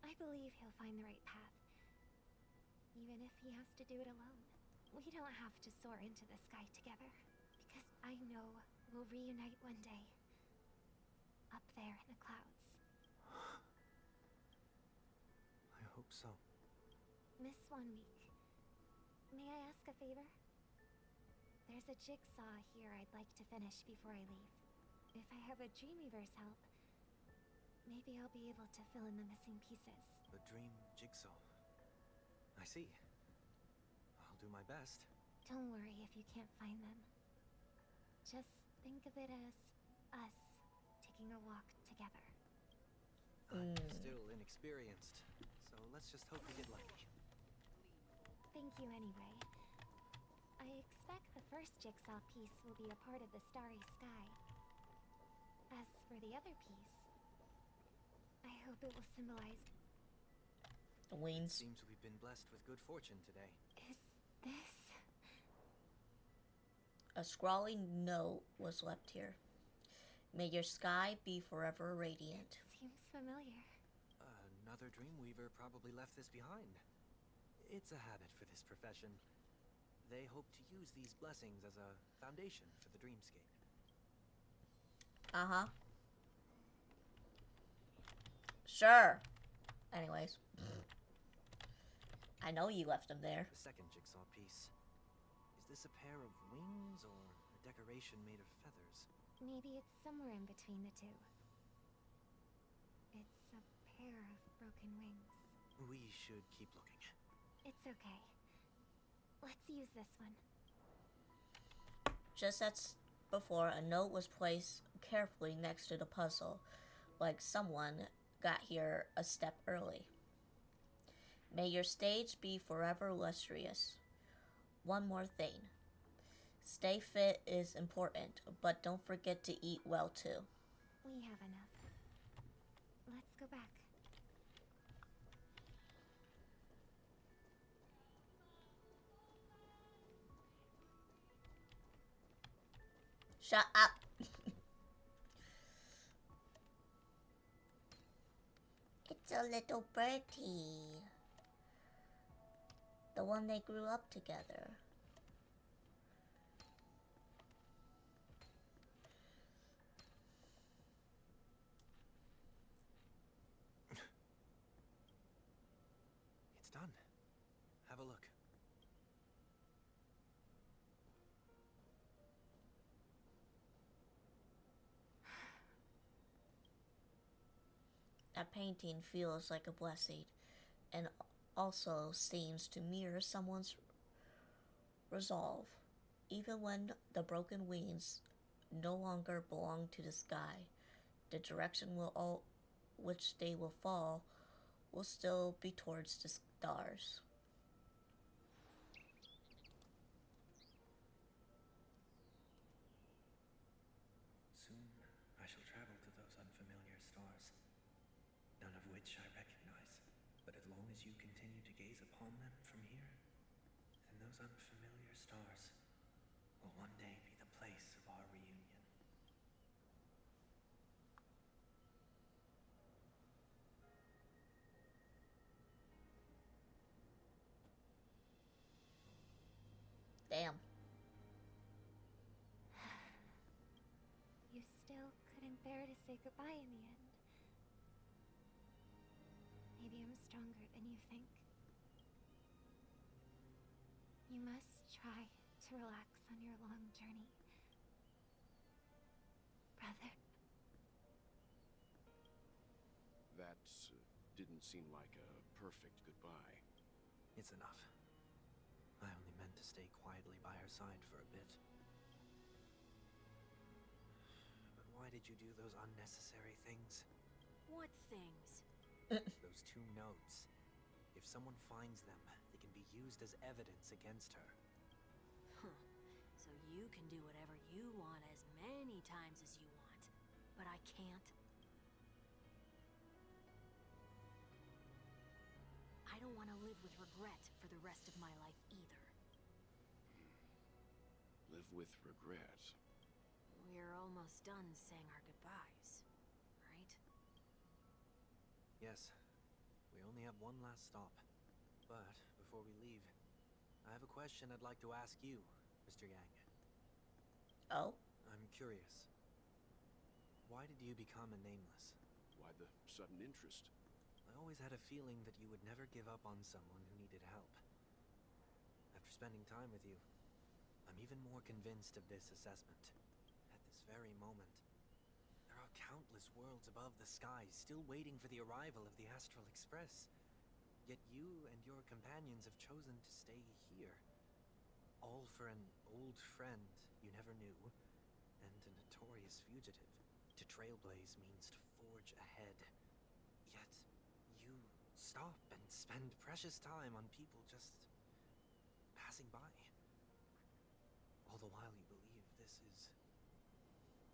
I believe he'll find the right path, even if he has to do it alone. We don't have to soar into the sky together, because I know we'll reunite one day, up there in the clouds. I hope so. Miss One Week, May I ask a favor? There's a jigsaw here I'd like to finish before I leave. If I have a Dreamweaver's help, maybe I'll be able to fill in the missing pieces. A dream jigsaw. I see. I'll do my best. Don't worry if you can't find them. Just think of it as us taking a walk together. I'm still inexperienced, so let's just hope we get lucky. Thank you anyway. I expect the first jigsaw piece will be a part of the starry sky. As for the other piece, I hope it will symbolize... The wings. Seems we've been blessed with good fortune today. Is this... A scrawling note was left here. May your sky be forever radiant. Seems familiar. Another Dreamweaver probably left this behind. It's a habit for this profession. They hope to use these blessings as a foundation for the dreamscape. Uh-huh. Sure. Anyways. I know you left them there. The second jigsaw piece. Is this a pair of wings or a decoration made of feathers? Maybe it's somewhere in between the two. It's a pair of broken wings. We should keep looking. It's okay. Let's use this one. Just as before, a note was placed carefully next to the puzzle, like someone got here a step early. May your stage be forever lustrous. One more thing. Stay fit is important, but don't forget to eat well too. We have enough. Let's go back. Shut up. It's a little birdie. The one they grew up together. It's done. Have a look. That painting feels like a blessing and also seems to mirror someone's resolve. Even when the broken wings no longer belong to the sky, the direction which they will fall will still be towards the stars. Soon I shall travel to those unfamiliar stars, none of which I recognize. But as long as you continue to gaze upon them from here, then those unfamiliar stars will one day be the place of our reunion. Damn. You still couldn't bear to say goodbye in the end. Maybe I'm stronger than you think. You must try to relax on your long journey. Brother. That didn't seem like a perfect goodbye. It's enough. I only meant to stay quietly by her side for a bit. But why did you do those unnecessary things? What things? Those two notes. If someone finds them, they can be used as evidence against her. Huh. So you can do whatever you want as many times as you want. But I can't. I don't want to live with regret for the rest of my life either. Live with regret. We're almost done saying our goodbyes, right? Yes. We only have one last stop. But before we leave, I have a question I'd like to ask you, Mr. Yang. Oh? I'm curious. Why did you become a Nameless? Why the sudden interest? I always had a feeling that you would never give up on someone who needed help. After spending time with you. I'm even more convinced of this assessment. At this very moment, there are countless worlds above the skies still waiting for the arrival of the Astral Express. Yet you and your companions have chosen to stay here. All for an old friend you never knew, and a notorious fugitive. To trailblaze means to forge ahead. Yet, you stop and spend precious time on people just passing by. All the while you believe this is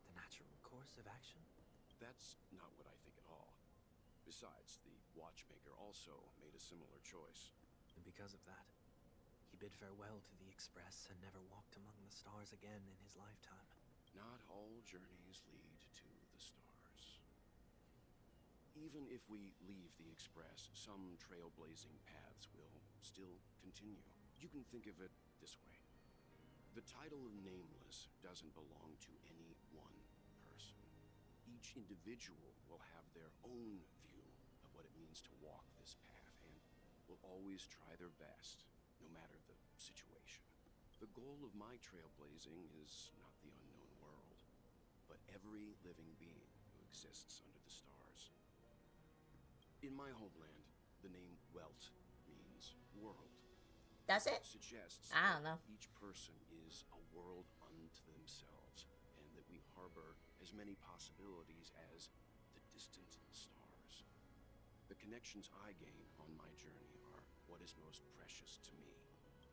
the natural course of action? That's not what I think at all. Besides, the Watchmaker also made a similar choice. And because of that, he bid farewell to the Express and never walked among the stars again in his lifetime. Not all journeys lead to the stars. Even if we leave the Express, some trailblazing paths will still continue. You can think of it this way. The title of Nameless doesn't belong to any one person. Each individual will have their own view of what it means to walk this path and will always try their best, no matter the situation. The goal of my trailblazing is not the unknown world, but every living being who exists under the stars. In my homeland, the name Welt means world. Does it? Suggests I don't know. that each person is a world unto themselves, and that we harbor as many possibilities as the distant stars. The connections I gain on my journey are what is most precious to me.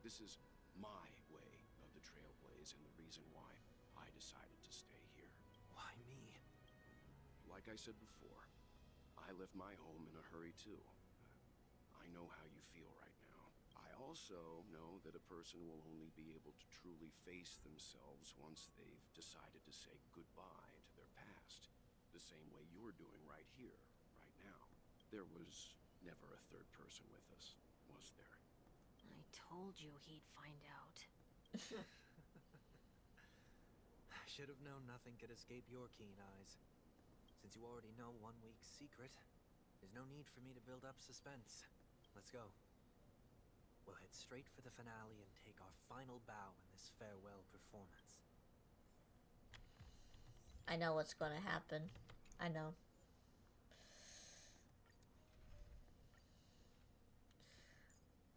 This is my way of the Trailblaze and the reason why I decided to stay here. Why me? Like I said before, I left my home in a hurry too. I know how you feel right now. I also know that a person will only be able to truly face themselves once they've decided to say goodbye to their past. The same way you're doing right here, right now. There was never a third person with us, was there? I told you he'd find out. I should have known nothing could escape your keen eyes. Since you already know one week's secret, there's no need for me to build up suspense. Let's go. We'll head straight for the finale and take our final bow in this farewell performance. I know what's gonna happen. I know.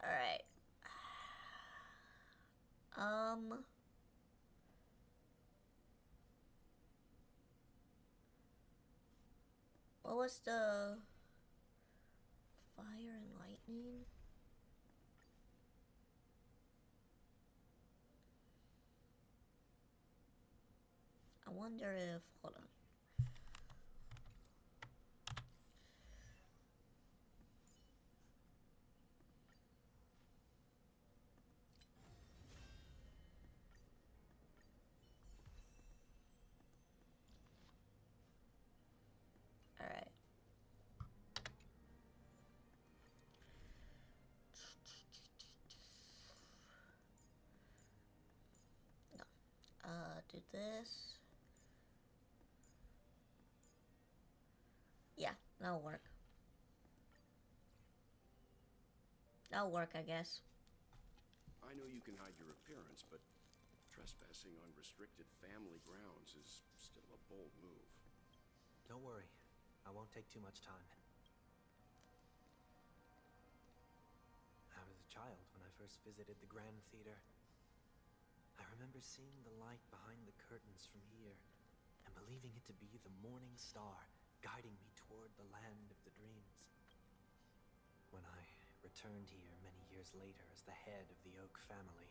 Alright. What was the fire and lightning? I wonder if, hold on. All right. No. Do this. Yeah, that'll work. That'll work, I guess. I know you can hide your appearance, but trespassing on restricted family grounds is still a bold move. Don't worry. I won't take too much time. I was a child when I first visited the Grand Theater. I remember seeing the light behind the curtains from here and believing it to be the morning star guiding me toward the land of the dreams. When I returned here many years later as the head of the Oak family,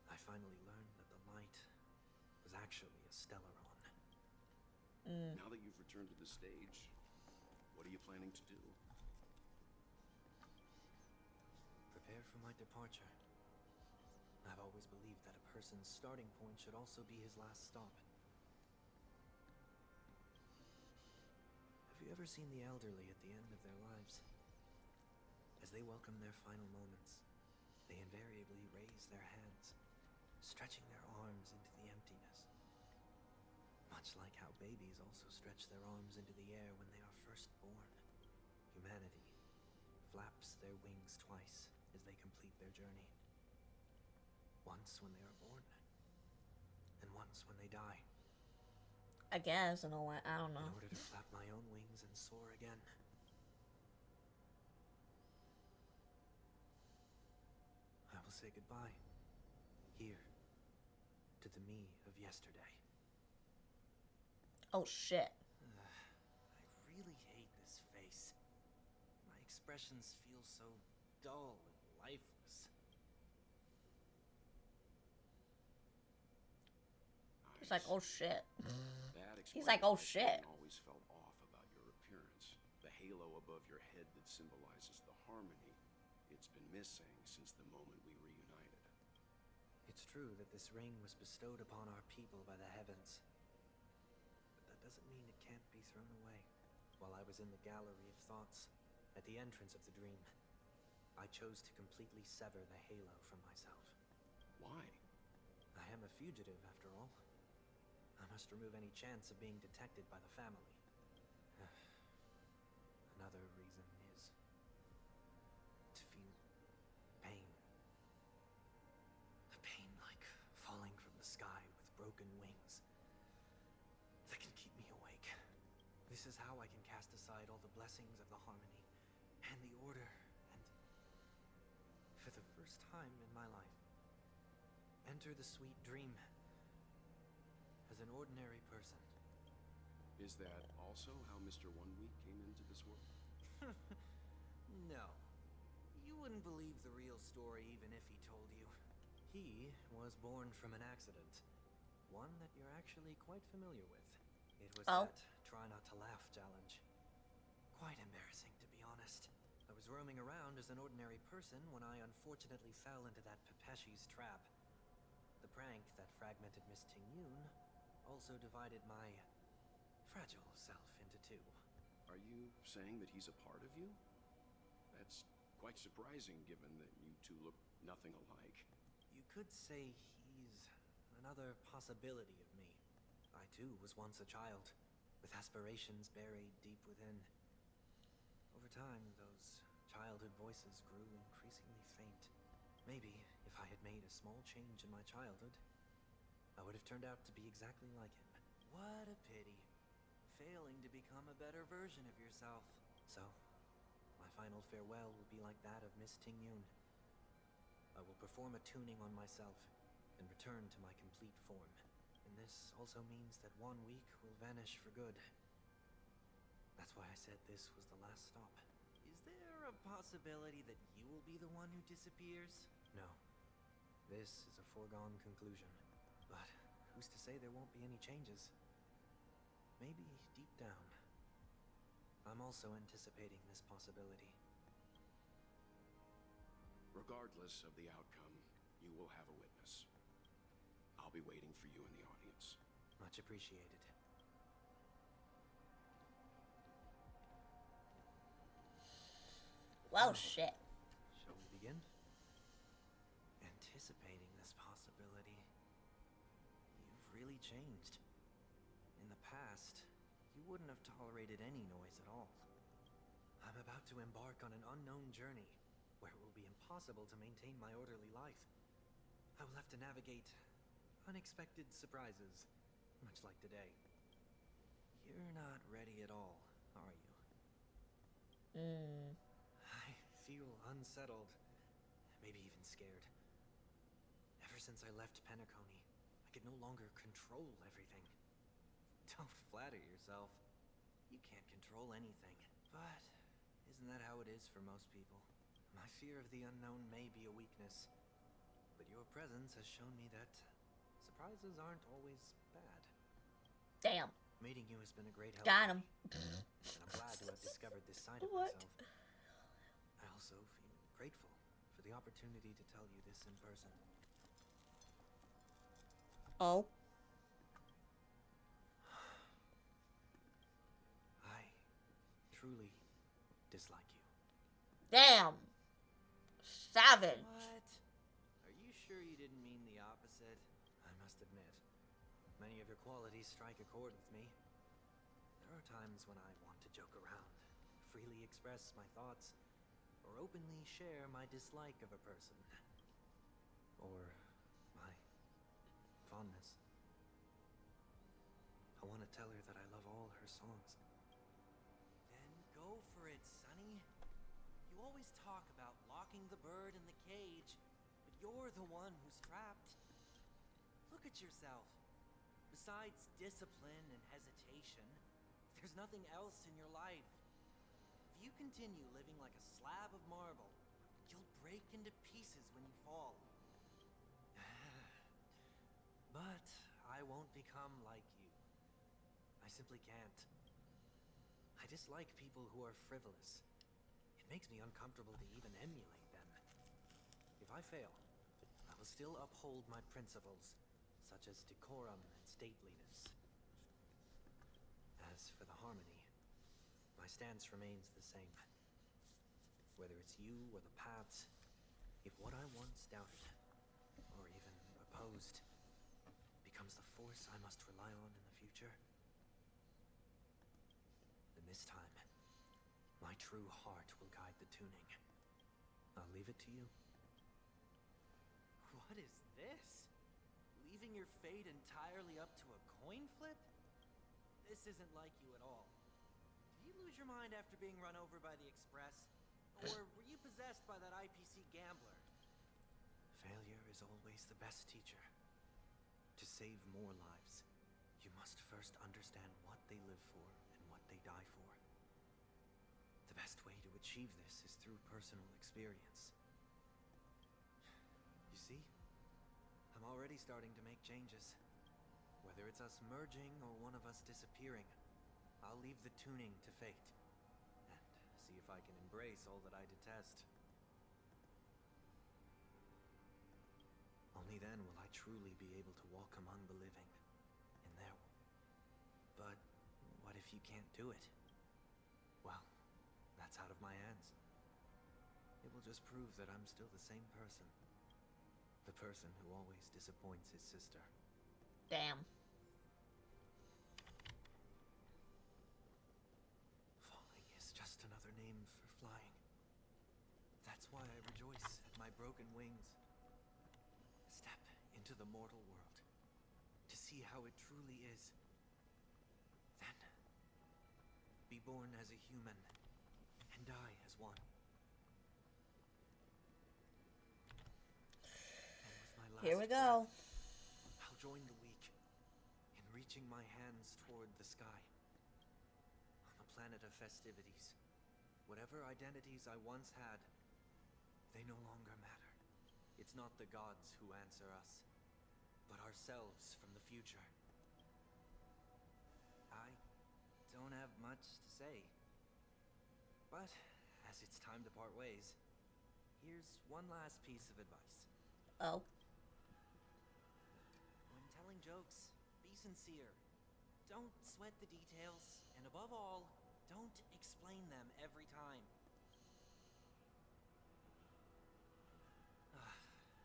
I finally learned that the light was actually a Stellaron. Now that you've returned to the stage, what are you planning to do? Prepare for my departure. I've always believed that a person's starting point should also be his last stop. Have you ever seen the elderly at the end of their lives? As they welcome their final moments, they invariably raise their hands, stretching their arms into the emptiness. Much like how babies also stretch their arms into the air when they are first born, humanity flaps their wings twice as they complete their journey. Once when they are born, and once when they die. I guess, in a way, I don't know. In order to flap my own wings and soar again. I will say goodbye. Here. To the me of yesterday. Oh, shit. I really hate this face. My expressions feel so dull and lifeless. He's like, oh shit. That He's like, oh explains why shit. something always felt off about your appearance. The halo above your head that symbolizes the harmony. It's been missing since the moment we reunited. It's true that this ring was bestowed upon our people by the heavens. But that doesn't mean it can't be thrown away. While I was in the gallery of thoughts, at the entrance of the dream, I chose to completely sever the halo from myself. Why? I am a fugitive, after all. I must remove any chance of being detected by the family. Another reason is to feel pain. A pain like falling from the sky with broken wings that can keep me awake. This is how I can cast aside all the blessings of the harmony and the order and, for the first time in my life, enter the sweet dream as an ordinary person. Is that also how Mr. One Week came into this world? No. You wouldn't believe the real story even if he told you. He was born from an accident. One that you're actually quite familiar with. It was that try not to laugh challenge. Quite embarrassing, to be honest. I was roaming around as an ordinary person when I unfortunately fell into that Pepeshi's trap. The prank that fragmented Miss Ting-Yun also divided my fragile self into two. Are you saying that he's a part of you? That's quite surprising given that you two look nothing alike. You could say he's another possibility of me. I too was once a child, with aspirations buried deep within. Over time, those childhood voices grew increasingly faint. Maybe if I had made a small change in my childhood, I would have turned out to be exactly like him. What a pity. Failing to become a better version of yourself. So, my final farewell will be like that of Miss Ting-Yun. I will perform a tuning on myself and return to my complete form. And this also means that 1 week will vanish for good. That's why I said this was the last stop. Is there a possibility that you will be the one who disappears? No. This is a foregone conclusion. But who's to say there won't be any changes? Maybe deep down, I'm also anticipating this possibility. Regardless of the outcome, you will have a witness. I'll be waiting for you in the audience. Much appreciated. Well, shit. Shall we begin? Anticipating this possibility. You've really changed. In the past, you wouldn't have tolerated any noise at all. I'm about to embark on an unknown journey, where it will be impossible to maintain my orderly life. I will have to navigate unexpected surprises, much like today. You're not ready at all, are you? I feel unsettled, maybe even scared. Ever since I left Penacony, I could no longer control everything. Don't flatter yourself. You can't control anything. But isn't that how it is for most people? My fear of the unknown may be a weakness, but your presence has shown me that surprises aren't always bad. Damn. Meeting you has been a great help. Got him. And I'm glad to have discovered this side of myself. I also feel grateful for the opportunity to tell you this in person. Oh. I truly dislike you. Damn. Savage. What? Are you sure you didn't mean the opposite? I must admit, many of your qualities strike a chord with me. There are times when I want to joke around, freely express my thoughts, or openly share my dislike of a person. Or fondness. I want to tell her that I love all her songs. Then go for it, Sonny. You always talk about locking the bird in the cage, but you're the one who's trapped. Look at yourself. Besides discipline and hesitation, there's nothing else in your life. If you continue living like a slab of marble, you'll break into pieces when you fall. But I won't become like you. I simply can't. I dislike people who are frivolous. It makes me uncomfortable to even emulate them. If I fail, I will still uphold my principles, such as decorum and stateliness. As for the harmony, my stance remains the same. Whether it's you or the paths, if what I once doubted, or even opposed, becomes the force I must rely on in the future, then this time, my true heart will guide the tuning. I'll leave it to you. What is this? Leaving your fate entirely up to a coin flip? This isn't like you at all. Did you lose your mind after being run over by the Express? Or were you possessed by that IPC gambler? Failure is always the best teacher. To save more lives, you must first understand what they live for and what they die for. The best way to achieve this is through personal experience. You see, I'm already starting to make changes. Whether it's us merging or one of us disappearing, I'll leave the tuning to fate, and see if I can embrace all that I detest. Only then will I truly be able to walk among the living, in their world. But what if you can't do it? Well, that's out of my hands. It will just prove that I'm still the same person. The person who always disappoints his sister. Damn. Falling is just another name for flying. That's why I rejoice at my broken wings. Step into the mortal world to see how it truly is. Then, be born as a human and die as one. Here we go. I'll join the weak in reaching my hands toward the sky. On the planet of festivities, whatever identities I once had, they no longer matter. It's not the gods who answer us, but ourselves from the future. I don't have much to say, but as it's time to part ways, here's one last piece of advice. Oh. When telling jokes, be sincere. Don't sweat the details, and above all, don't explain them every time.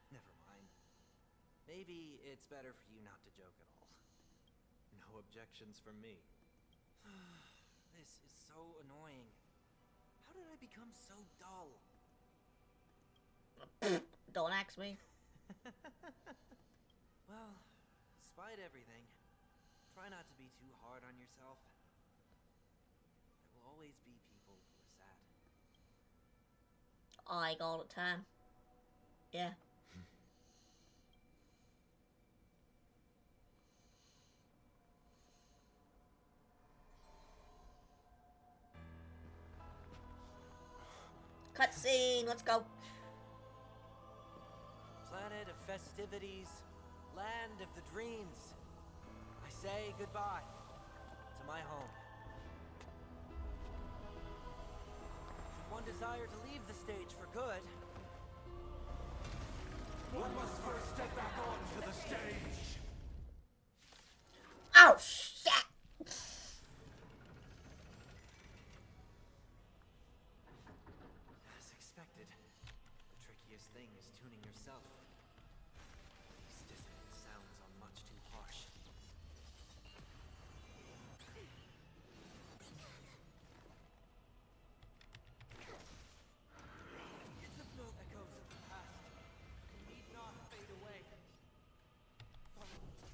Never mind. Maybe it's better for you not to joke at all. No objections from me. This is so annoying. How did I become so dull? Don't ask me. Well, despite everything, try not to be too hard on yourself. There will always be people who are sad. Like all the time. Yeah. Cutscene, let's go. Planet of festivities, land of the dreams. I say goodbye to my home. Should one desire to leave the stage for good, one must first step back onto the stage. Oh, shit! As expected, the trickiest thing is tuning yourself. These dissonant sounds are much too harsh. the echoes of the past need not fade away. Follow me.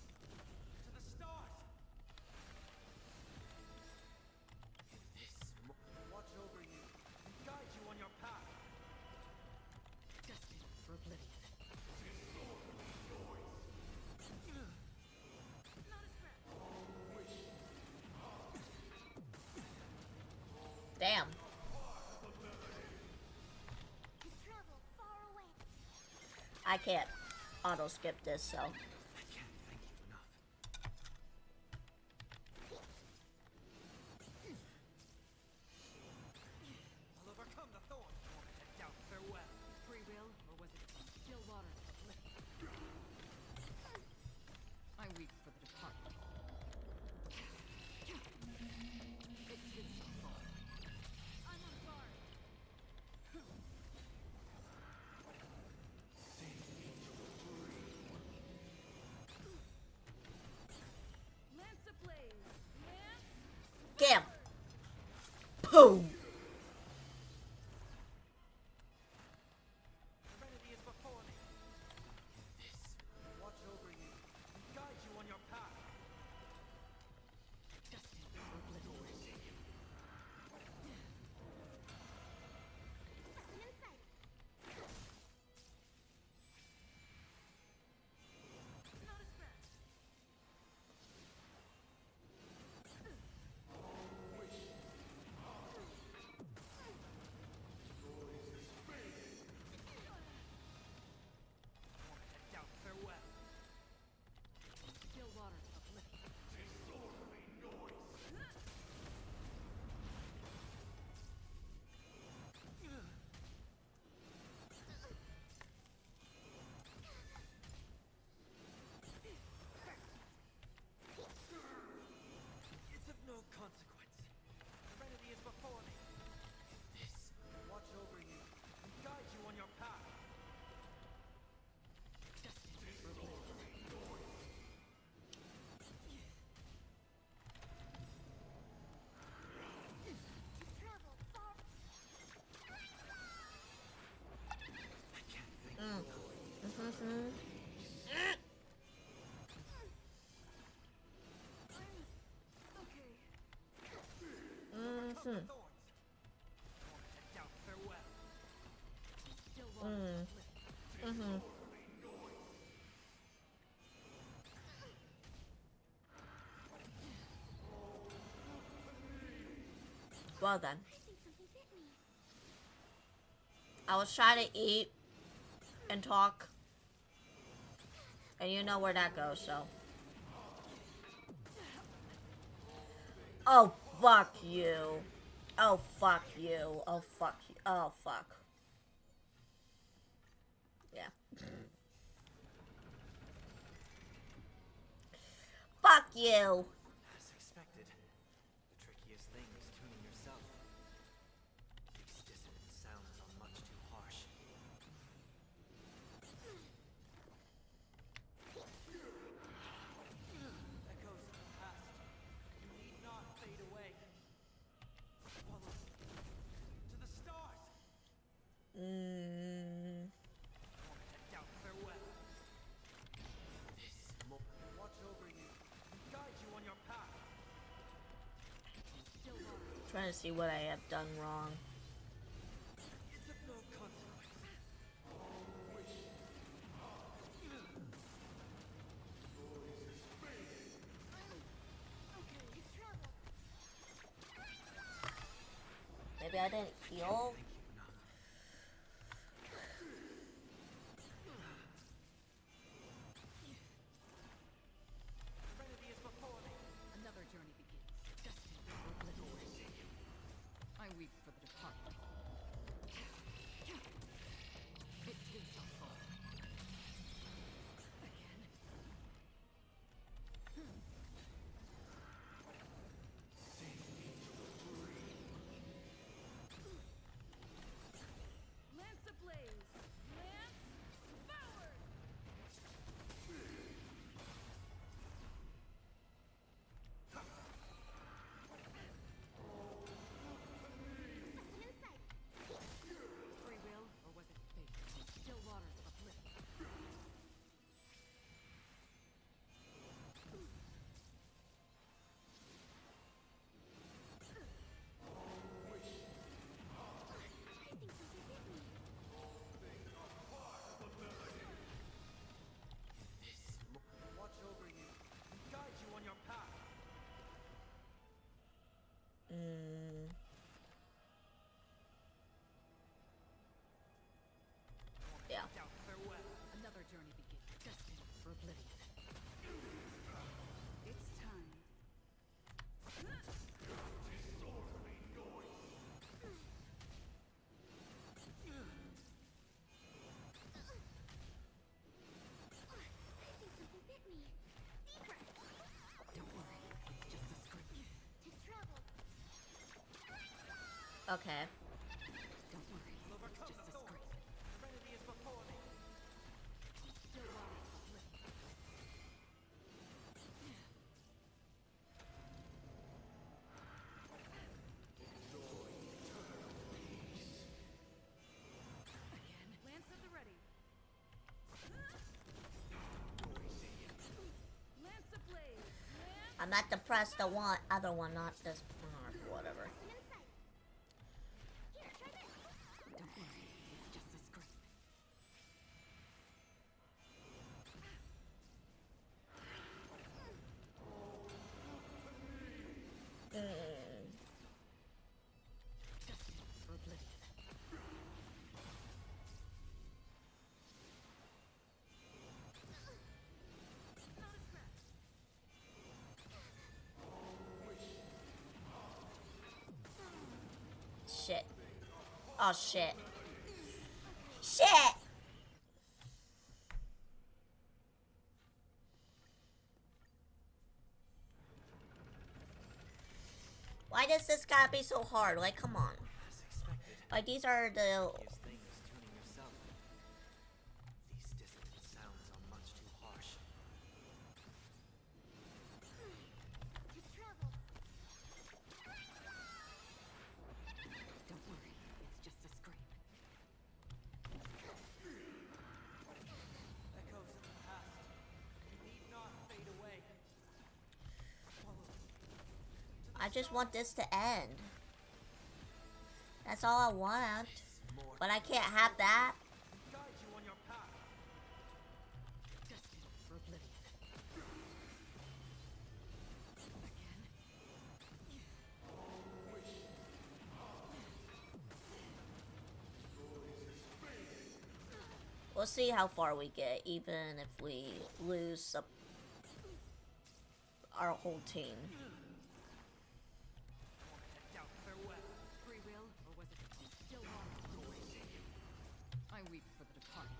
oblivion. Damn. Travel far away. I can't auto skip this, so. I'll overcome the thorn. And doubt farewell. Free will, or was it still waters of oblivion? I weep for the departed. It too shall fall. I'm on guard. Lance ablaze. Lance. Damn. Boom. Serenity is before me. This will watch over you and guide you on your path. Destined for oblivion. An insight. Not a scratch. And doubt farewell. Still waters of oblivion. It's of no consequence. Serenity is before me. This will watch over you and guide you on your path. Destined for oblivion. Travel far. Mm-hmm. And doubt farewell. Still waters of oblivion. Mm-hmm. Well then. I was trying to eat and talk. And you know where that goes, so. Oh, fuck you. Oh, fuck you. Oh, fuck you. Oh, fuck. Yeah. Fuck you. As expected, the trickiest thing is tuning yourself. These dissonant sounds are much too harsh. Echoes of the past. You need not fade away. Follow to the stars. Mm. And doubt farewell. This will watch over you and guide you on your path. Still waters. Trying to see what I have done wrong. It's of no consequence. Maybe I didn't heal. Serenity is before me. Another journey begins. Destined for oblivion. I weep for the departed. It too shall fall. Again. Okay. Don't worry, it's just a scrape. Serenity is before me. Still waters of oblivion. Lance at the ready. Lance ablaze. Lance. I'm at the press the one other one, not this whatever. Don't worry, it's just a scrape. Destined for oblivion. Shit. Oh shit. Shit! Why does this gotta be so hard? Like, come on. As expected. Like, these are the... Easiest thing is tuning yourself. These dissonant sounds are much too harsh. Don't worry, it's just a scrape. Echoes of the past need not fade away. Follow me. I just want this to end. That's all I want. But I can't have that. Guide you on your path. Destined for oblivion. We'll see how far we get, even if we lose our whole team. Free will, or was it still waters of oblivion? I weep for the departed.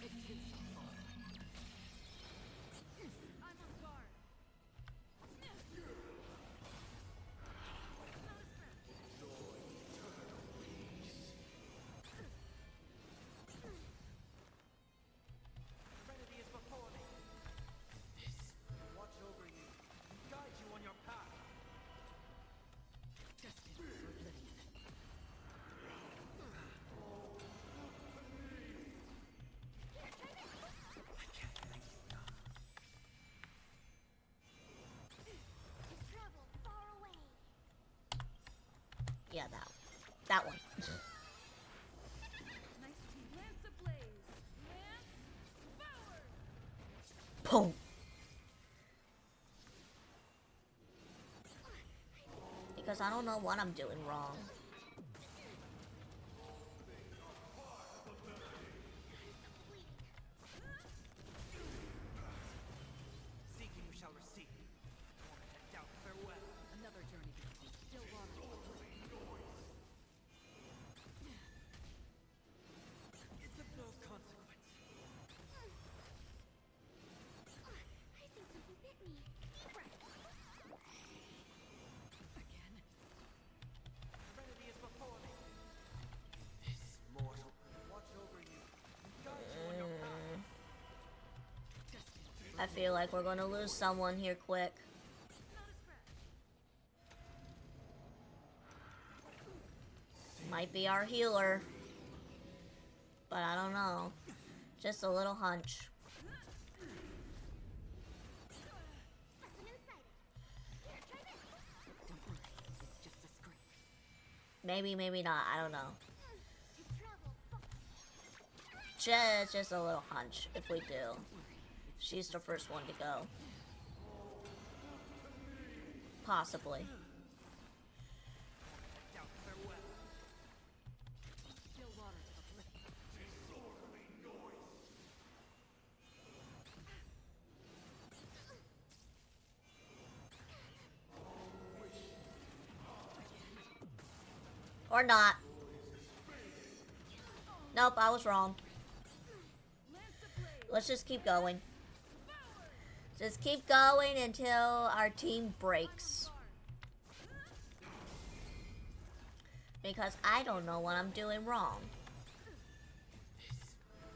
It did so far. I'm on guard. Serenity is before me. Watch over you. Guide you on your path. Destined for oblivion. Travel far away. Yeah, that one. Nice team. Lance ablaze. Lance forward. Boom. Because I don't know what I'm doing wrong. Seeking you shall receive. Torment and doubt, farewell. Another journey begins. Still waters of oblivion. It's of no consequence. I think something bit me. Again. Serenity is before me. This mortal. Watch over you. Guide you on your path. I feel like we're gonna lose someone here quick. Might be our healer. But I don't know. Just a little hunch. Don't worry, it's just a scrape. Maybe, maybe not. I don't know. Just a little hunch, if we do. She's the first one to go. Possibly. Doubt, farewell. Still waters of oblivion. Or not. Nope, I was wrong. Let's just keep going. Just keep going until our team breaks. Because I don't know what I'm doing wrong.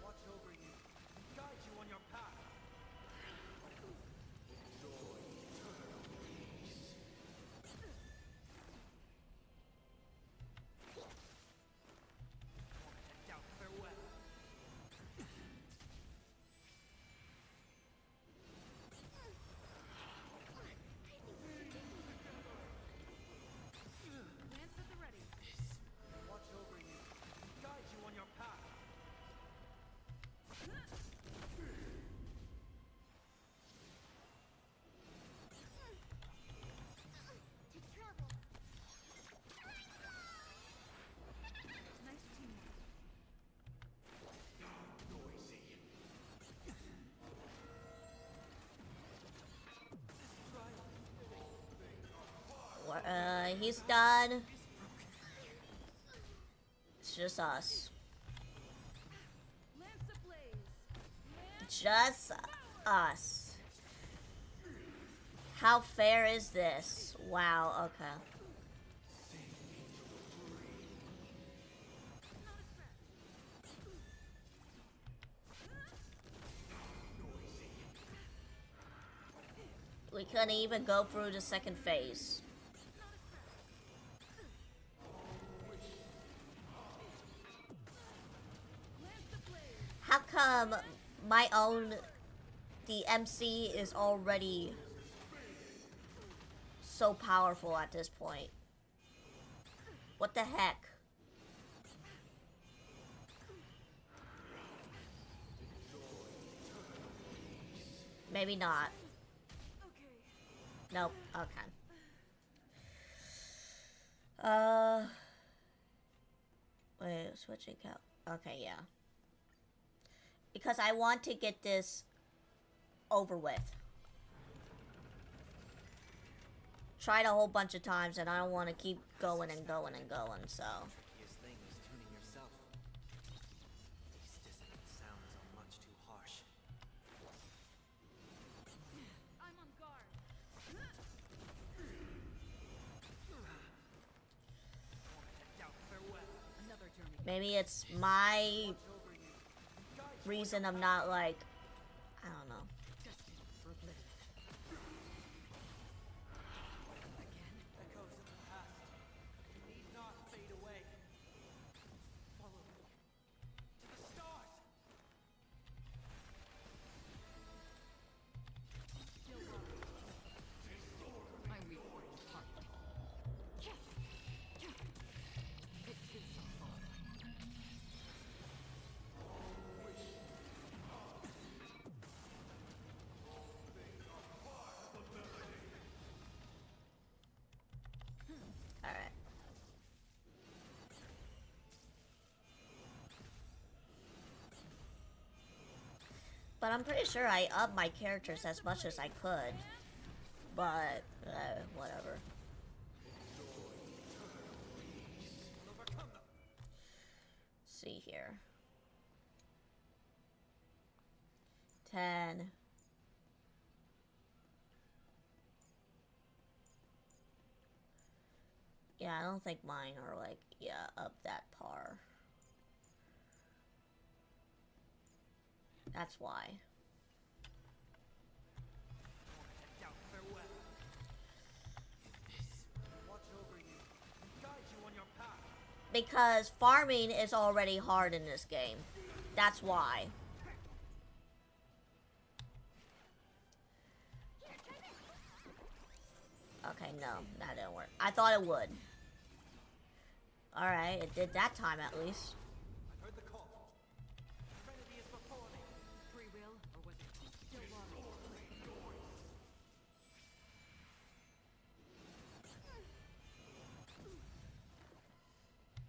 Watch over you and guide you on your path. Enjoy eternal peace. Head out farewell. Lance at the ready. Watch over you and guide you on your path. To travel. Nice teamwork. Noisy. He's done. It's just us. Lance ablaze. Just us. How fair is this? Wow, okay. We couldn't even go through the second phase. How come my own DMC is already so powerful at this point? What the heck? Maybe not. Nope. Okay. Wait, switching out. Okay, yeah. Because I want to get this over with. Tried a whole bunch of times and I don't want to keep going and going and going, so. Trickiest thing is tuning yourself. These dissonant sounds are much too harsh. I'm on guard. Head out farewell. Another journey. Maybe it's my reason I'm not like, I don't know. Destined for oblivion. Again, echoes of the past. Need not fade away. Follow me to the stars. Still welcome. My weak point is heart. It is so far. Alright. But I'm pretty sure I upped my characters as much as I could. But, whatever. See here. 10. Yeah, I don't think mine are like, yeah, up that par. That's why. Head out farewell. Watch over you and guide you on your path. Because farming is already hard in this game. That's why. Okay, no, that didn't work. I thought it would. Alright, it did that time at least. I've heard the call. Trinity is before me. Free will, or was it still walking?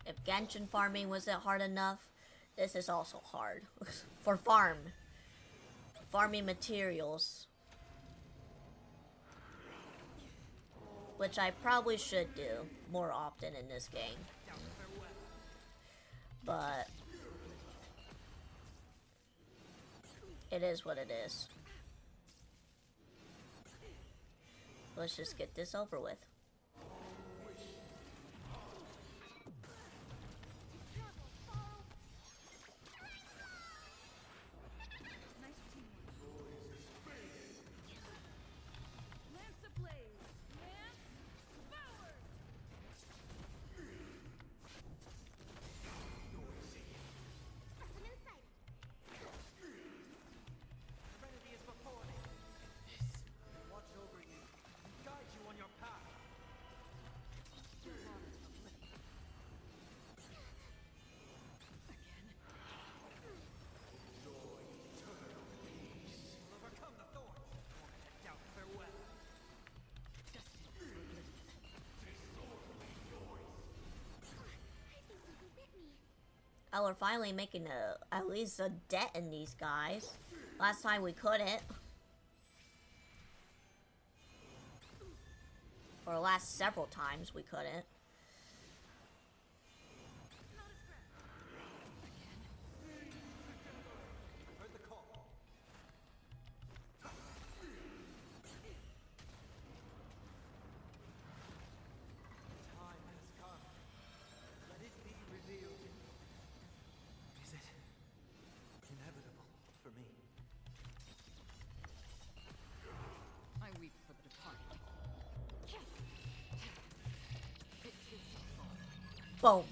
If Genshin farming wasn't hard enough, this is also hard. For farming materials. Which I probably should do more often in this game. But it is what it is. Let's just get this over with. Oh, we're finally making at least a dent in these guys. Last time we couldn't. Or last several times we couldn't. Boom.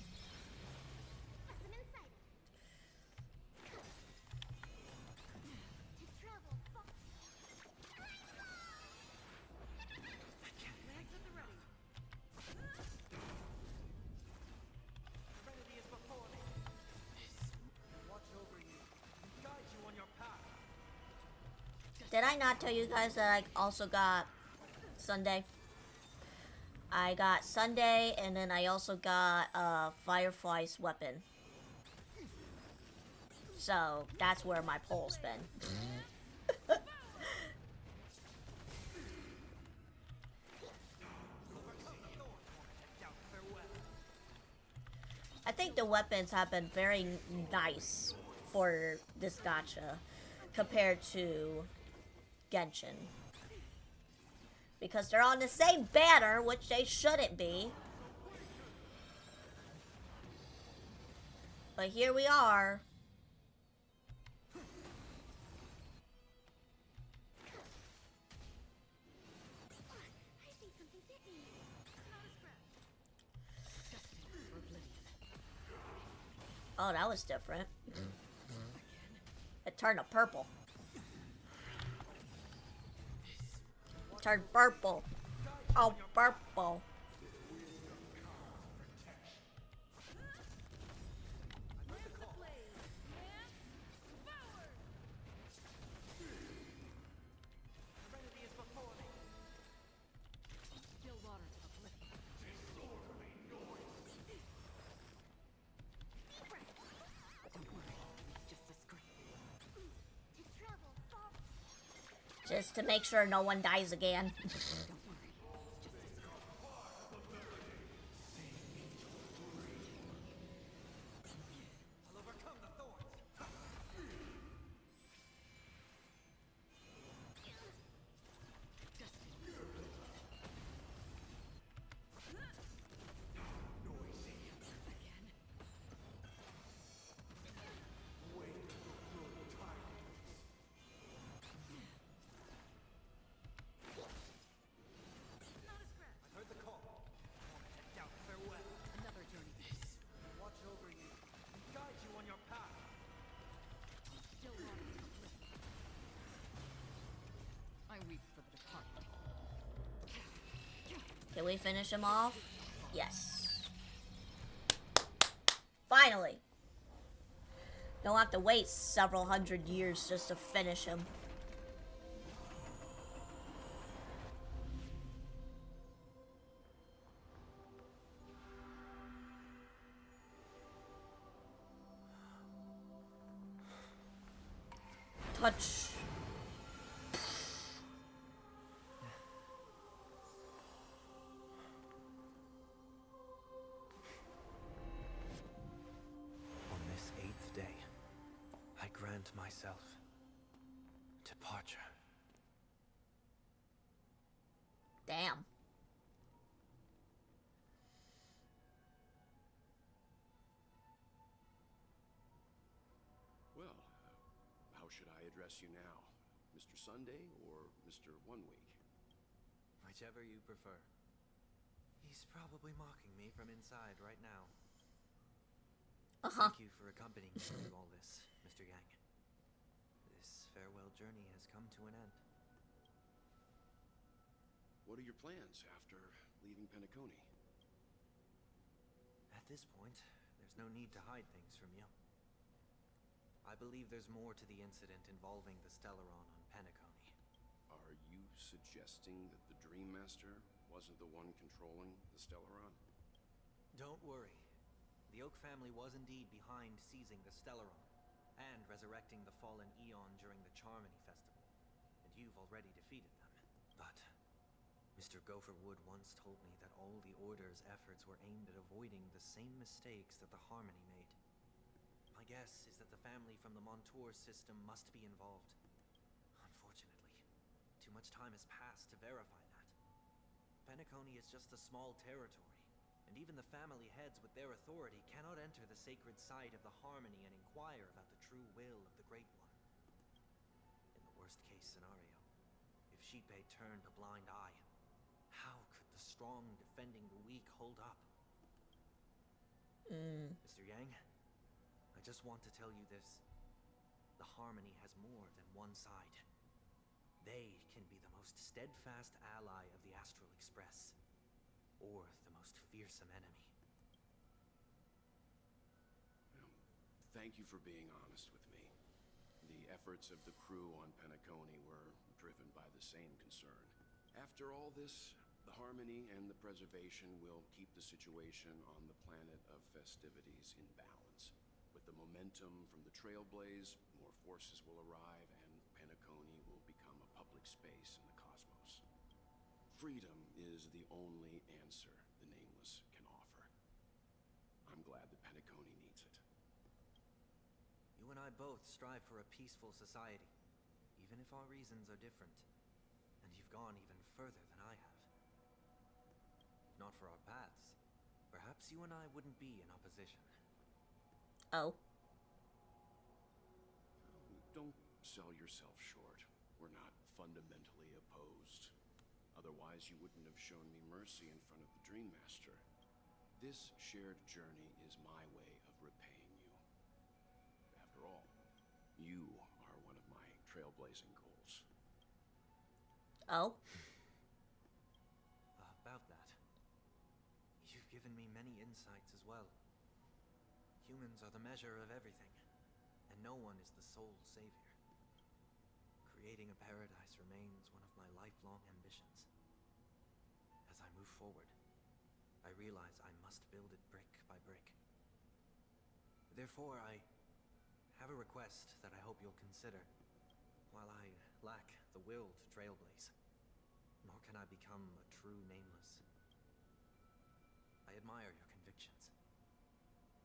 Did I not tell you guys that I also got Sunday? I got Sunday, and then I also got Firefly's weapon. So that's where my pole's been. I think the weapons have been very nice for this gacha compared to Genshin. Because they're on the same banner, which they shouldn't be. But here we are. Oh, that was different. It turned to purple. Turned purple. Oh, purple. Just to make sure no one dies again. Can we finish him off? Yes. Finally. Don't have to wait several hundred years just to finish him. Touch. Myself. Departure. Damn. Well, how should I address you now? Mr. Sunday or Mr. 1 Week? Whichever you prefer. He's probably mocking me from inside right now. Thank you for accompanying me through all this, Mr. Yang. This farewell journey has come to an end. What are your plans after leaving Penacony? At this point, there's no need to hide things from you. I believe there's more to the incident involving the Stellaron on Penacony. Are you suggesting that the Dream Master wasn't the one controlling the Stellaron? Don't worry. The Oak family was indeed behind seizing the Stellaron and resurrecting the fallen Eon during the Charmony Festival, and you've already defeated them. But Mr. Gopherwood once told me that all the Order's efforts were aimed at avoiding the same mistakes that the Harmony made. My guess is that the family from the Montour system must be involved. Unfortunately, too much time has passed to verify that. Penacony is just a small territory, and even the family heads with their authority cannot enter the sacred site of the Harmony and inquire about the true will of the Great One. In the worst-case scenario, if Xipe turned a blind eye, how could the strong defending the weak hold up? Mr. Yang, I just want to tell you this. The Harmony has more than one side. They can be the most steadfast ally of the Astral Express, or the most fearsome enemy. Thank you for being honest with me. The efforts of the crew on Penacony were driven by the same concern. After all this, the Harmony and the Preservation will keep the situation on the planet of festivities in balance. With the momentum from the Trailblaze, more forces will arrive and Penacony will become a public space in the cosmos. Freedom is the only answer the Nameless can offer. I'm glad that Penacony needs it. You and I both strive for a peaceful society, even if our reasons are different. And you've gone even further than I have. If not for our paths, perhaps you and I wouldn't be in opposition. Oh. Don't sell yourself short. We're not fundamentally opposed. Otherwise, you wouldn't have shown me mercy in front of the Dream Master. This shared journey is my way of repaying you. After all, you are one of my trailblazing goals. Oh? About that, you've given me many insights as well. Humans are the measure of everything, and no one is the sole savior. Creating a paradise remains one of my lifelong ambitions. As I move forward, I realize I must build it brick by brick. Therefore, I have a request that I hope you'll consider. While I lack the will to trailblaze, nor can I become a true Nameless, I admire your convictions.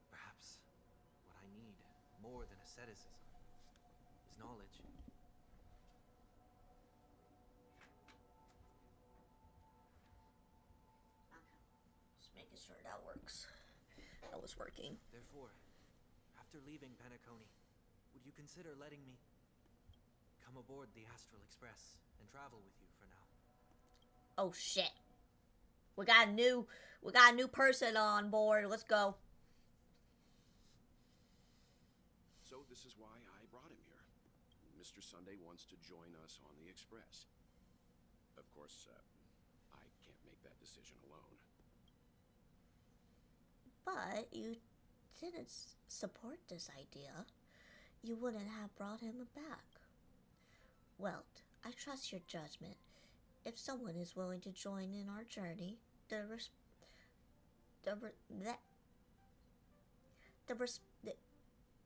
Perhaps what I need, more than asceticism, is knowledge. Just making sure that works. That was working. Therefore, after leaving Penacony, would you consider letting me come aboard the Astral Express and travel with you for now? Oh shit. We got a new person on board. Let's go. So this is why I brought him here. Mr. Sunday wants to join us on the Express. Of course, I can't make that decision alone. But you didn't support this idea. You wouldn't have brought him back. Well, I trust your judgment. If someone is willing to join in our journey, the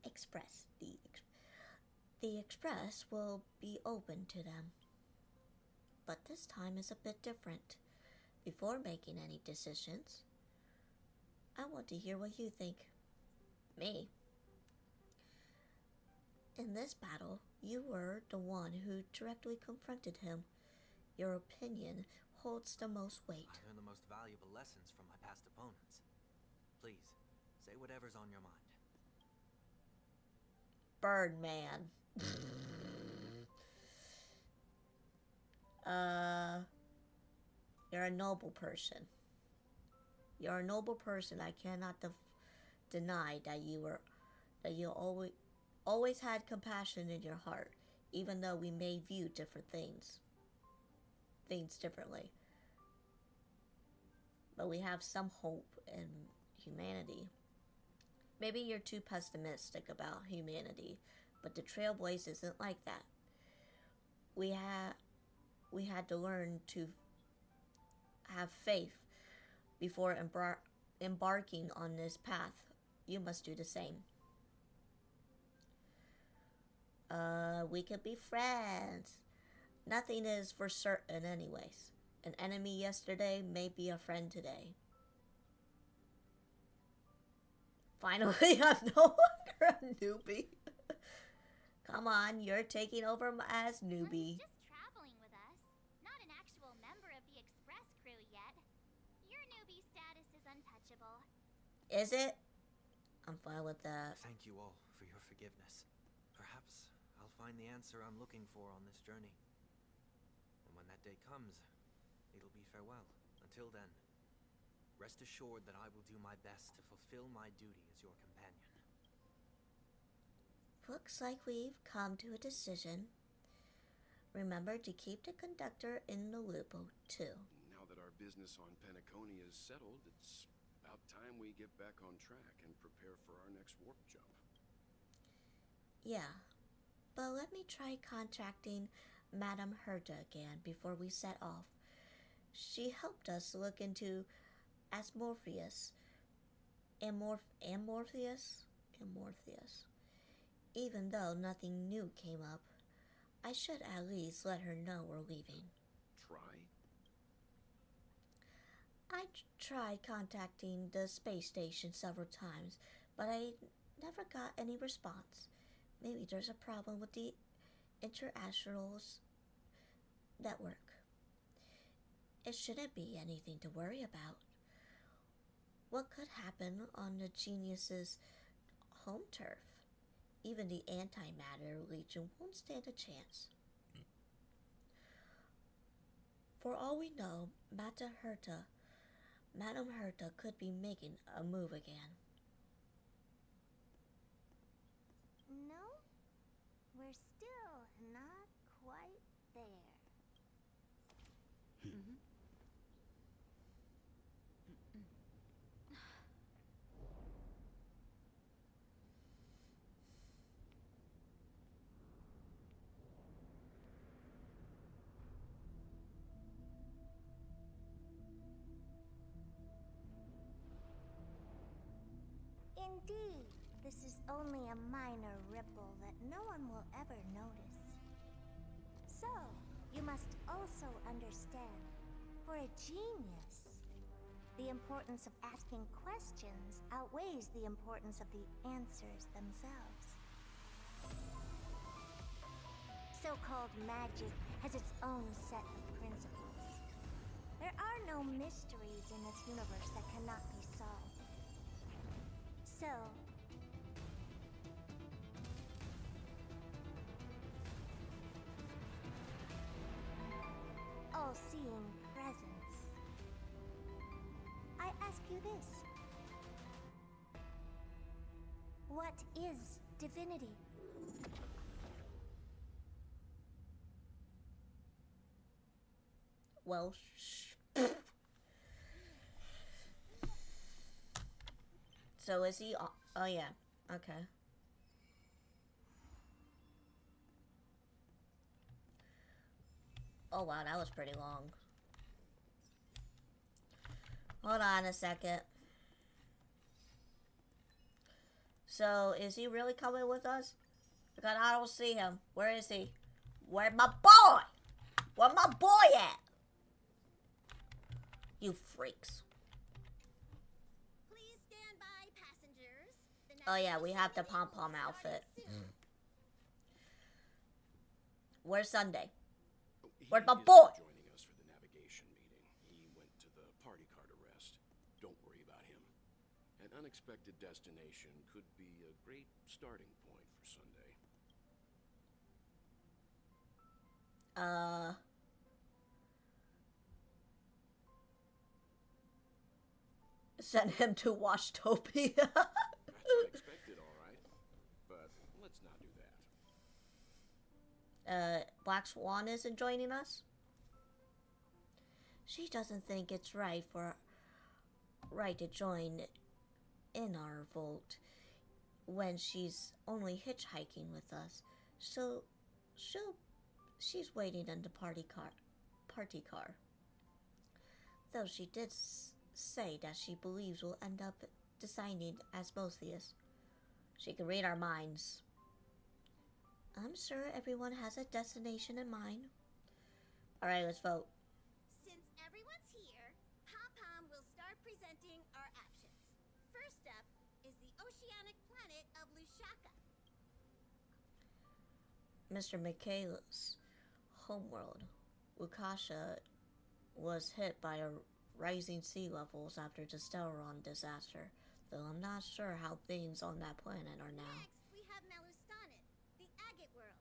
Express will be open to them. But this time is a bit different. Before making any decisions, I want to hear what you think. Me. In this battle, you were the one who directly confronted him. Your opinion holds the most weight. I learned the most valuable lessons from my past opponents. Please, say whatever's on your mind. Birdman. You're a noble person. You're a noble person. I cannot deny that you always had compassion in your heart, even though we may view different things differently. But we have some hope in humanity. Maybe you're too pessimistic about humanity, but the Trailblaze isn't like that. We had to learn to have faith before embarking on this path you must do the same. We could be friends. Nothing is for certain anyways. An enemy yesterday may be a friend today. Finally, I'm no longer a newbie. Come on, you're taking over as newbie. Just traveling with us, not an actual member of the Express crew yet. Your newbie status is untouchable. Is it? I'm fine with that. Thank you all for your forgiveness. Perhaps I'll find the answer I'm looking for on this journey. And when that day comes, it'll be farewell. Until then, rest assured that I will do my best to fulfill my duty as your companion. Looks like we've come to a decision. Remember to keep the conductor in the loop, too. Now that our business on Penacony is settled, it's about time we get back on track and prepare for our next warp jump. Yeah, but let me try contacting Madame Herta again before we set off. She helped us look into Amorpheus. Amorpheus? Even though nothing new came up, I should at least let her know we're leaving. Try? I tried contacting the space station several times, but I never got any response. Maybe there's a problem with the Interastral's network. It shouldn't be anything to worry about. What could happen on the Genius's home turf? Even the Antimatter Legion won't stand a chance. For all we know, Madame Herta could be making a move again. No, we're still not quite there. Indeed, this is only a minor ripple that no one will ever notice. So, you must also understand, for a genius, the importance of asking questions outweighs the importance of the answers themselves. So-called magic has its own set of principles. There are no mysteries in this universe that cannot be solved. So, all-seeing presence, I ask you this. What is divinity? Well, so is he? Oh yeah. Okay. Oh wow, that was pretty long. Hold on a second. So, is he really coming with us? Because I don't see him. Where is he? Where's my boy? Where my boy at? You freaks. Please stand by, passengers. Oh yeah, we have the pom-pom outfit. Where's Sunday? Where's my boy? Joining us for the navigation meeting. He went to the party card arrest. Don't worry about him. An unexpected destination could be a great starting point for Sunday. Send him to Washtopia. That's unexpected, all right. But let's not do that. Black Swan isn't joining us? She doesn't think it's right to join in our vote when she's only hitchhiking with us. So she's waiting in the party car. Though she did say that she believes we'll end up designing Asmotheus. She can read our minds. I'm sure everyone has a destination in mind. Alright, let's vote. Since everyone's here, Pom-Pom will start presenting our options. First up is the oceanic planet of Lushaka. Mr. Michaela's homeworld, Lukasha, was hit by rising sea levels after the Stellaron disaster, though I'm not sure how things on that planet are now. Next, we have Melustanet, the agate world.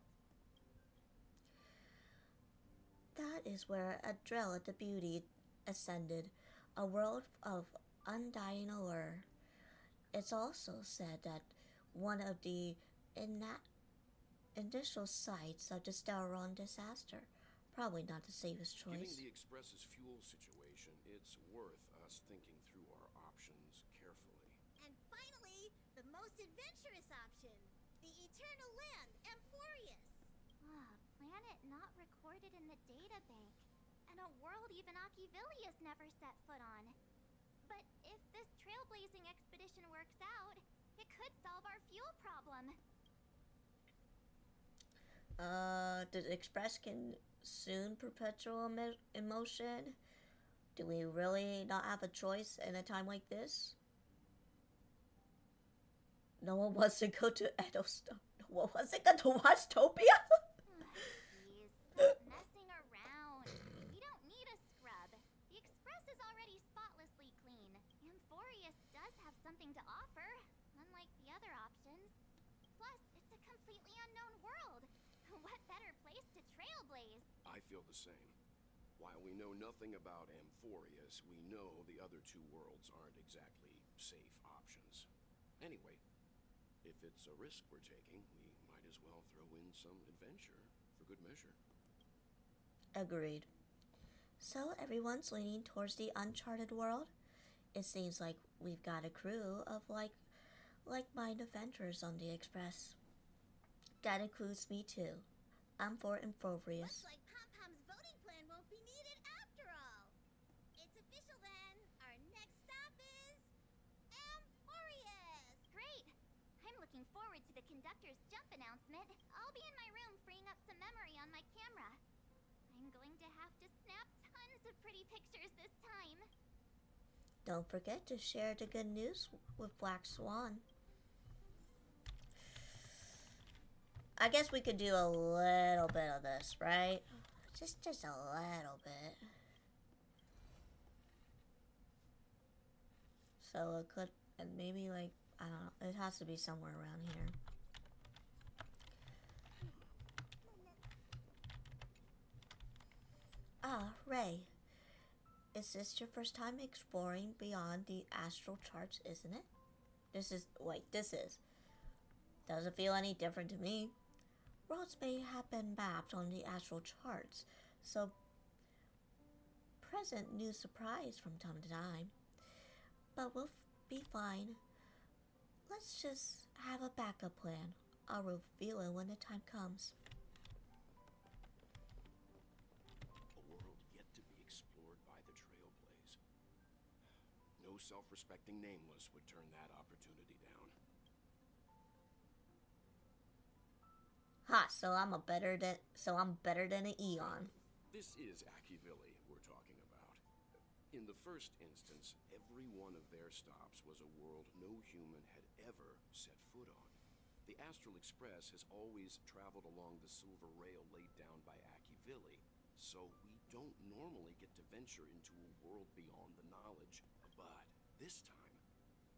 That is where Adrella the Beauty ascended, a world of undying allure. It's also said that one of the initial sites of the Stellaron disaster. Probably not the safest choice. Given the Express's fuel situation, it's worth us thinking through our options carefully. And finally, the most adventurous option, the Eternal Land, Amphorius. Ah, planet not recorded in the databank, and a world even Akivilius never set foot on. But if this trailblazing expedition works out, it could solve our fuel problem. The Express can soon perpetual emotion. Do we really not have a choice in a time like this? No one wants to go to Eddostone. No one wants to go to Watchtopia. Please, stop messing around. We don't need a scrub. The Express is already spotlessly clean. Amphorius does have something to offer, unlike the other options. Plus, it's a completely unknown world. What better place to trailblaze? I feel the same. While we know nothing about Amphorius, we know the other two worlds aren't exactly safe options. Anyway, if it's a risk we're taking, we might as well throw in some adventure for good measure. Agreed. So everyone's leaning towards the uncharted world? It seems like we've got a crew of like-minded adventurers on the Express. That includes me too. I'm for Amphorius. Looks like Pom-Pom's voting plan won't be needed after all. It's official then. Our next stop is Amphorius. Great! I'm looking forward to the conductor's jump announcement. I'll be in my room freeing up some memory on my camera. I'm going to have to snap tons of pretty pictures this time. Don't forget to share the good news with Black Swan. I guess we could do a little bit of this, right? Just a little bit. So it could, and maybe like, I don't know, it has to be somewhere around here. Ah, Ray. Is this your first time exploring beyond the astral charts, isn't it? This is. Doesn't feel any different to me. Worlds may have been mapped on the astral charts, so present new surprise from time to time. But we'll be fine. Let's just have a backup plan. I'll reveal it when the time comes. A world yet to be explored by the Trailblaze. No self-respecting nameless would turn that opportunity down. Ha, so I'm better than an Eon. This is Akivili we're talking about. In the first instance, every one of their stops was a world no human had ever set foot on. The Astral Express has always traveled along the silver rail laid down by Akivili, so we don't normally get to venture into a world beyond the knowledge. But this time,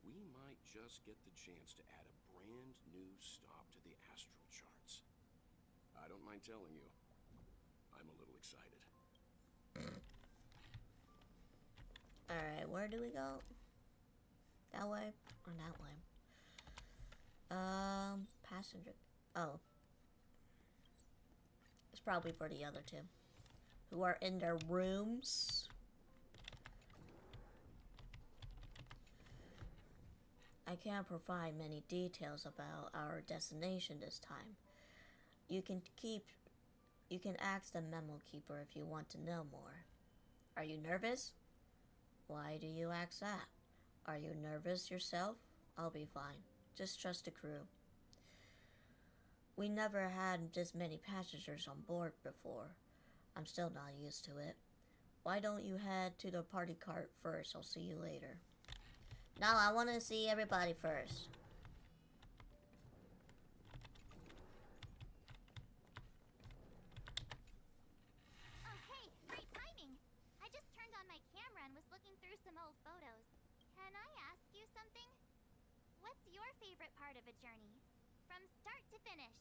we might just get the chance to add a brand new stop to the astral charts. I don't mind telling you, I'm a little excited. Alright, where do we go? That way or that way? Passenger. Oh. It's probably for the other two who are in their rooms. I can't provide many details about our destination this time. You can ask the memo keeper if you want to know more. Are you nervous? Why do you ask that? Are you nervous yourself? I'll be fine. Just trust the crew. We never had this many passengers on board before. I'm still not used to it. Why don't you head to the party cart first? I'll see you later. No, I want to see everybody first. Oh, hey, great timing. I just turned on my camera and was looking through some old photos. Can I ask you something? What's your favorite part of a journey? From start to finish.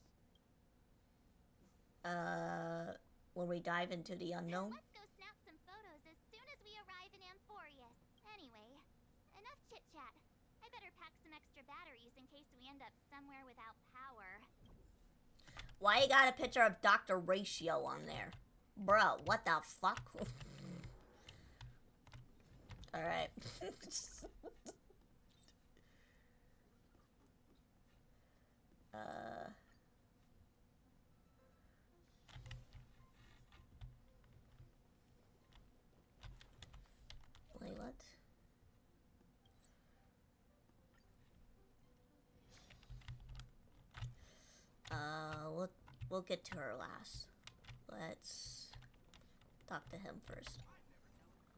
When we dive into the unknown? Let's go snap some photos as soon as we arrive in Amphorius. Anyway, enough chit-chat. I better pack some extra batteries in case we end up somewhere without power. Why you got a picture of Dr. Ratio on there? Bro, what the fuck? Alright. Wait, what? We'll get to her last. Let's talk to him first.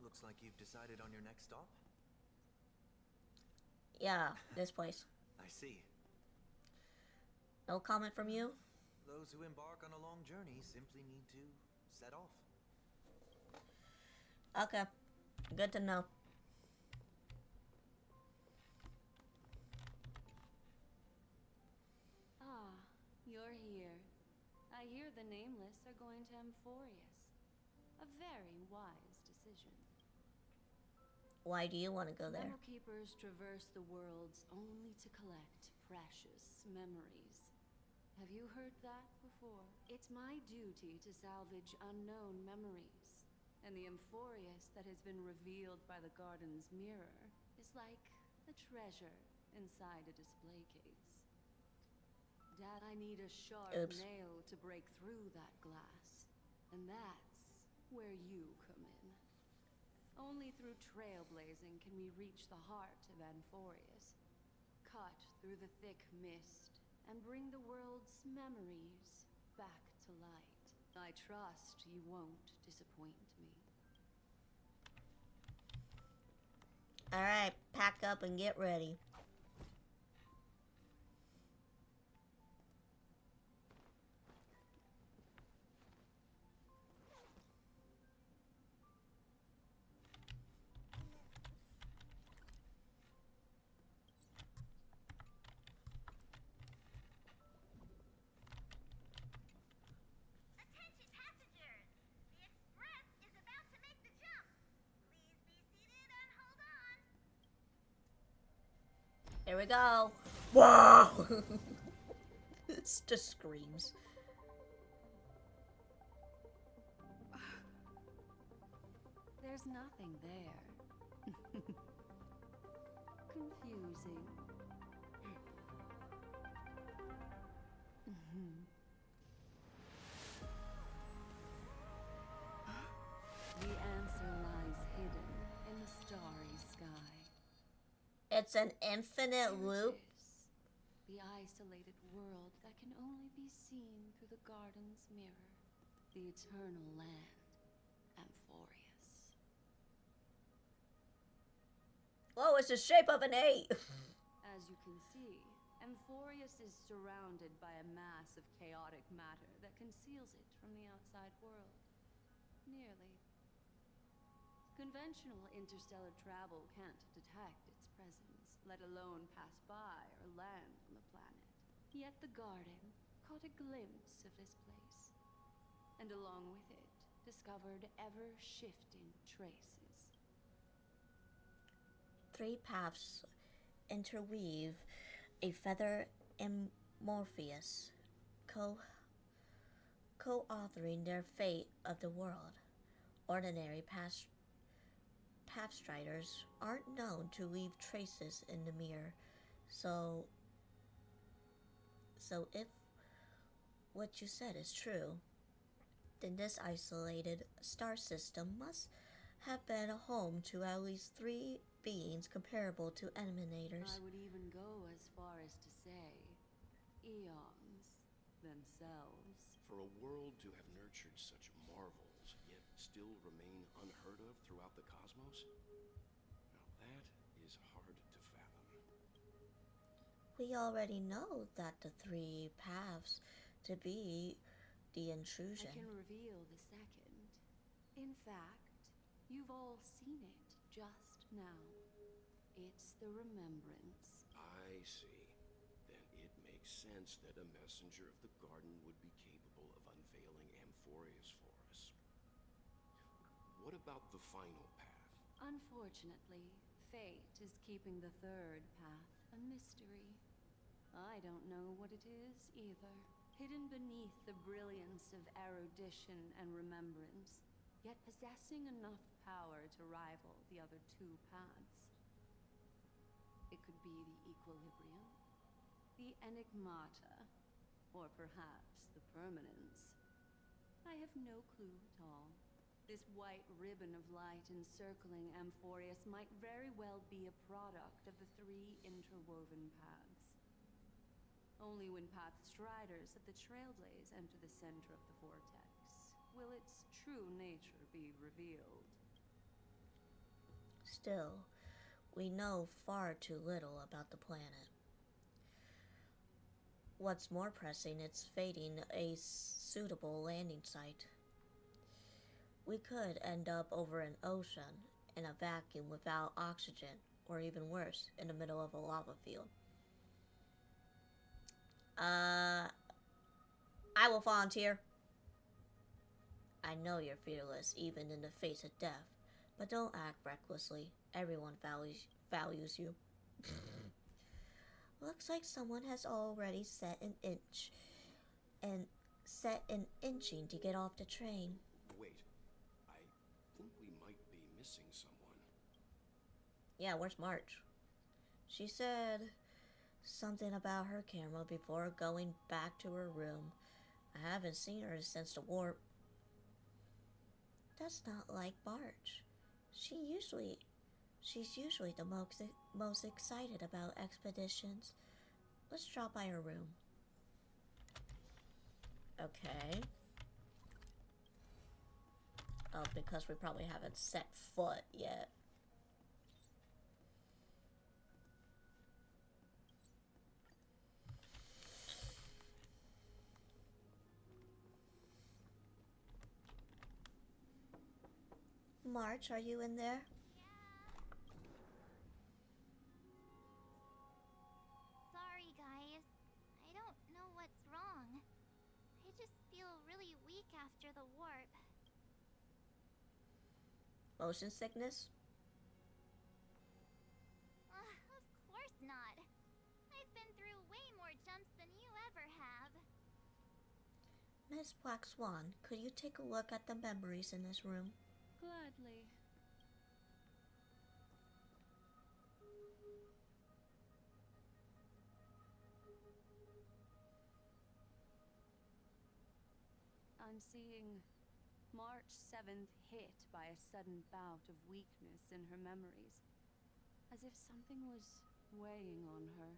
Looks like you've decided on your next stop. Yeah, this place. I see. No comment from you? Those who embark on a long journey simply need to set off. Okay. Good to know. Ah, you're here. I hear the Nameless are going to Amphorius. A very wise decision. Why do you want to go there? Metal Keepers traverse the worlds only to collect precious memories. Have you heard that before? It's my duty to salvage unknown memories. And the Amphorius that has been revealed by the garden's mirror is like a treasure inside a display case. Dad, I need a sharp nail to break through that glass. And that's where you come in. Only through trailblazing can we reach the heart of Amphorius. Cut through the thick mist and bring the world's memories back to light. I trust you won't disappoint me. Alright, pack up and get ready. Attention passengers! The express is about to make the jump. Please be seated and hold on. Here we go. Wow! It's just screams. There's nothing there. Confusing. The answer lies hidden in the starry sky. It's an infinite loop. The isolated world that can only be seen through the garden's mirror. The eternal land, Amphorius. Whoa, it's the shape of an 8. As you can see, Amphorius is surrounded by a mass of chaotic matter that conceals it from the outside world. Nearly. Conventional interstellar travel can't detect its presence, let alone pass by or land on the planet. Yet the garden caught a glimpse of this place, and along with it, discovered ever-shifting traces. 3 paths interweave a feather and Morpheus, co-authoring their fate of the world. Ordinary pathstriders aren't known to leave traces in the mirror, so if what you said is true, then this isolated star system must have been home to at least 3 beings comparable to emanators. I would even go as far as to say, eons themselves. For a world to have nurtured such marvels, yet still remain unheard of throughout the cosmos? Now that is hard to fathom. We already know that the three paths to be the intrusion. I can reveal the second. In fact, you've all seen it just now. It's the remembrance. I see. Then it makes sense that a messenger of the garden would be capable of unveiling Amphorius for us. What about the final path? Unfortunately, fate is keeping the third path a mystery. I don't know what it is either. Hidden beneath the brilliance of erudition and remembrance, yet possessing enough power to rival the other two paths. It could be the equilibrium, the enigmata, or perhaps the permanence. I have no clue at all. This white ribbon of light encircling Amphorius might very well be a product of the three interwoven paths. Only when path striders of the Trailblaze enter the center of the vortex will its true nature be revealed. Still, we know far too little about the planet. What's more pressing, it's fading a suitable landing site. We could end up over an ocean in a vacuum without oxygen, or even worse, in the middle of a lava field. I will volunteer. I know you're fearless, even in the face of death, but don't act recklessly. Everyone values you. Looks like someone has already set an inching to get off the train. Wait, I think we might be missing someone. Yeah, where's March? She said something about her camera before going back to her room. I haven't seen her since the warp. That's not like March. She's usually the most excited about expeditions. Let's drop by her room. Okay. Oh, because we probably haven't set foot yet. March, are you in there? Sorry, guys. I don't know what's wrong. I just feel really weak after the warp. Motion sickness? Of course not. I've been through way more jumps than you ever have. Miss Black Swan, could you take a look at the memories in this room? Gladly. I'm seeing March 7th hit by a sudden bout of weakness in her memories, as if something was weighing on her.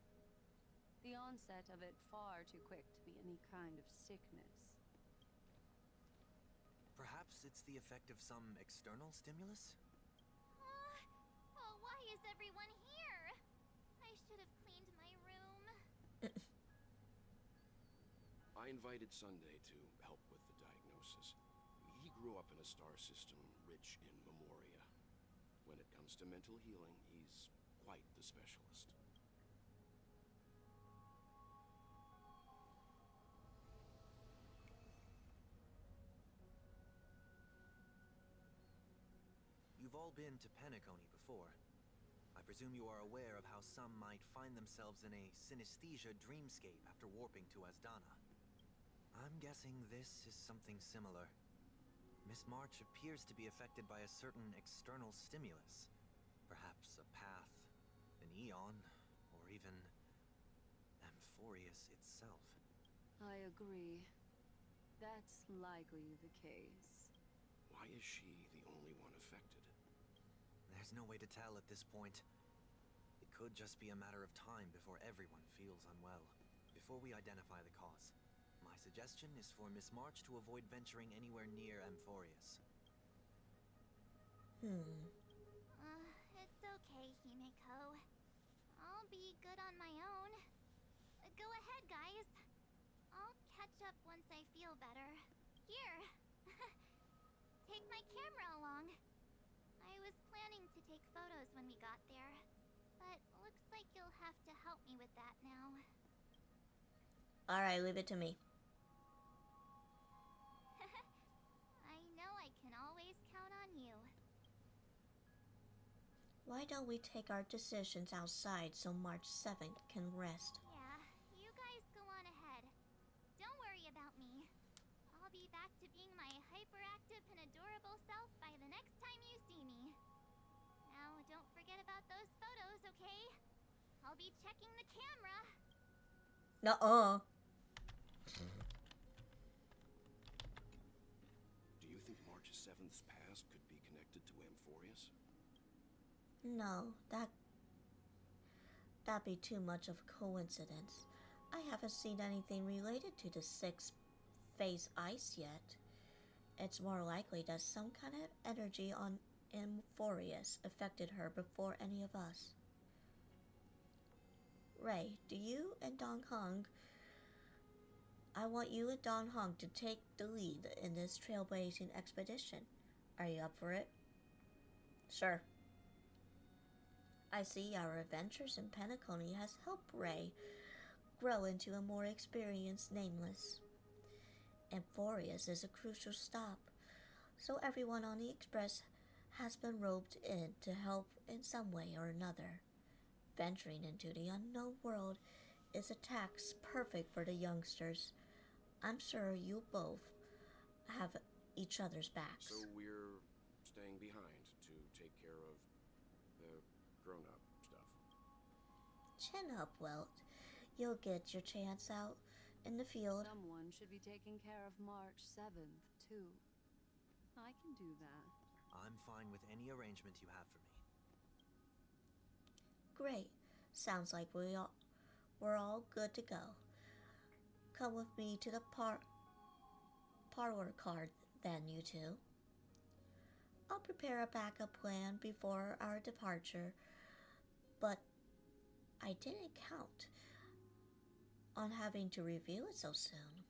The onset of it far too quick to be any kind of sickness. Perhaps it's the effect of some external stimulus? Well, why is everyone here? I should have cleaned my room. I invited Sunday to help with the diagnosis. He grew up in a star system rich in memoria. When it comes to mental healing, he's quite the specialist. You've all been to Penacony before. I presume you are aware of how some might find themselves in a synesthesia dreamscape after warping to Asdana. I'm guessing this is something similar. Miss March appears to be affected by a certain external stimulus. Perhaps a path, an eon, or even Amphorius itself. I agree. That's likely the case. Why is she the only one affected? There's no way to tell at this point. It could just be a matter of time before everyone feels unwell. Before we identify the cause, my suggestion is for Miss March to avoid venturing anywhere near Amphorius. It's okay, Himeko. I'll be good on my own. Go ahead, guys. I'll catch up once I feel better. Here. Take my camera along. I was planning to take photos when we got there, but looks like you'll have to help me with that now. Alright, leave it to me. I know I can always count on you. Why don't we take our decisions outside so March 7th can rest? Yeah, you guys go on ahead. Don't worry about me. I'll be back to being my hyperactive and adorable self by the next time you see me. Now, don't forget about those photos, okay? I'll be checking the camera. Nuh-uh. Do you think March 7th's past could be connected to Amphorius? No, that'd be too much of a coincidence. I haven't seen anything related to the 6th phase ice yet. It's more likely that some kind of energy on Amphorius affected her before any of us. Ray, do you and Dong Hong... I want you and Dong Hong to take the lead in this trailblazing expedition. Are you up for it? Sure. I see our adventures in Penacony has helped Ray grow into a more experienced Nameless. Amphorius is a crucial stop, so everyone on the Express has been roped in to help in some way or another. Venturing into the unknown world is a task perfect for the youngsters. I'm sure you both have each other's backs. So we're staying behind to take care of the grown-up stuff. Chin up, Welt. You'll get your chance out in the field. Someone should be taking care of March 7th, too. I can do that. I'm fine with any arrangement you have for me. Great. Sounds like we're all good to go. Come with me to the parlor car then, you two. I'll prepare a backup plan before our departure, but I didn't count on having to review it so soon.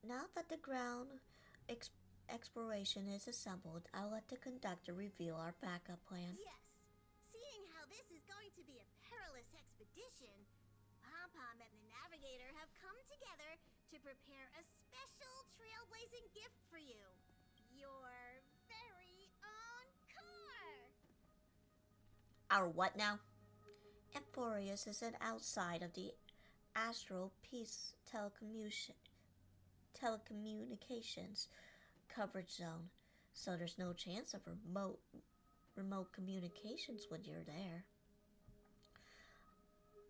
Now that the ground exploration is assembled, I'll let the conductor reveal our backup plan. Yes. Seeing how this is going to be a perilous expedition, Pom-Pom and the Navigator have come together to prepare a special trailblazing gift for you. Your very own car! Our what now? Amphorius is an outside of the Astral Peace telecommunications coverage zone, so there's no chance of remote communications when you're there.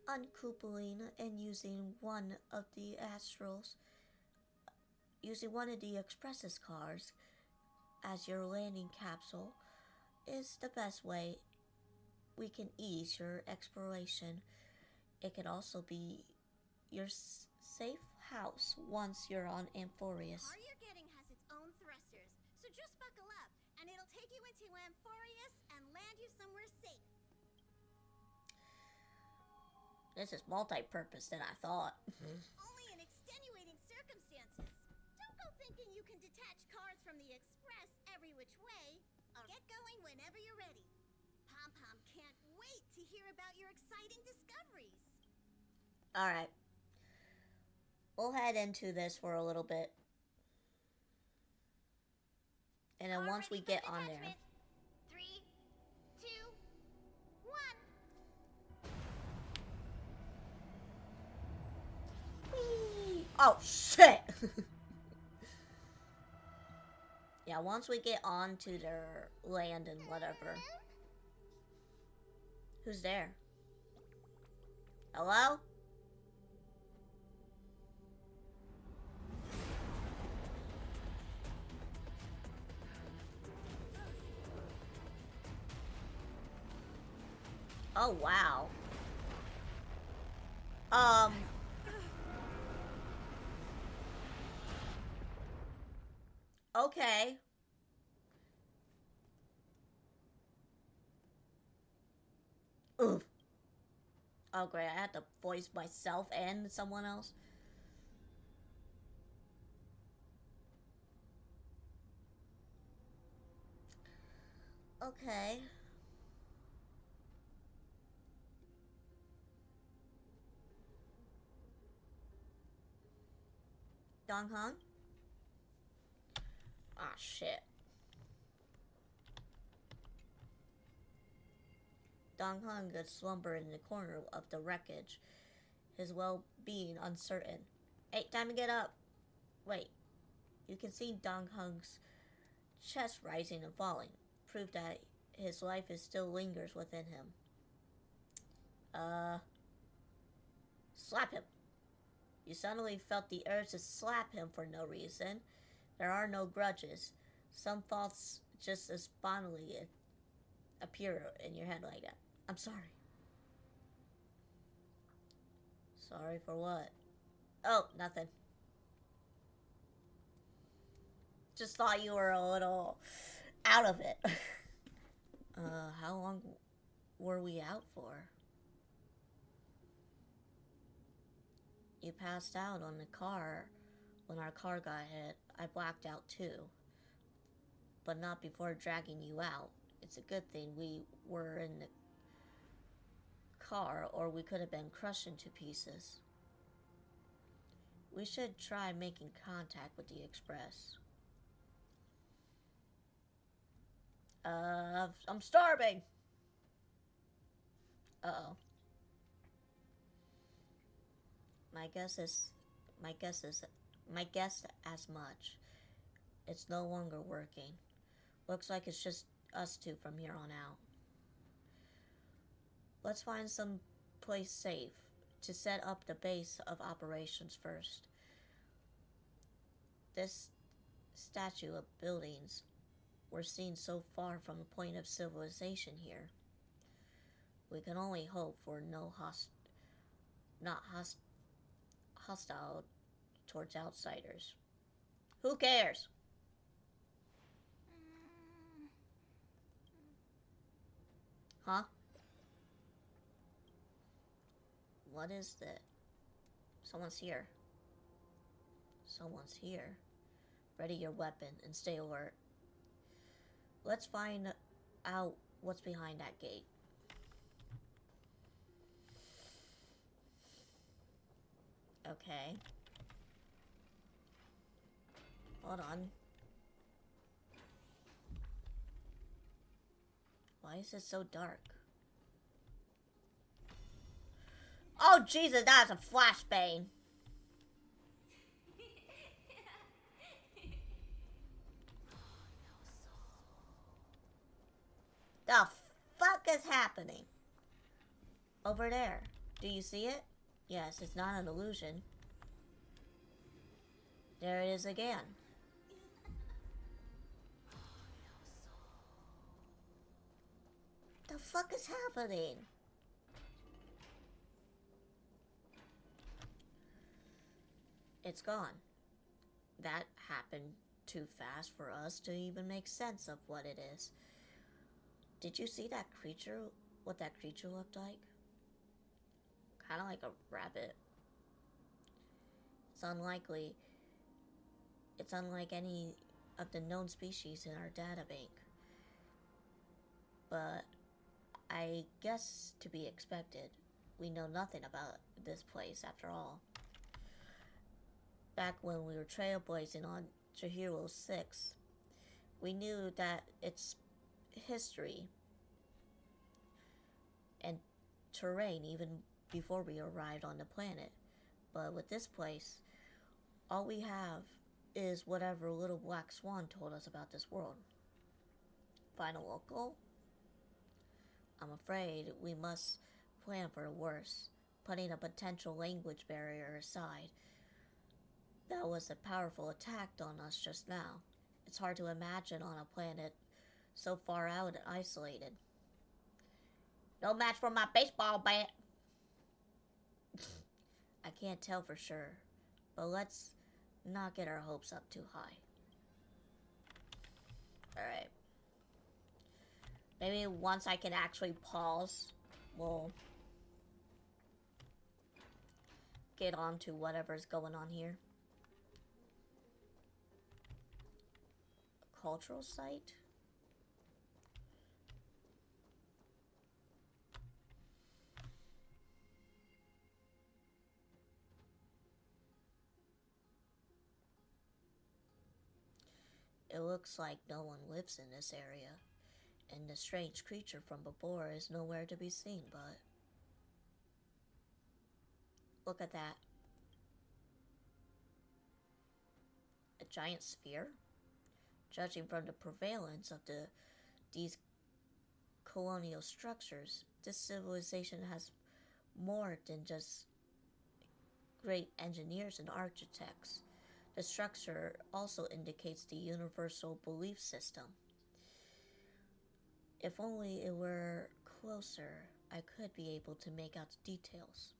Uncoupling and using one of the Express's cars as your landing capsule is the best way we can ease your exploration. It can also be your safe house once you're on Amphorius. The car you're getting has its own thrusters, so just buckle up, and it'll take you into Amphorius and land you somewhere safe. This is multi-purpose than I thought. Only in extenuating circumstances. Don't go thinking you can detach cars from the Express every which way. Get going whenever you're ready. Pom-Pom can't wait to hear about your exciting discoveries. Alright. We'll head into this for a little bit. And then once we get on there. 3, 2, 1. Whee! Oh, shit! Yeah, once we get on to their land and whatever. Who's there? Hello? Oh, wow. Okay. Oof. Oh, great. I had to voice myself and someone else. Okay. Dong Hong? Ah, shit. Dong Hong could slumber in the corner of the wreckage, his well-being uncertain. Hey, time to get up. Wait. You can see Dong Hong's chest rising and falling, proof that his life is still lingers within him. Slap him. You suddenly felt the urge to slap him for no reason. There are no grudges. Some thoughts just as spontaneously appear in your head like that. I'm sorry. Sorry for what? Oh, nothing. Just thought you were a little out of it. How long were we out for? You passed out on the car when our car got hit. I blacked out too. But not before dragging you out. It's a good thing we were in the car, or we could have been crushed into pieces. We should try making contact with the Express. I'm starving. Uh-oh. My guess as much. It's no longer working. Looks like it's just us two from here on out. Let's find some place safe to set up the base of operations first. This statue of buildings we're seen so far from the point of civilization here. We can only hope for no hostile towards outsiders. Who cares? Huh? What is that? Someone's here. Someone's here. Ready your weapon and stay alert. Let's find out what's behind that gate. Okay. Hold on. Why is it so dark? Oh, Jesus, that's a flashbang. The fuck is happening? Over there. Do you see it? Yes, it's not an illusion. There it is again. The fuck is happening? It's gone. That happened too fast for us to even make sense of what it is. Did you see that creature? What that creature looked like? Kind of like a rabbit. It's unlikely. It's unlike any of the known species in our databank. But I guess to be expected. We know nothing about this place after all. Back when we were trailblazing on Chihiro 6, we knew that its history and terrain even before we arrived on the planet. But with this place, all we have is whatever little black swan told us about this world. Final local? I'm afraid we must plan for the worst, putting a potential language barrier aside. That was a powerful attack on us just now. It's hard to imagine on a planet so far out and isolated. No match for my baseball bat. I can't tell for sure, but let's not get our hopes up too high. Alright. Maybe once I can actually pause, we'll get on to whatever's going on here. A cultural site? It looks like no one lives in this area, and the strange creature from before is nowhere to be seen, but... Look at that. A giant sphere? Judging from the prevalence of these colonial structures, this civilization has more than just great engineers and architects. The structure also indicates the universal belief system. If only it were closer, I could be able to make out the details.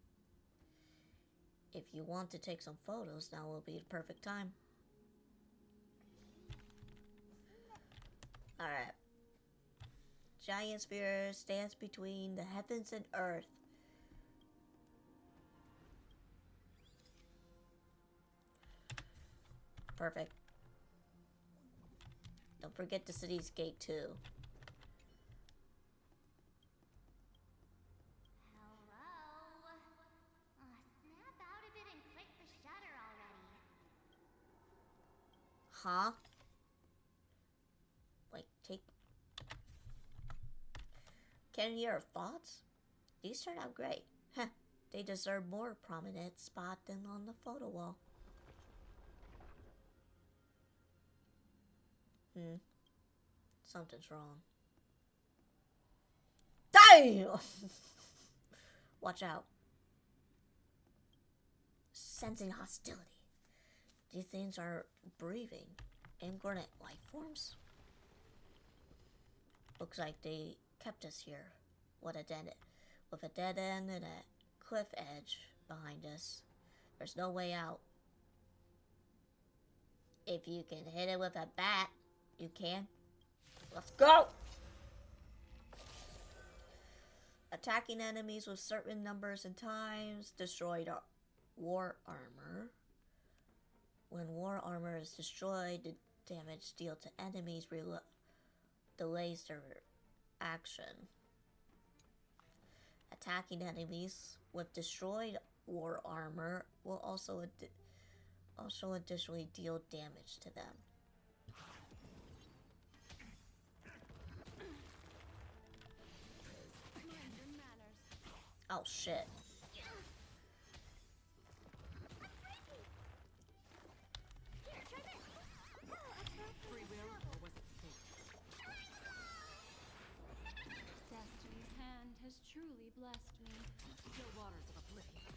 If you want to take some photos, now will be the perfect time. Alright. Giant sphere stands between the heavens and earth. Perfect. Don't forget the city's gate too. Hello? Snap out of it and click the shutter already. Huh? Like, take... Can you hear your thoughts? These turned out great. Heh, they deserve more prominent spot than on the photo wall. Something's wrong. Damn! Watch out. Sensing hostility. These things are breathing incarnate life forms. Looks like they kept us here. With a dead end and a cliff edge behind us. There's no way out. If you can hit it with a bat, you can. Let's go! Attacking enemies with certain numbers and times. Destroyed war armor. When war armor is destroyed, the damage dealt to enemies delays their action. Attacking enemies with destroyed war armor will also additionally deal damage to them. Oh shit. Free will, or was it fate? Destiny's hand has truly blessed me. Still waters of oblivion.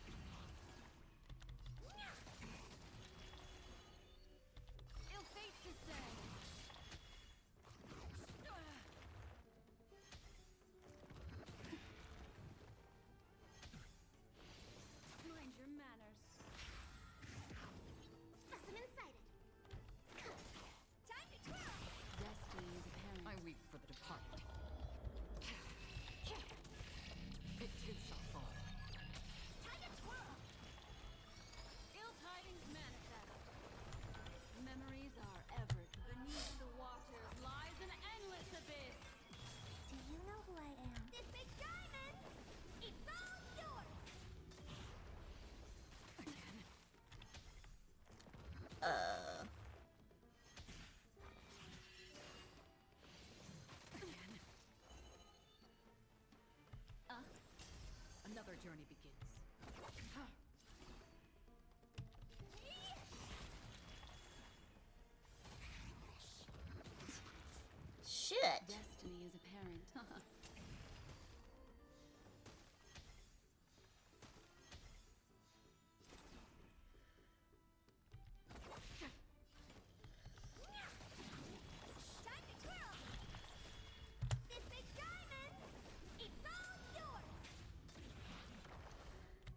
Ill fate to say.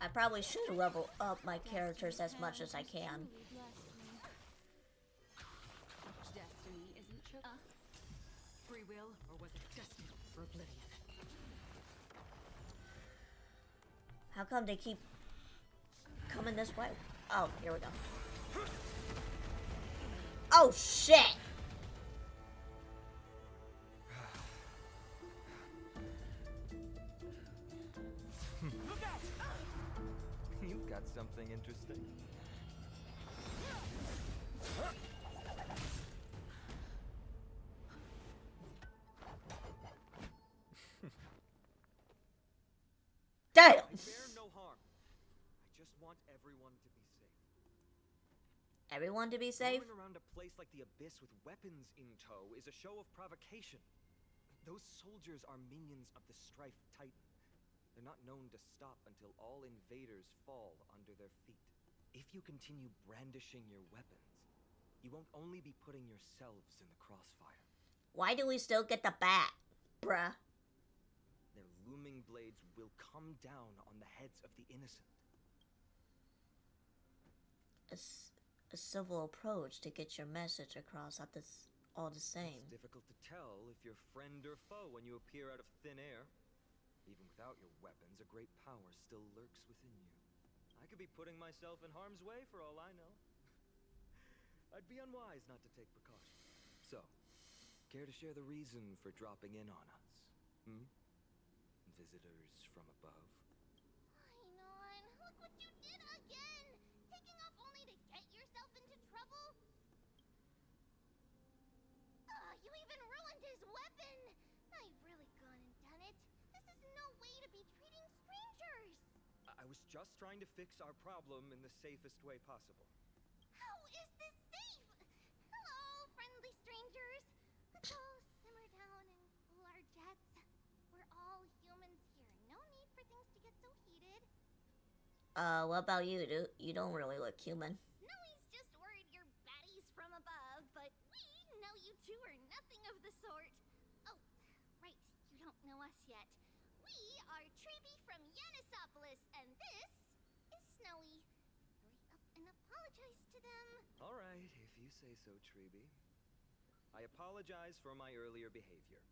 I probably should level up my characters as much as I can. Destiny isn't free will, or was it destiny for oblivion? How come they keep coming this way? Oh, here we go. Oh, shit! You've got something interesting. Damn! I bear no harm. I just want everyone to be safe. Everyone to be safe? Going around a place like the Abyss with weapons in tow is a show of provocation. Those soldiers are minions of the Strife Titan. They're not known to stop until all invaders fall under their feet. If you continue brandishing your weapons, you won't only be putting yourselves in the crossfire. Why do we still get the bat, bruh? Their looming blades will come down on the heads of the innocent. A civil approach to get your message across at this all the same. It's difficult to tell if you're friend or foe when you appear out of thin air. Even without your weapons, a great power still lurks within you. I could be putting myself in harm's way for all I know. I'd be unwise not to take precautions. So, care to share the reason for dropping in on us? Visitors from above? Ainon, look what you did again! Taking off only to get yourself into trouble? You even ruined his weapon! I've really gone and done it. This is no way to be treating strangers! I was just trying to fix our problem in the safest way possible. How is this safe? Hello, friendly strangers. Let's all simmer down and cool our jets. We're all humans here. No need for things to get so heated. What about you? You don't really look human. Snowy's just worried you're baddies from above, but we know you two are nothing of the sort. Oh, right, you don't know us yet. We are Treeby from Yanisopolis, and this is Snowy. Hurry up and apologize to them. All right, if you say so, Treeby. I apologize for my earlier behavior.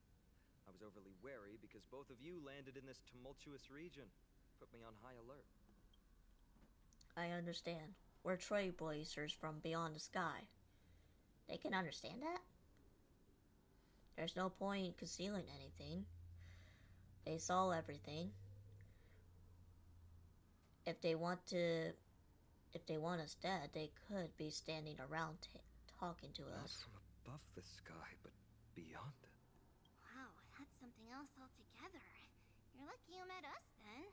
I was overly wary because both of you landed in this tumultuous region. Put me on high alert. I understand. We're trailblazers from beyond the sky. They can understand that? There's no point concealing anything. They saw everything. If they want us dead, they could be standing around talking to Not us. from above the sky, but beyond it. Wow, that's something else altogether. You're lucky you met us then.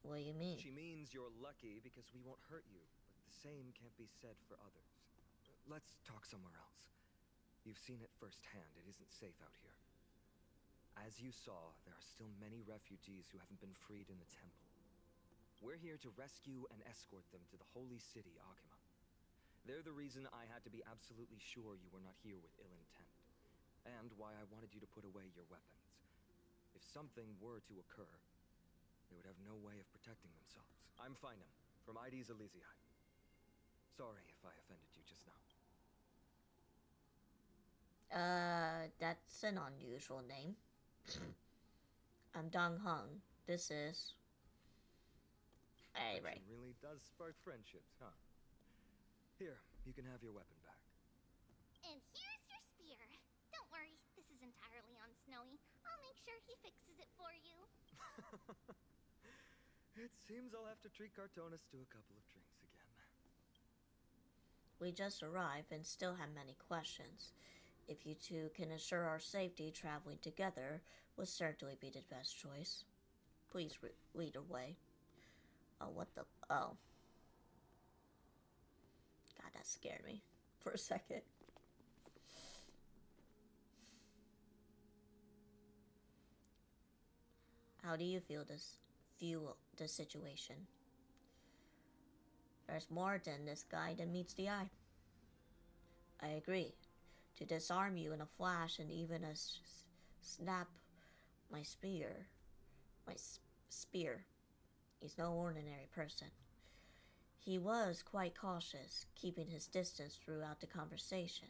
What do you mean? She means you're lucky because we won't hurt you, but the same can't be said for others. Let's talk somewhere else. You've seen it firsthand. It isn't safe out here. As you saw, there are still many refugees who haven't been freed in the temple. We're here to rescue and escort them to the holy city, Akima. They're the reason I had to be absolutely sure you were not here with ill intent, and why I wanted you to put away your weapons. If something were to occur, they would have no way of protecting themselves. I'm Finam, from Ides Elysiae. Sorry if I offended you just now. That's an unusual name. I'm Dong Hung. This is... Hey, right. It really does spark friendships, huh? Here, you can have your weapon back. And here's your spear. Don't worry, this is entirely on Snowy. I'll make sure he fixes it for you. It seems I'll have to treat Cartonis to a couple of drinks again. We just arrived and still have many questions. If you two can assure our safety, traveling together would certainly be the best choice. Please lead the way. Oh, what the... Oh. God, that scared me for a second. How do you feel the situation? There's more than this guy that meets the eye. I agree. To disarm you in a flash and even a snap my spear He's no ordinary person. He was quite cautious, keeping his distance throughout the conversation.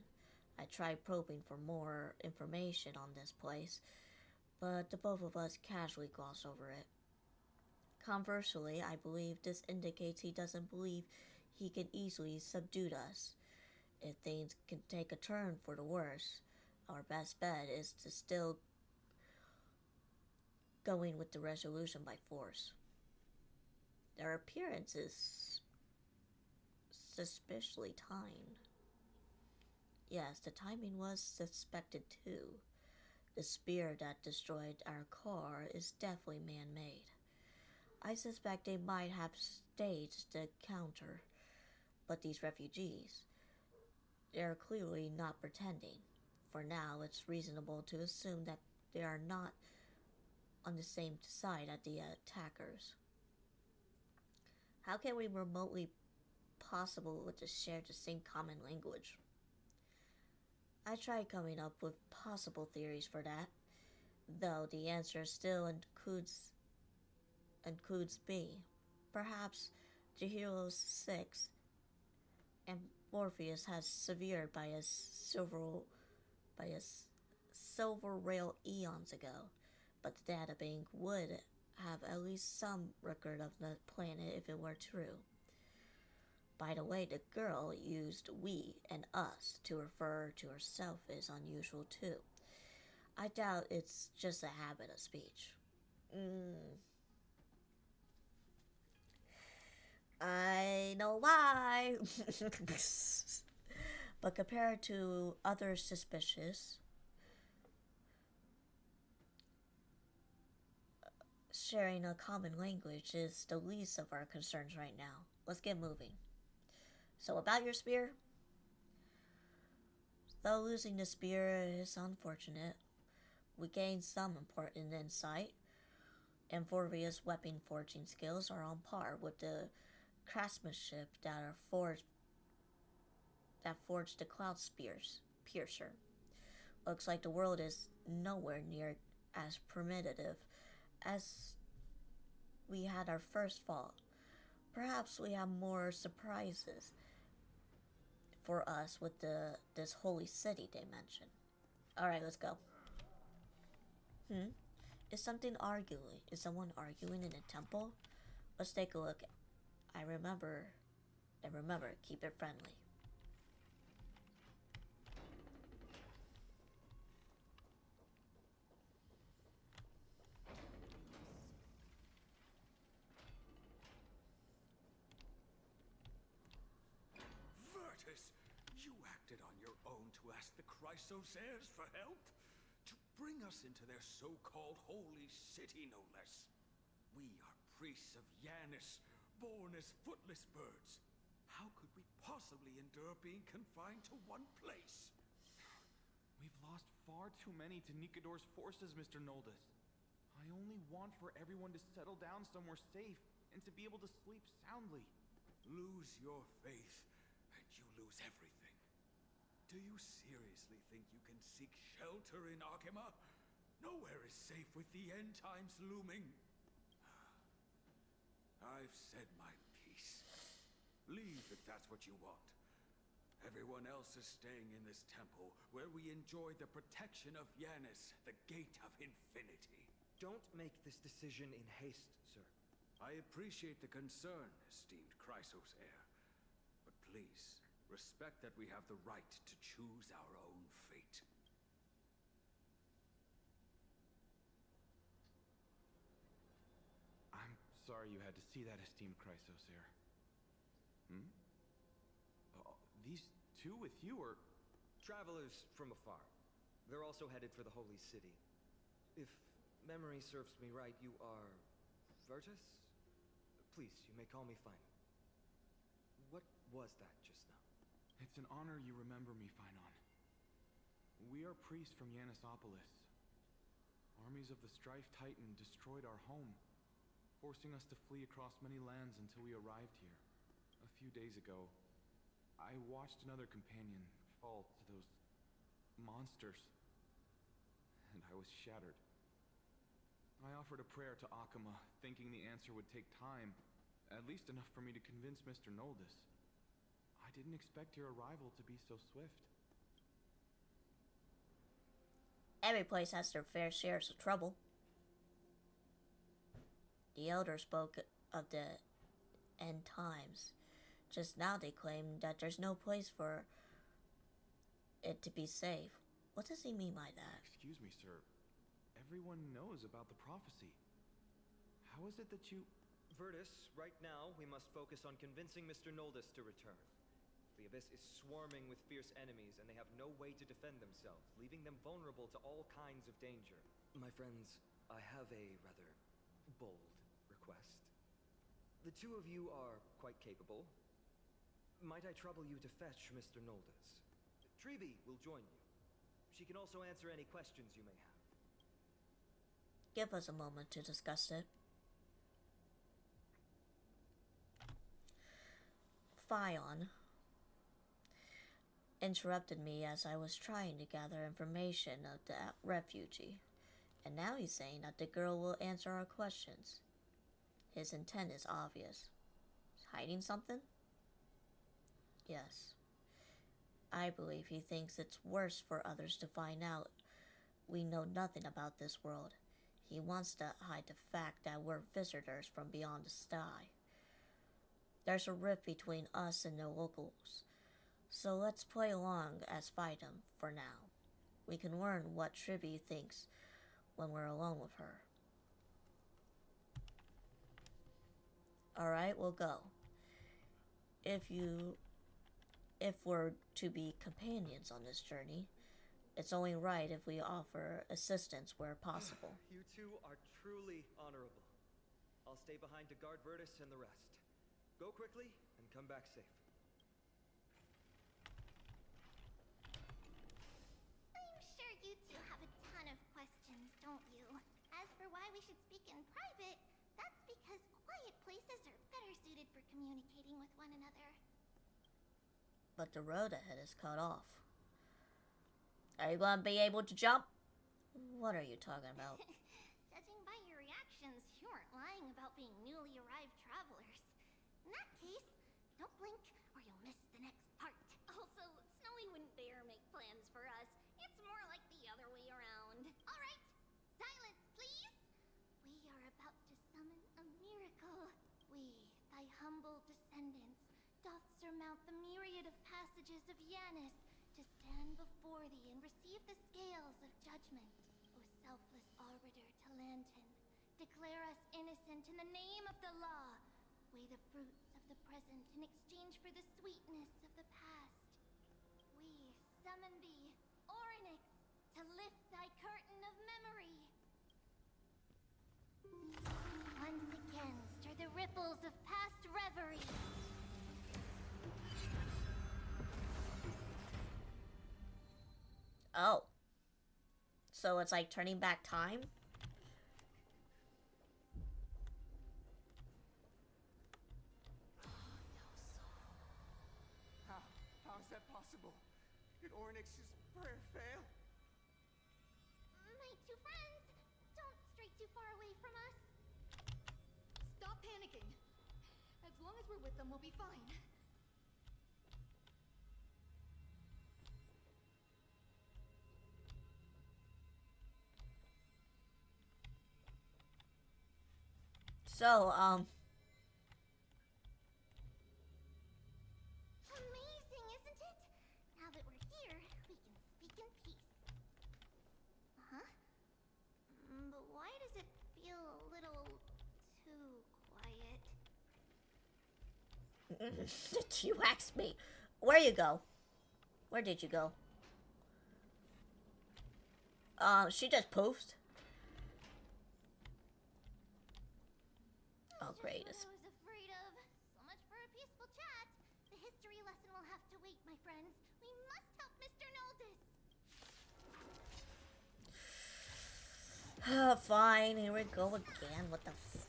I tried probing for more information on this place, but the both of us casually glossed over it. Conversely, I believe this indicates he doesn't believe he can easily subdue us. If things can take a turn for the worse, our best bet is to still going with the resolution by force. Their appearance is suspiciously timed. Yes, the timing was suspected too. The spear that destroyed our car is definitely man-made. I suspect they might have staged the counter, but these refugees, they are clearly not pretending. For now, it's reasonable to assume that they are not on the same side as the attackers. How can we remotely possible to share the same common language? I tried coming up with possible theories for that, though the answer still includes B. Perhaps the hero's six and Morpheus has severed by a silver rail eons ago, but the data bank would have at least some record of the planet if it were true. By the way, the girl used we and us to refer to herself is unusual too. I doubt it's just a habit of speech. I know why. But compared to other suspicious, sharing a common language is the least of our concerns right now. Let's get moving. So about your spear? Though losing the spear is unfortunate, we gained some important insight. Amphibious weapon forging skills are on par with the craftsmanship that forged the Cloud Piercer. Looks like the world is nowhere near as primitive as we had our first fall. Perhaps we have more surprises for us with this holy city they mentioned. Alright, let's go. Is someone arguing in a temple? Let's take a look. Remember, keep it friendly. Virtus, you acted on your own to ask the Chrysosairs for help? To bring us into their so-called holy city, no less. We are priests of Janus, born as footless birds. How could we possibly endure being confined to one place? We've lost far too many to Nikador's forces, Mr. Noldus. I only want for everyone to settle down somewhere safe and to be able to sleep soundly. Lose your faith, and you lose everything. Do you seriously think you can seek shelter in Akima? Nowhere is safe with the end times looming. I've said my piece. Leave if that's what you want. Everyone else is staying in this temple, where we enjoy the protection of Janus, the Gate of Infinity. Don't make this decision in haste, sir. I appreciate the concern, esteemed Chrysosair. But please, respect that we have the right to choose our own fate. I'm sorry you had to see that, esteemed Chrysosair. These two with you are... Travelers from afar. They're also headed for the Holy City. If memory serves me right, you are... Virtus? Please, you may call me Finon. What was that just now? It's an honor you remember me, Finon. We are priests from Yanisopolis. Armies of the Strife Titan destroyed our home, forcing us to flee across many lands until we arrived here. A few days ago, I watched another companion fall to those monsters, and I was shattered. I offered a prayer to Akama, thinking the answer would take time, at least enough for me to convince Mr. Noldus. I didn't expect your arrival to be so swift. Every place has their fair shares of trouble. The Elder spoke of the end times. Just now they claim that there's no place for it to be safe. What does he mean by that? Excuse me, sir. Everyone knows about the prophecy. How is it that you... Virtus, right now we must focus on convincing Mr. Noldus to return. The Abyss is swarming with fierce enemies, and they have no way to defend themselves, leaving them vulnerable to all kinds of danger. My friends, I have a rather bold request. The two of you are quite capable. Might I trouble you to fetch Mr. Noldus? Treeby will join you. She can also answer any questions you may have. Give us a moment to discuss it. Fion interrupted me as I was trying to gather information of the refugee, and now he's saying that the girl will answer our questions. His intent is obvious. He's hiding something? Yes. I believe he thinks it's worse for others to find out we know nothing about this world. He wants to hide the fact that we're visitors from beyond the sky. There's a rift between us and the locals, so let's play along as fight him for now. We can learn what Treeby thinks when we're alone with her. Alright, we'll go. If we're to be companions on this journey, it's only right if we offer assistance where possible. You two are truly honorable. I'll stay behind to guard Virtus and the rest. Go quickly and come back safe. I'm sure you two have a ton of questions, don't you? As for why we should speak in private, that's because quiet places are better suited for communicating with one another. But the road ahead is cut off. Are you gonna be able to jump? What are you talking about? Judging by your reactions, you aren't lying about being newly arrived travelers. In that case, don't blink or you'll miss the next part. Also, Snowy wouldn't dare make plans for us. It's more like the other way around. All right, silence, please. We are about to summon a miracle. We, thy humble descendants, doth surmount the myriad of passages of Yanis to stand before thee and receive the scales of judgment. O selfless arbiter Talantin, declare us innocent in the name of the law. Weigh the fruits of the present in exchange for the sweetness of the past. We summon thee, Orynyx, to lift thy curtain of memory. Once again, stir the ripples of past reverie. Oh. So it's like turning back time? How is that possible? Did Orynyx's prayer fail? My two friends, don't stray too far away from us. Stop panicking. As long as we're with them, we'll be fine. So, Amazing, isn't it? Now that we're here, we can speak in peace. Huh? But why does it feel a little too quiet? Did you ask me? Where you go? Where did you go? She just poofed. Oh, great. Just what I was afraid of. So much for a peaceful chat. The history lesson will have to wait, my friends. We must help Mr. Noldus. Fine, here we go again. What the f...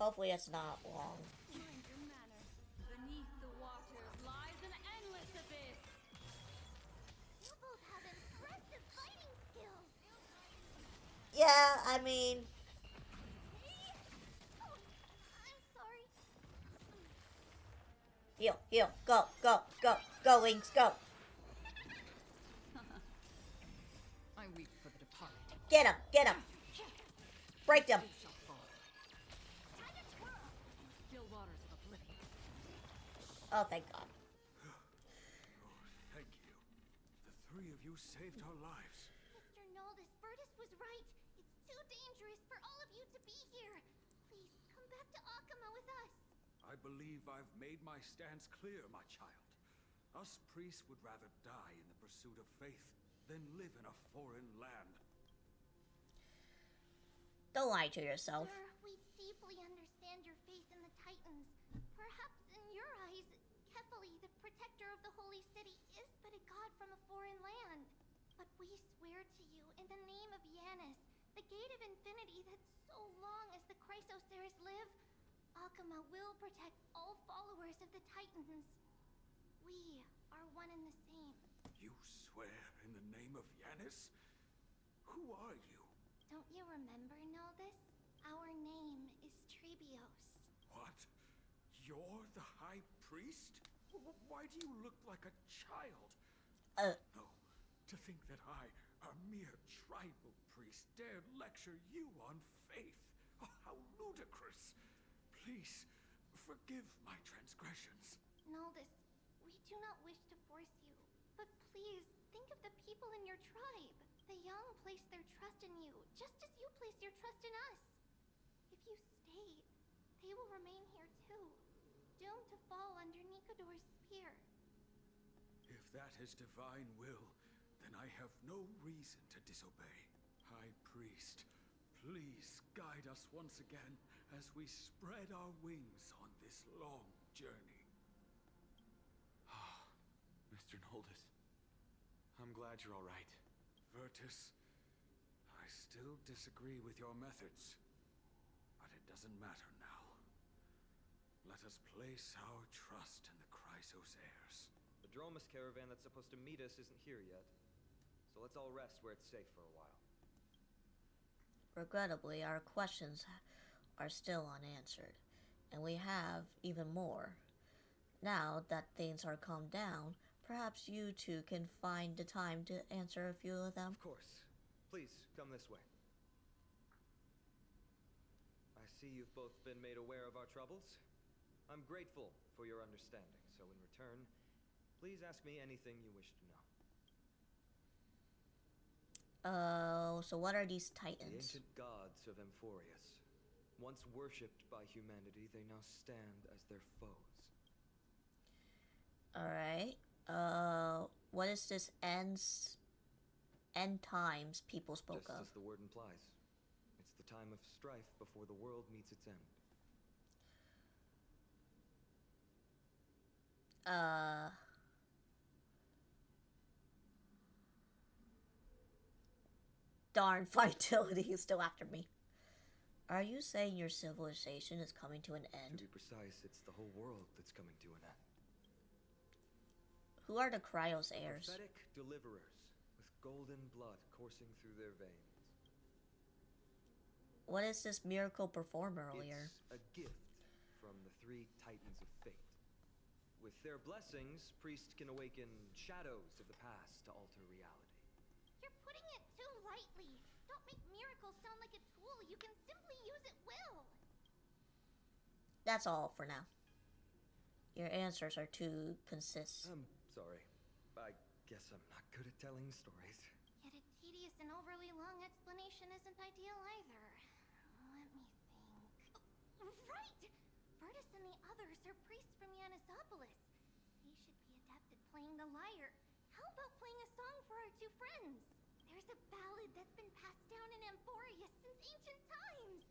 Hopefully it's not long. Mind your manners. Beneath the waters lies an endless abyss. You both have impressive fighting skills. Yeah, I mean... I'm sorry. Heal, heal, go, go, go, go, Lynx, go. I weep for the departed. Get him, get him. Break them. Still waters of oblivion. Oh, thank God. Thank you. The three of you saved our lives. Mr. Naldis, Vertus was right. It's too dangerous for all of you to be here. Please, come back to Akama with us. I believe I've made my stance clear, my child. Us priests would rather die in the pursuit of faith than live in a foreign land. Don't lie to yourself. Sir, we deeply understand your faith in the Titans. Perhaps in your eyes, Kefali, the protector of the Holy City, is but a god from a foreign land. But we swear to you, in the name of Yanis, the Gate of Infinity, that so long as the Chrysoceres live, Akama will protect all followers of the Titans. We are one and the same. You swear in the name of Yanis? Who are you? Don't you remember, Naldis? Our name is Trebios. What? You're the High Priest? Why do you look like a child? No, to think that I, a mere tribal priest, dared lecture you on faith. Oh, how ludicrous. Please, forgive my transgressions. Naldis, we do not wish to force you, but please think of the people in your tribe. The young place their trust in you, just as you place your trust in us. If you stay, they will remain here too, doomed to fall under Nikodor's spear. If that is divine will, then I have no reason to disobey. High Priest, please guide us once again as we spread our wings on this long journey. Mr. Naldis, I'm glad you're all right. Vertus, I still disagree with your methods, but it doesn't matter now. Let us place our trust in the Chrysoceres. The Dromus caravan that's supposed to meet us isn't here yet, so let's all rest where it's safe for a while. Regrettably, our questions are still unanswered, and we have even more. Now that things are calmed down, perhaps you two can find the time to answer a few of them. Of course. Please, come this way. I see you've both been made aware of our troubles. I'm grateful for your understanding, so in return, please ask me anything you wish to know. So what are these The Titans? ancient gods of Amphorius. Once worshipped by humanity, they now stand as their foes. Alright. What is this end times people spoke Just of? as the word implies. It's the time of strife before the world meets its end. Darn, Vitality is still after me. Are you saying your civilization is coming to an end? To be precise, it's the whole world that's coming to an end. Who are the Cryos heirs? Prophetic deliverers with golden blood coursing through their veins. What is this miracle performed earlier? It's a gift from the three Titans of Fate. With their blessings, priests can awaken shadows of the past to alter reality. You're putting it too lightly. Don't make miracles sound like a tool you can simply use at will. That's all for now. Your answers are too consistent. Sorry. I guess I'm not good at telling stories. Yet a tedious and overly long explanation isn't ideal either. Let me think. Oh, right! Vertus and the others are priests from Yanisopolis. They should be adept at playing the lyre. How about playing a song for our two friends? There's a ballad that's been passed down in Amphorius since ancient times.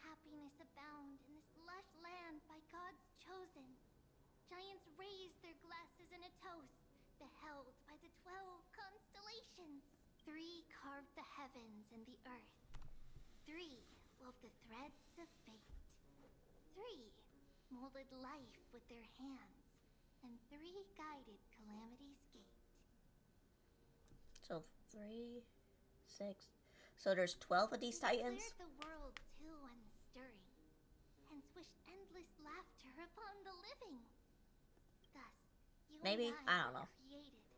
Happiness abound in this lush land by God's chosen. Giants raise their glasses in a toast, beheld by the 12 constellations. 3 carved the heavens and the earth. 3 wove the threads of fate. 3 molded life with their hands. And 3 guided Calamity's gate. So 3, 6. So there's 12 of these titans? Cleared the world too unstirring, hence wished endless laughter upon the living. Thus, you Maybe? and I don't know. were created,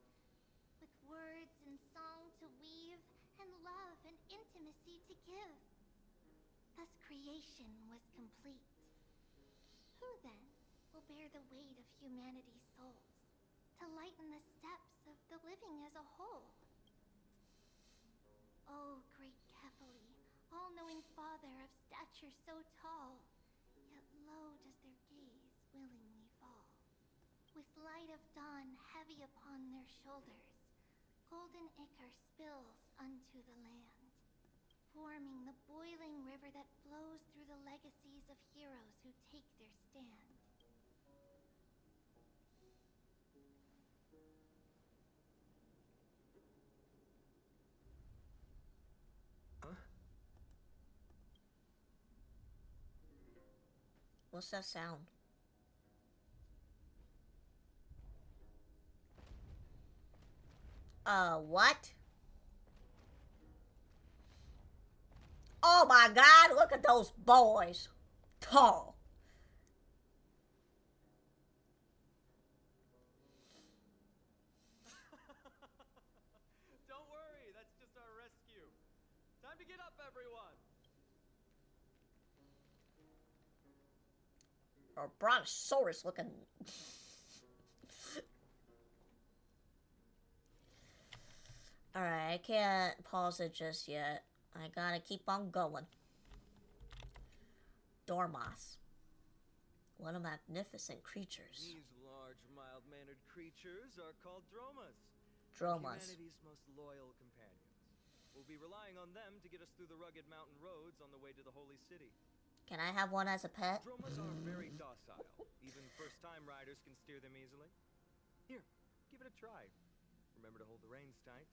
with words and song to weave, and love and intimacy to give. Thus creation was complete. Who then will bear the weight of humanity's souls, to lighten the steps of the living as a whole? Oh, great Kefali, all-knowing father of stature so tall, yet low does their gaze willingly fall. With light of dawn heavy upon their shoulders, golden ichor spills unto the land, forming the boiling river that flows through the legacies of heroes who take their stand. What's that sound? What? Oh my god, look at those boys. Tall. Don't worry, that's just our rescue. Time to get up, everyone. Or brontosaurus looking. Alright, I can't pause it just yet. I gotta keep on going. Dormouse. What a magnificent creatures. These large, mild-mannered creatures are called dromas. Dromas. Humanity's most loyal companions. We'll be relying on them to get us through the rugged mountain roads on the way to the Holy City. Can I have one as a pet? Dromas are very docile. Even first-time riders can steer them easily. Here, give it a try. Remember to hold the reins tight.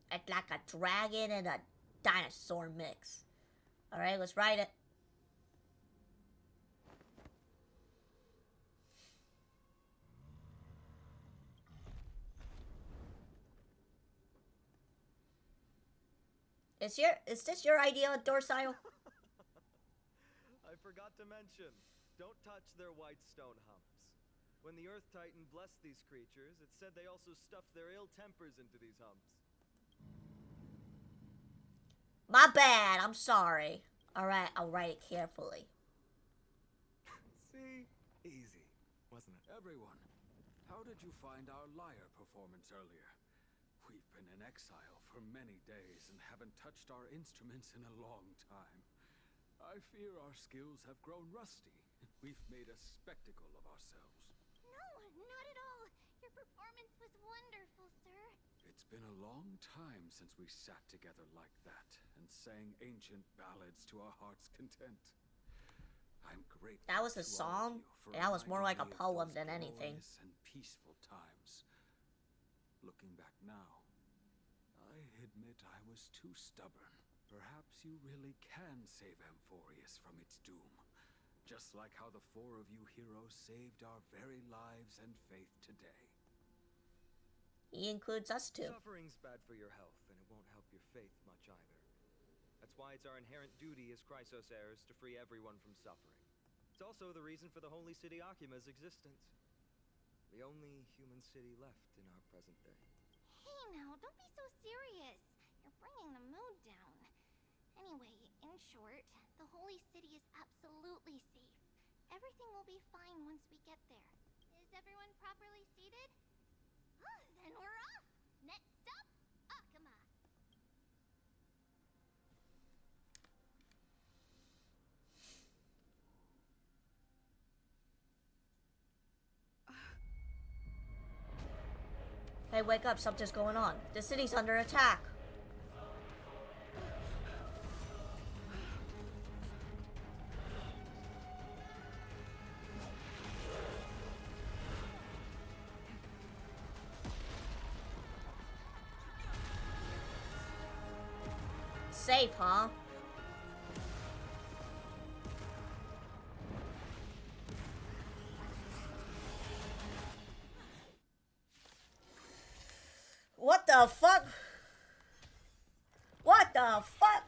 It's like a dragon and a dinosaur mix. Alright, let's ride it. Is this your idea, Dorsile? I forgot to mention, don't touch their white stone humps. When the Earth Titan blessed these creatures, it said they also stuffed their ill tempers into these humps. My bad, I'm sorry. Alright, I'll write it carefully. See? Easy, wasn't it? Everyone, how did you find our lyre performance earlier? We've been in exile for many days and haven't touched our instruments in a long time. I fear our skills have grown rusty. We've made a spectacle of ourselves. No, not at all. Your performance was wonderful, sir. It's been a long time since we sat together like that and sang ancient ballads to our heart's content. I'm grateful. That was a to all of song? you for That was more like a reminding me of poem those than anything. glorious and peaceful times. Looking back now, I admit I was too stubborn. Perhaps you really can save Amphorius from its doom. Just like how the 4 of you heroes saved our very lives and faith today. He includes us too. Suffering's bad for your health, and it won't help your faith much either. That's why it's our inherent duty as Chrysos heirs to free everyone from suffering. It's also the reason for the Holy City Akima's existence. The only human city left in our present day. Hey now, don't be so serious. You're bringing the mood down. Anyway, in short, the Holy City is absolutely safe. Everything will be fine once we get there. Is everyone properly seated? Then we're off! Next stop, Akima! Hey, wake up, something's going on. The city's under attack. safe, huh? What the fuck? What the fuck?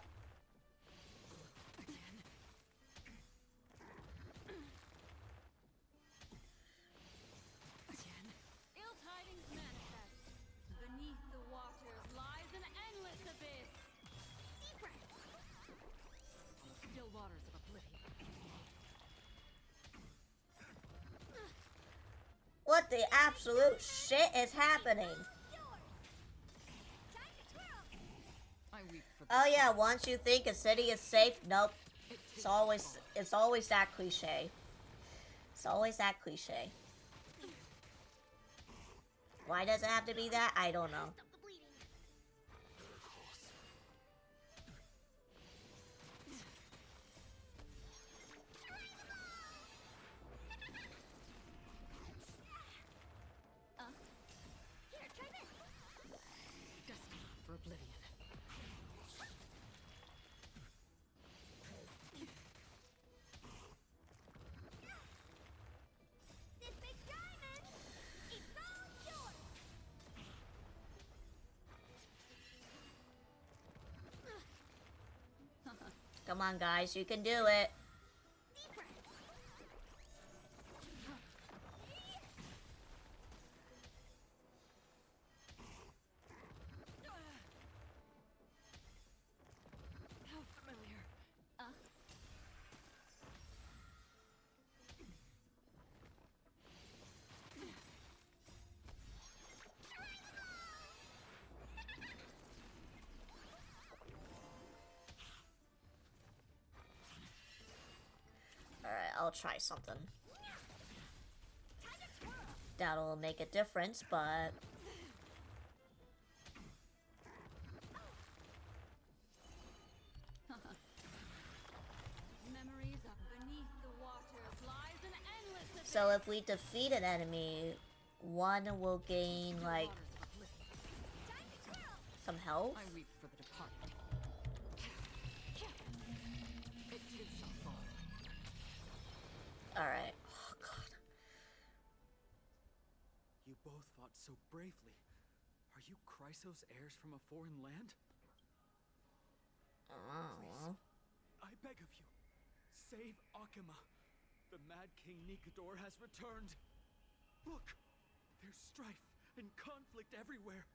Ill tidings manifest. Beneath the waters lies an endless abyss. On the still waters of oblivion. What the absolute shit is happening? Oh yeah, once you think a city is safe, nope. It's always that cliche. It's always that cliche. Why does it have to be that? I don't know. Here, try this. Destiny for oblivion. This big diamond, it's all yours. Come on, guys, you can do it. How familiar. Alright, I'll try something. That'll make a difference, but... Memories of beneath the waters lies an endless abyss. So if we defeat an enemy, one will gain, like, some health? I weep for the departed. It too shall fall. Alright. Oh, God. You both fought so bravely. Are you Chrysos heirs from a foreign land? Oh. I beg of you, save Akima. The Mad King Nikador has returned. Look, there's strife and conflict everywhere.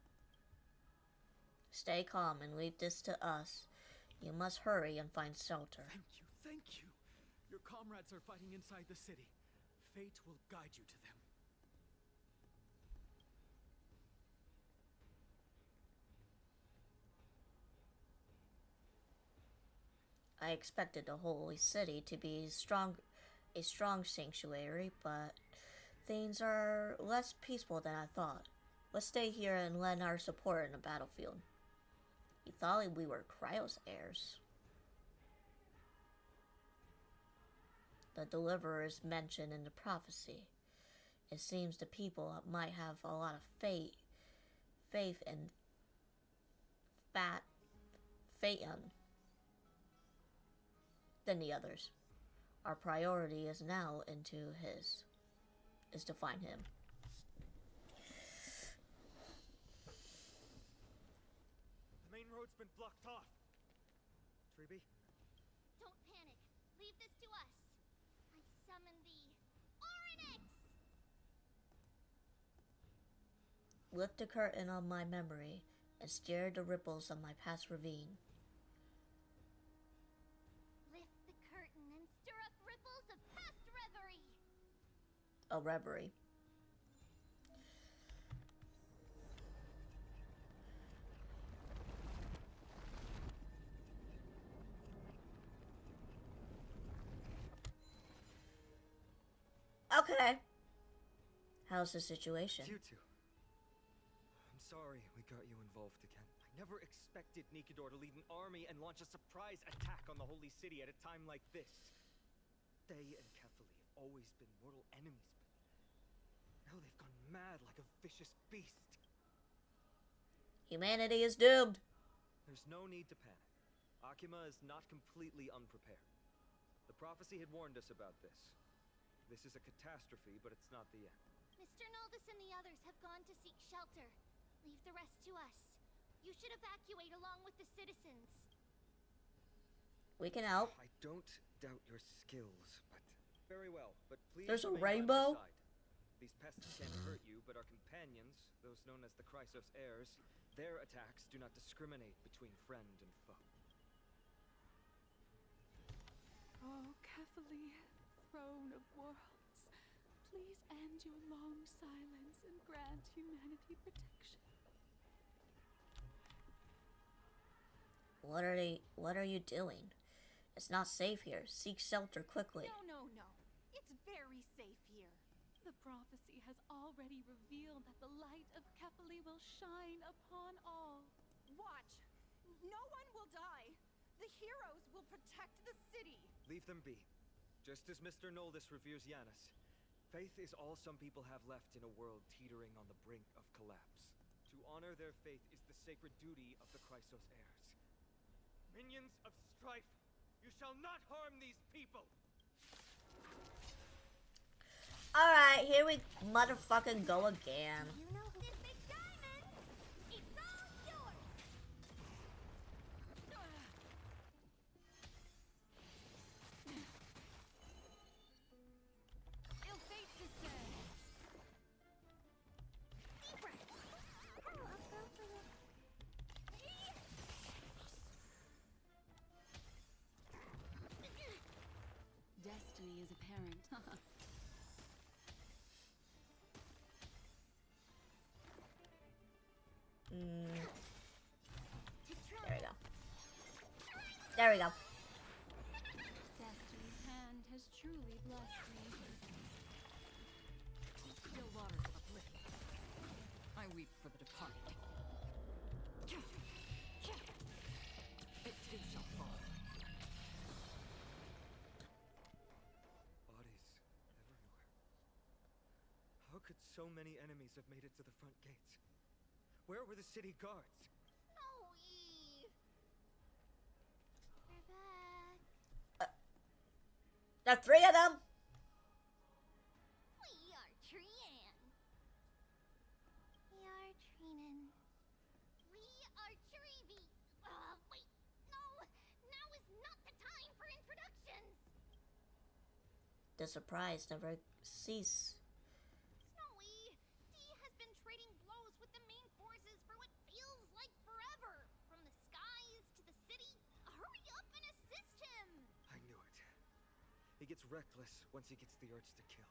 Stay calm and leave this to us. You must hurry and find shelter. Thank you. Your comrades are fighting inside the city. Fate will guide you to them. I expected the holy city to be a strong sanctuary, but things are less peaceful than I thought. Let's stay here and lend our support in the battlefield. You thought we were Cryos heirs. The deliverer is mentioned in the prophecy. It seems the people might have a lot of faith in Phaeton than the others. Our priority is now is to find him. The main road's been blocked off. Treeby? Don't panic. Leave this to us. I summon the Oryx! Lift the curtain on my memory and steer the ripples of my past ravine. Lift the curtain and stir up ripples of past reverie. A reverie. Okay. How's the situation? You two. I'm sorry we got you involved again. I never expected Nikador to lead an army and launch a surprise attack on the Holy City at a time like this. They and Kefali have always been mortal enemies, but now they've gone mad like a vicious beast. Humanity is doomed. There's no need to panic. Akima is not completely unprepared. The prophecy had warned us about this. This is a catastrophe, but it's not the end. Mr. Noldus and the others have gone to seek shelter. Leave the rest to us. You should evacuate along with the citizens. We can help. I don't doubt your skills, but very well. But please. There's a remain by rainbow? my side. These pests can't hurt you, but our companions, those known as the Chrysos heirs, their attacks do not discriminate between friend and foe. Oh, Kefali, throne of worlds, please end your long silence and grant humanity protection. What are you doing? It's not safe here. Seek shelter quickly. No. It's very safe here. The prophecy has already revealed that the light of Kefali will shine upon all. Watch! No one will die! The heroes will protect the city! Leave them be. Just as Mr. Noldus reveres Yanis, faith is all some people have left in a world teetering on the brink of collapse. To honor their faith is the sacred duty of the Chrysos heirs. Minions of strife, you shall not harm these people! Alright, here we motherfucking go again. You know this big diamond? It's all yours! Ill fate descends! Destiny is apparent. There we go. Destiny's hand has truly blessed me. Still waters of oblivion. I weep for the departed. It too shall fall. Bodies everywhere. How could so many enemies have made it to the front gates? Where were the city guards? There are 3 of them. We are Trian. We are Trinan. We are Trivi. Wait. No. Now is not the time for introductions. The surprise never cease. Snowy, Dee has been trading blows with the main forces for what feels like forever. From the skies to the city. Hurry up and assist him. I knew it. He gets reckless once he gets the urge to kill.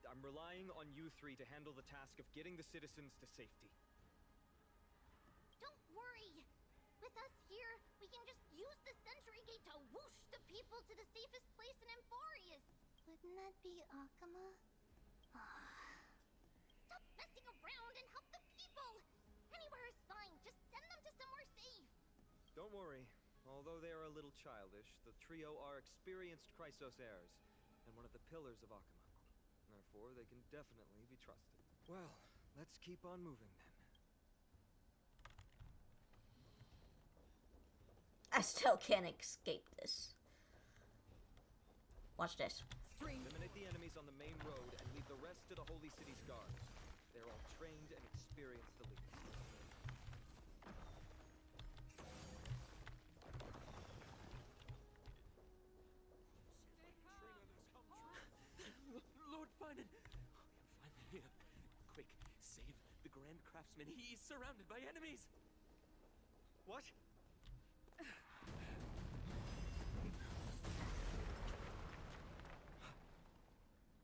I'm relying on you 3 to handle the task of getting the citizens to safety. Don't worry. With us here, we can just use the Sentry Gate to whoosh the people to the safest place in Amphorius. Wouldn't that be Akama? Stop messing around and help the people! Anywhere is fine. Just send them to somewhere safe. Don't worry. Although they are a little childish, the trio are experienced Chrysos heirs, and one of the pillars of Akama. Therefore, they can definitely be trusted. Well, let's keep on moving then. I still can't escape this. Watch this. Eliminate the enemies on the main road and leave the rest to the Holy City's guards. They're all trained and experienced elites. Lord Finan! You're finally here. Quick, save the Grand Craftsman. He's surrounded by enemies! What?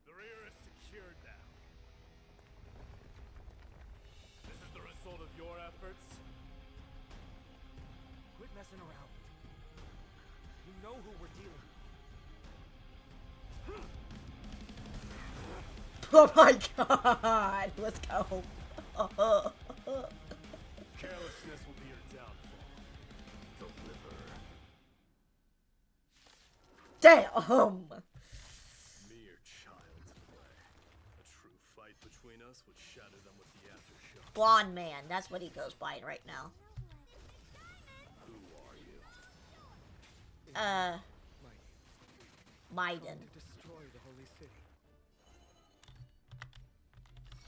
The rear is secured now. This is the result of your efforts? Quit messing around. You know who we're dealing with. Oh my god! Let's go. Carelessness will be your downfall. Deliver. Damn! Mere child's play. A true fight between us would shatter them with the aftershock. Blonde man. That's what he goes by right now. Who are you? Maiden. To destroy the holy city.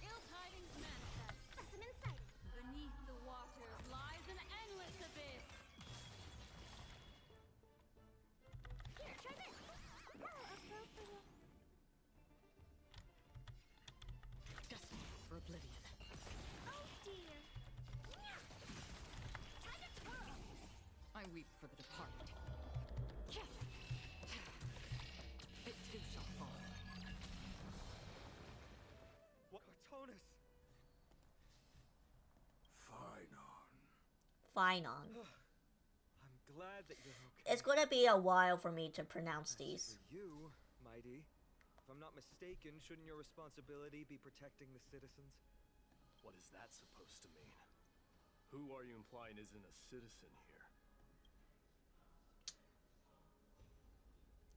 Ill tidings manifest. Specimen sighted. Beneath the waters lies an endless abyss. Here, try this. Appropriate. Destiny for oblivion. Oh dear. Time to twirl. I weep for the departed. It too shall fall. What? Cartonis! Finon. I'm glad that you're okay. It's gonna be a while for me to pronounce these. For you, Mighty, if I'm not mistaken, shouldn't your responsibility be protecting the citizens? What is that supposed to mean? Who are you implying isn't a citizen here?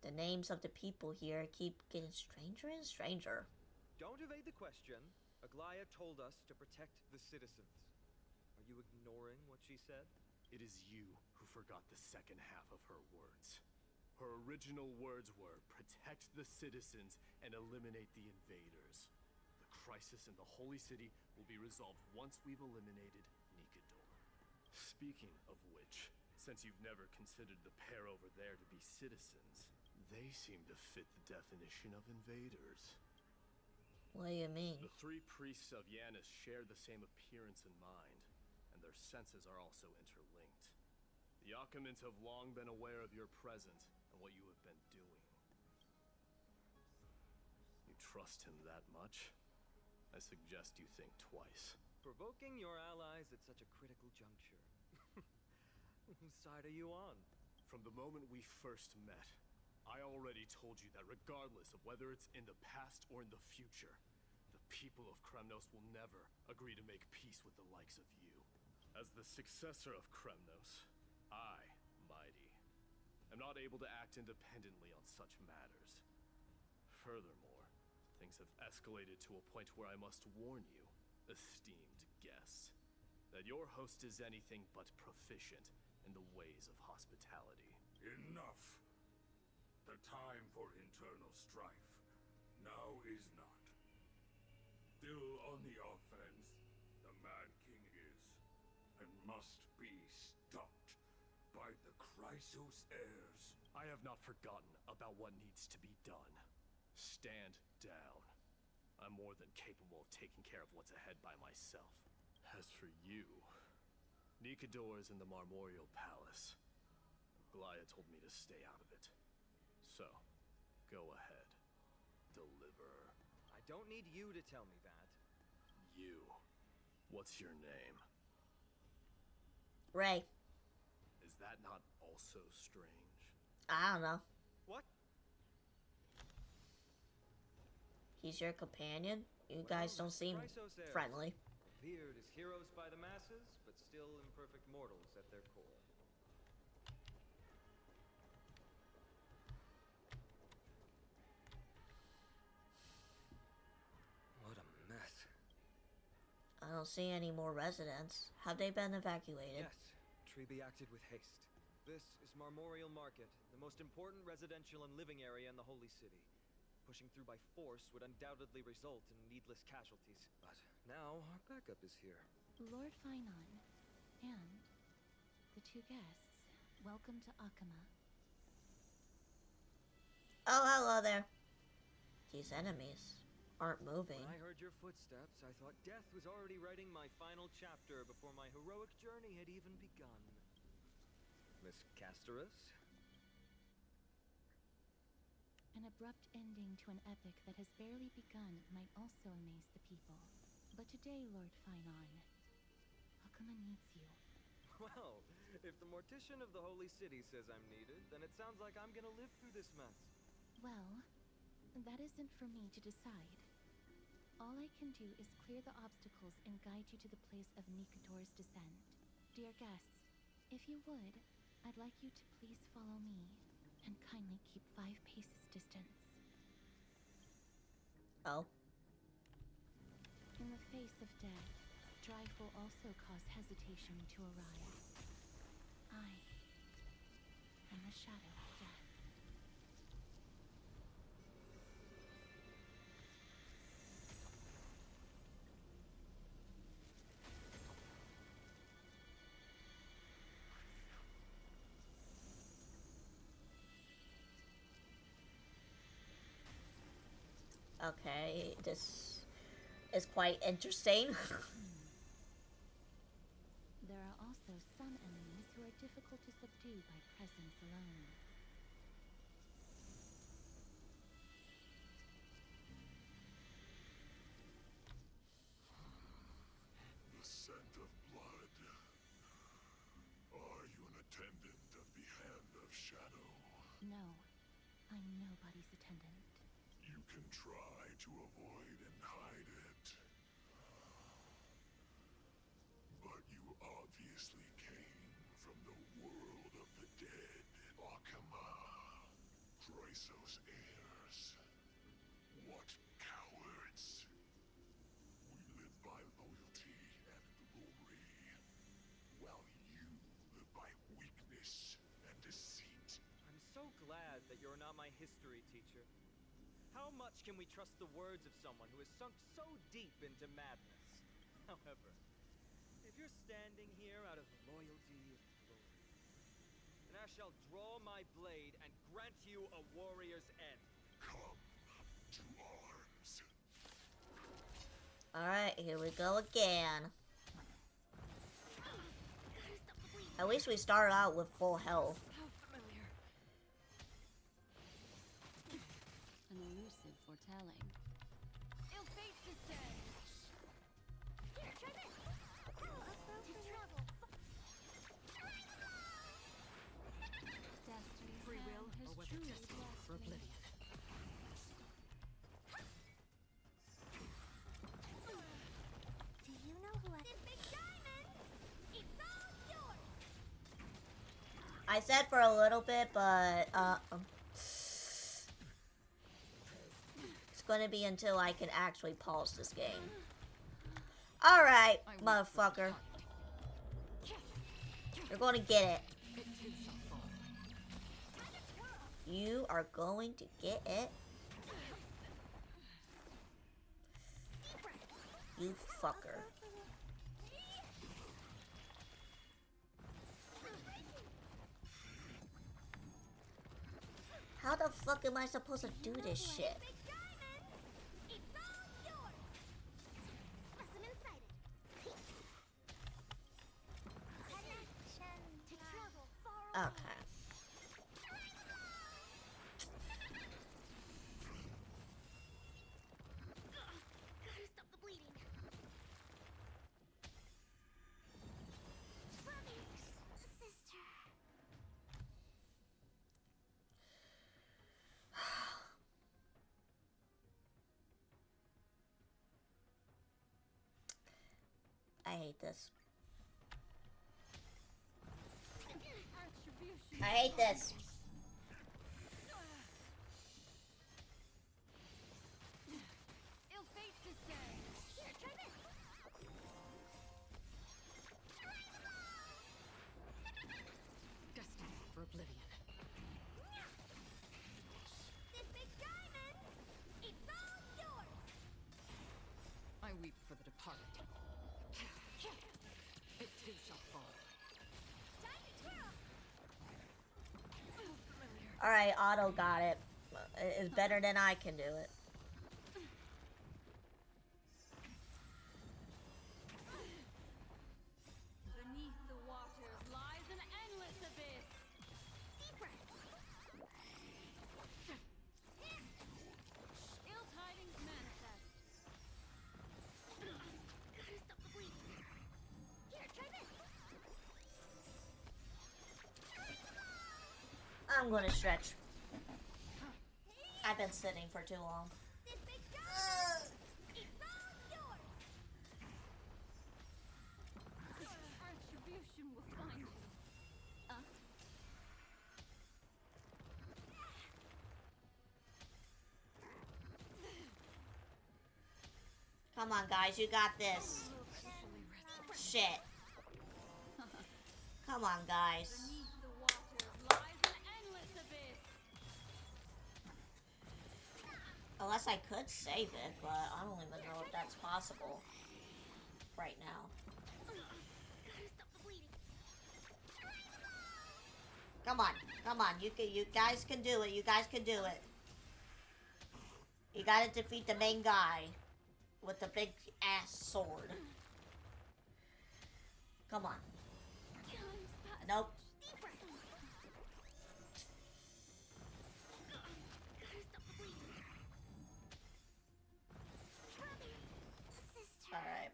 The names of the people here keep getting stranger and stranger. Don't evade the question. Aglaya told us to protect the citizens. Are you ignoring what she said? It is you who forgot the second half of her words. Her original words were, protect the citizens and eliminate the invaders. The crisis in the Holy City will be resolved once we've eliminated Nikador. Speaking of which, since you've never considered the pair over there to be citizens, they seem to fit the definition of invaders. What do you mean? The three priests of Yanis share the same appearance and mind, and their senses are also interlinked. The Achaemins have long been aware of your presence and what you have been doing. You trust him that much? I suggest you think twice. Provoking your allies at such a critical juncture. Whose side are you on? From the moment we first met, I already told you that regardless of whether it's in the past or in the future, the people of Kremnos will never agree to make peace with the likes of you. As the successor of Kremnos, I, Mighty, am not able to act independently on such matters. Furthermore, things have escalated to a point where I must warn you, esteemed guest, that your host is anything but proficient in the ways of hospitality. Enough! The time for internal strife now is not. Still on the offense, the Mad King is, and must be stopped by the Chrysos heirs. I have not forgotten about what needs to be done. Stand down. I'm more than capable of taking care of what's ahead by myself. As for you, Nikador is in the Marmorial Palace. Aglaya told me to stay out of it. So, go ahead. Deliver. I don't need you to tell me that. You. What's your name? Ray. Is that not also strange? I don't know. What? He's your companion? You guys don't seem friendly. Revered as heroes by the masses, but still imperfect mortals at their core. What a mess. I don't see any more residents. Have they been evacuated? Yes, Treeby acted with haste. This is Marmorial Market, the most important residential and living area in the Holy City. Pushing through by force would undoubtedly result in needless casualties. But now our backup is here. Lord Finon, and the two guests, welcome to Akama. Oh, hello there. These enemies aren't moving. When I heard your footsteps, I thought death was already writing my final chapter before my heroic journey had even begun. Miss Casterus? An abrupt ending to an epic that has barely begun might also amaze the people. But today, Lord Finon, Akama needs you. Well, if the Mortician of the Holy City says I'm needed, then it sounds like I'm gonna live through this mess. Well, that isn't for me to decide. All I can do is clear the obstacles and guide you to the place of Nikador's descent. Dear guests, if you would, I'd like you to please follow me, and kindly keep 5 paces distance. Oh. In the face of death, strife will also cause hesitation to arise. I from the shadow of death. Okay, this is quite interesting. There are also some enemies who are difficult to subdue by presence alone. The scent of blood. Are you an attendant of the Hand of Shadow? No, I'm nobody's attendant. You can try to avoid and hide it. But you obviously came from the world of the dead. Akama. Chrysos heirs. What cowards. We live by loyalty and glory, while you live by weakness and deceit. I'm so glad that you're not my history teacher. How much can we trust the words of someone who has sunk so deep into madness? However, if you're standing here out of loyalty and glory, then I shall draw my blade and grant you a warrior's end. Come to arms. Alright, here we go again. At least we started out with full health. How familiar. An elusive foretelling. Ill fate to say. Here, try this. To travel. Destiny's Free will, hand has or was it truly destiny blessed for me. oblivion? Do you know who this big diamond? It's all yours. I said for a little bit, but it's gonna be until I can actually pause this game. Alright, motherfucker. You're gonna get it. You are going to get it. You fucker. How the fuck am I supposed to do this shit? It's all yours. Specimen sighted. Connection to travel far away. Okay. Gotta stop the bleeding. Sister. I hate this. Attribution. I hate this. Ill fate to say. Here, try this. Destiny for oblivion. This big diamond. It's all yours. I weep for the departed. It too shall fall. Time to twirl. Alright, Otto got it. It's better than I can do it. Beneath the waters lies an endless abyss. Deep breath. Ill tidings manifest. Gotta stop the bleeding. Here, try this. I'm gonna stretch. I've been sitting for too long. This big diamond. It's all yours. Attribution will find you. Come on, guys, you got this. Shit. Come on, guys. Beneath the waters lies an Unless I could save it, but I don't even know if that's possible right now. Come on, come on, you guys can do it, you guys can do it. You gotta defeat the main guy with the big ass sword. Come on. Nope. Alright.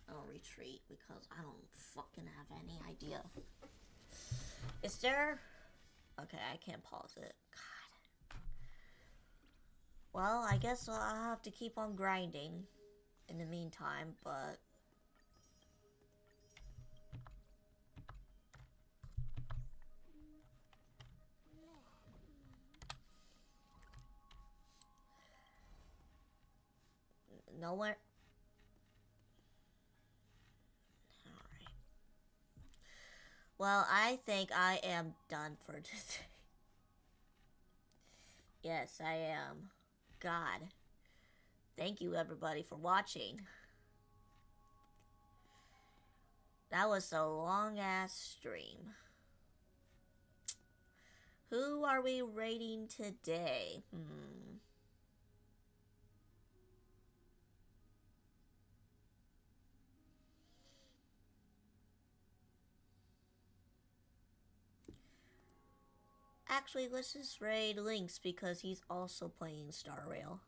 I'll retreat because I don't fucking have any idea. Is there... Okay, I can't pause it. God. Well, I guess I'll have to keep on grinding in the meantime, but... Nowhere... Alright. Well, I think I am done for today. Yes, I am. God. Thank you, everybody, for watching. That was a long-ass stream. Who are we rating today? Actually, let's just raid Lynx because he's also playing Star Rail.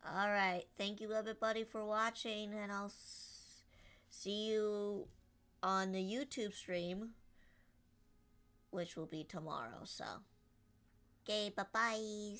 Alright, thank you everybody for watching, and I'll see you on the YouTube stream, which will be tomorrow, so. Okay, bye-bye.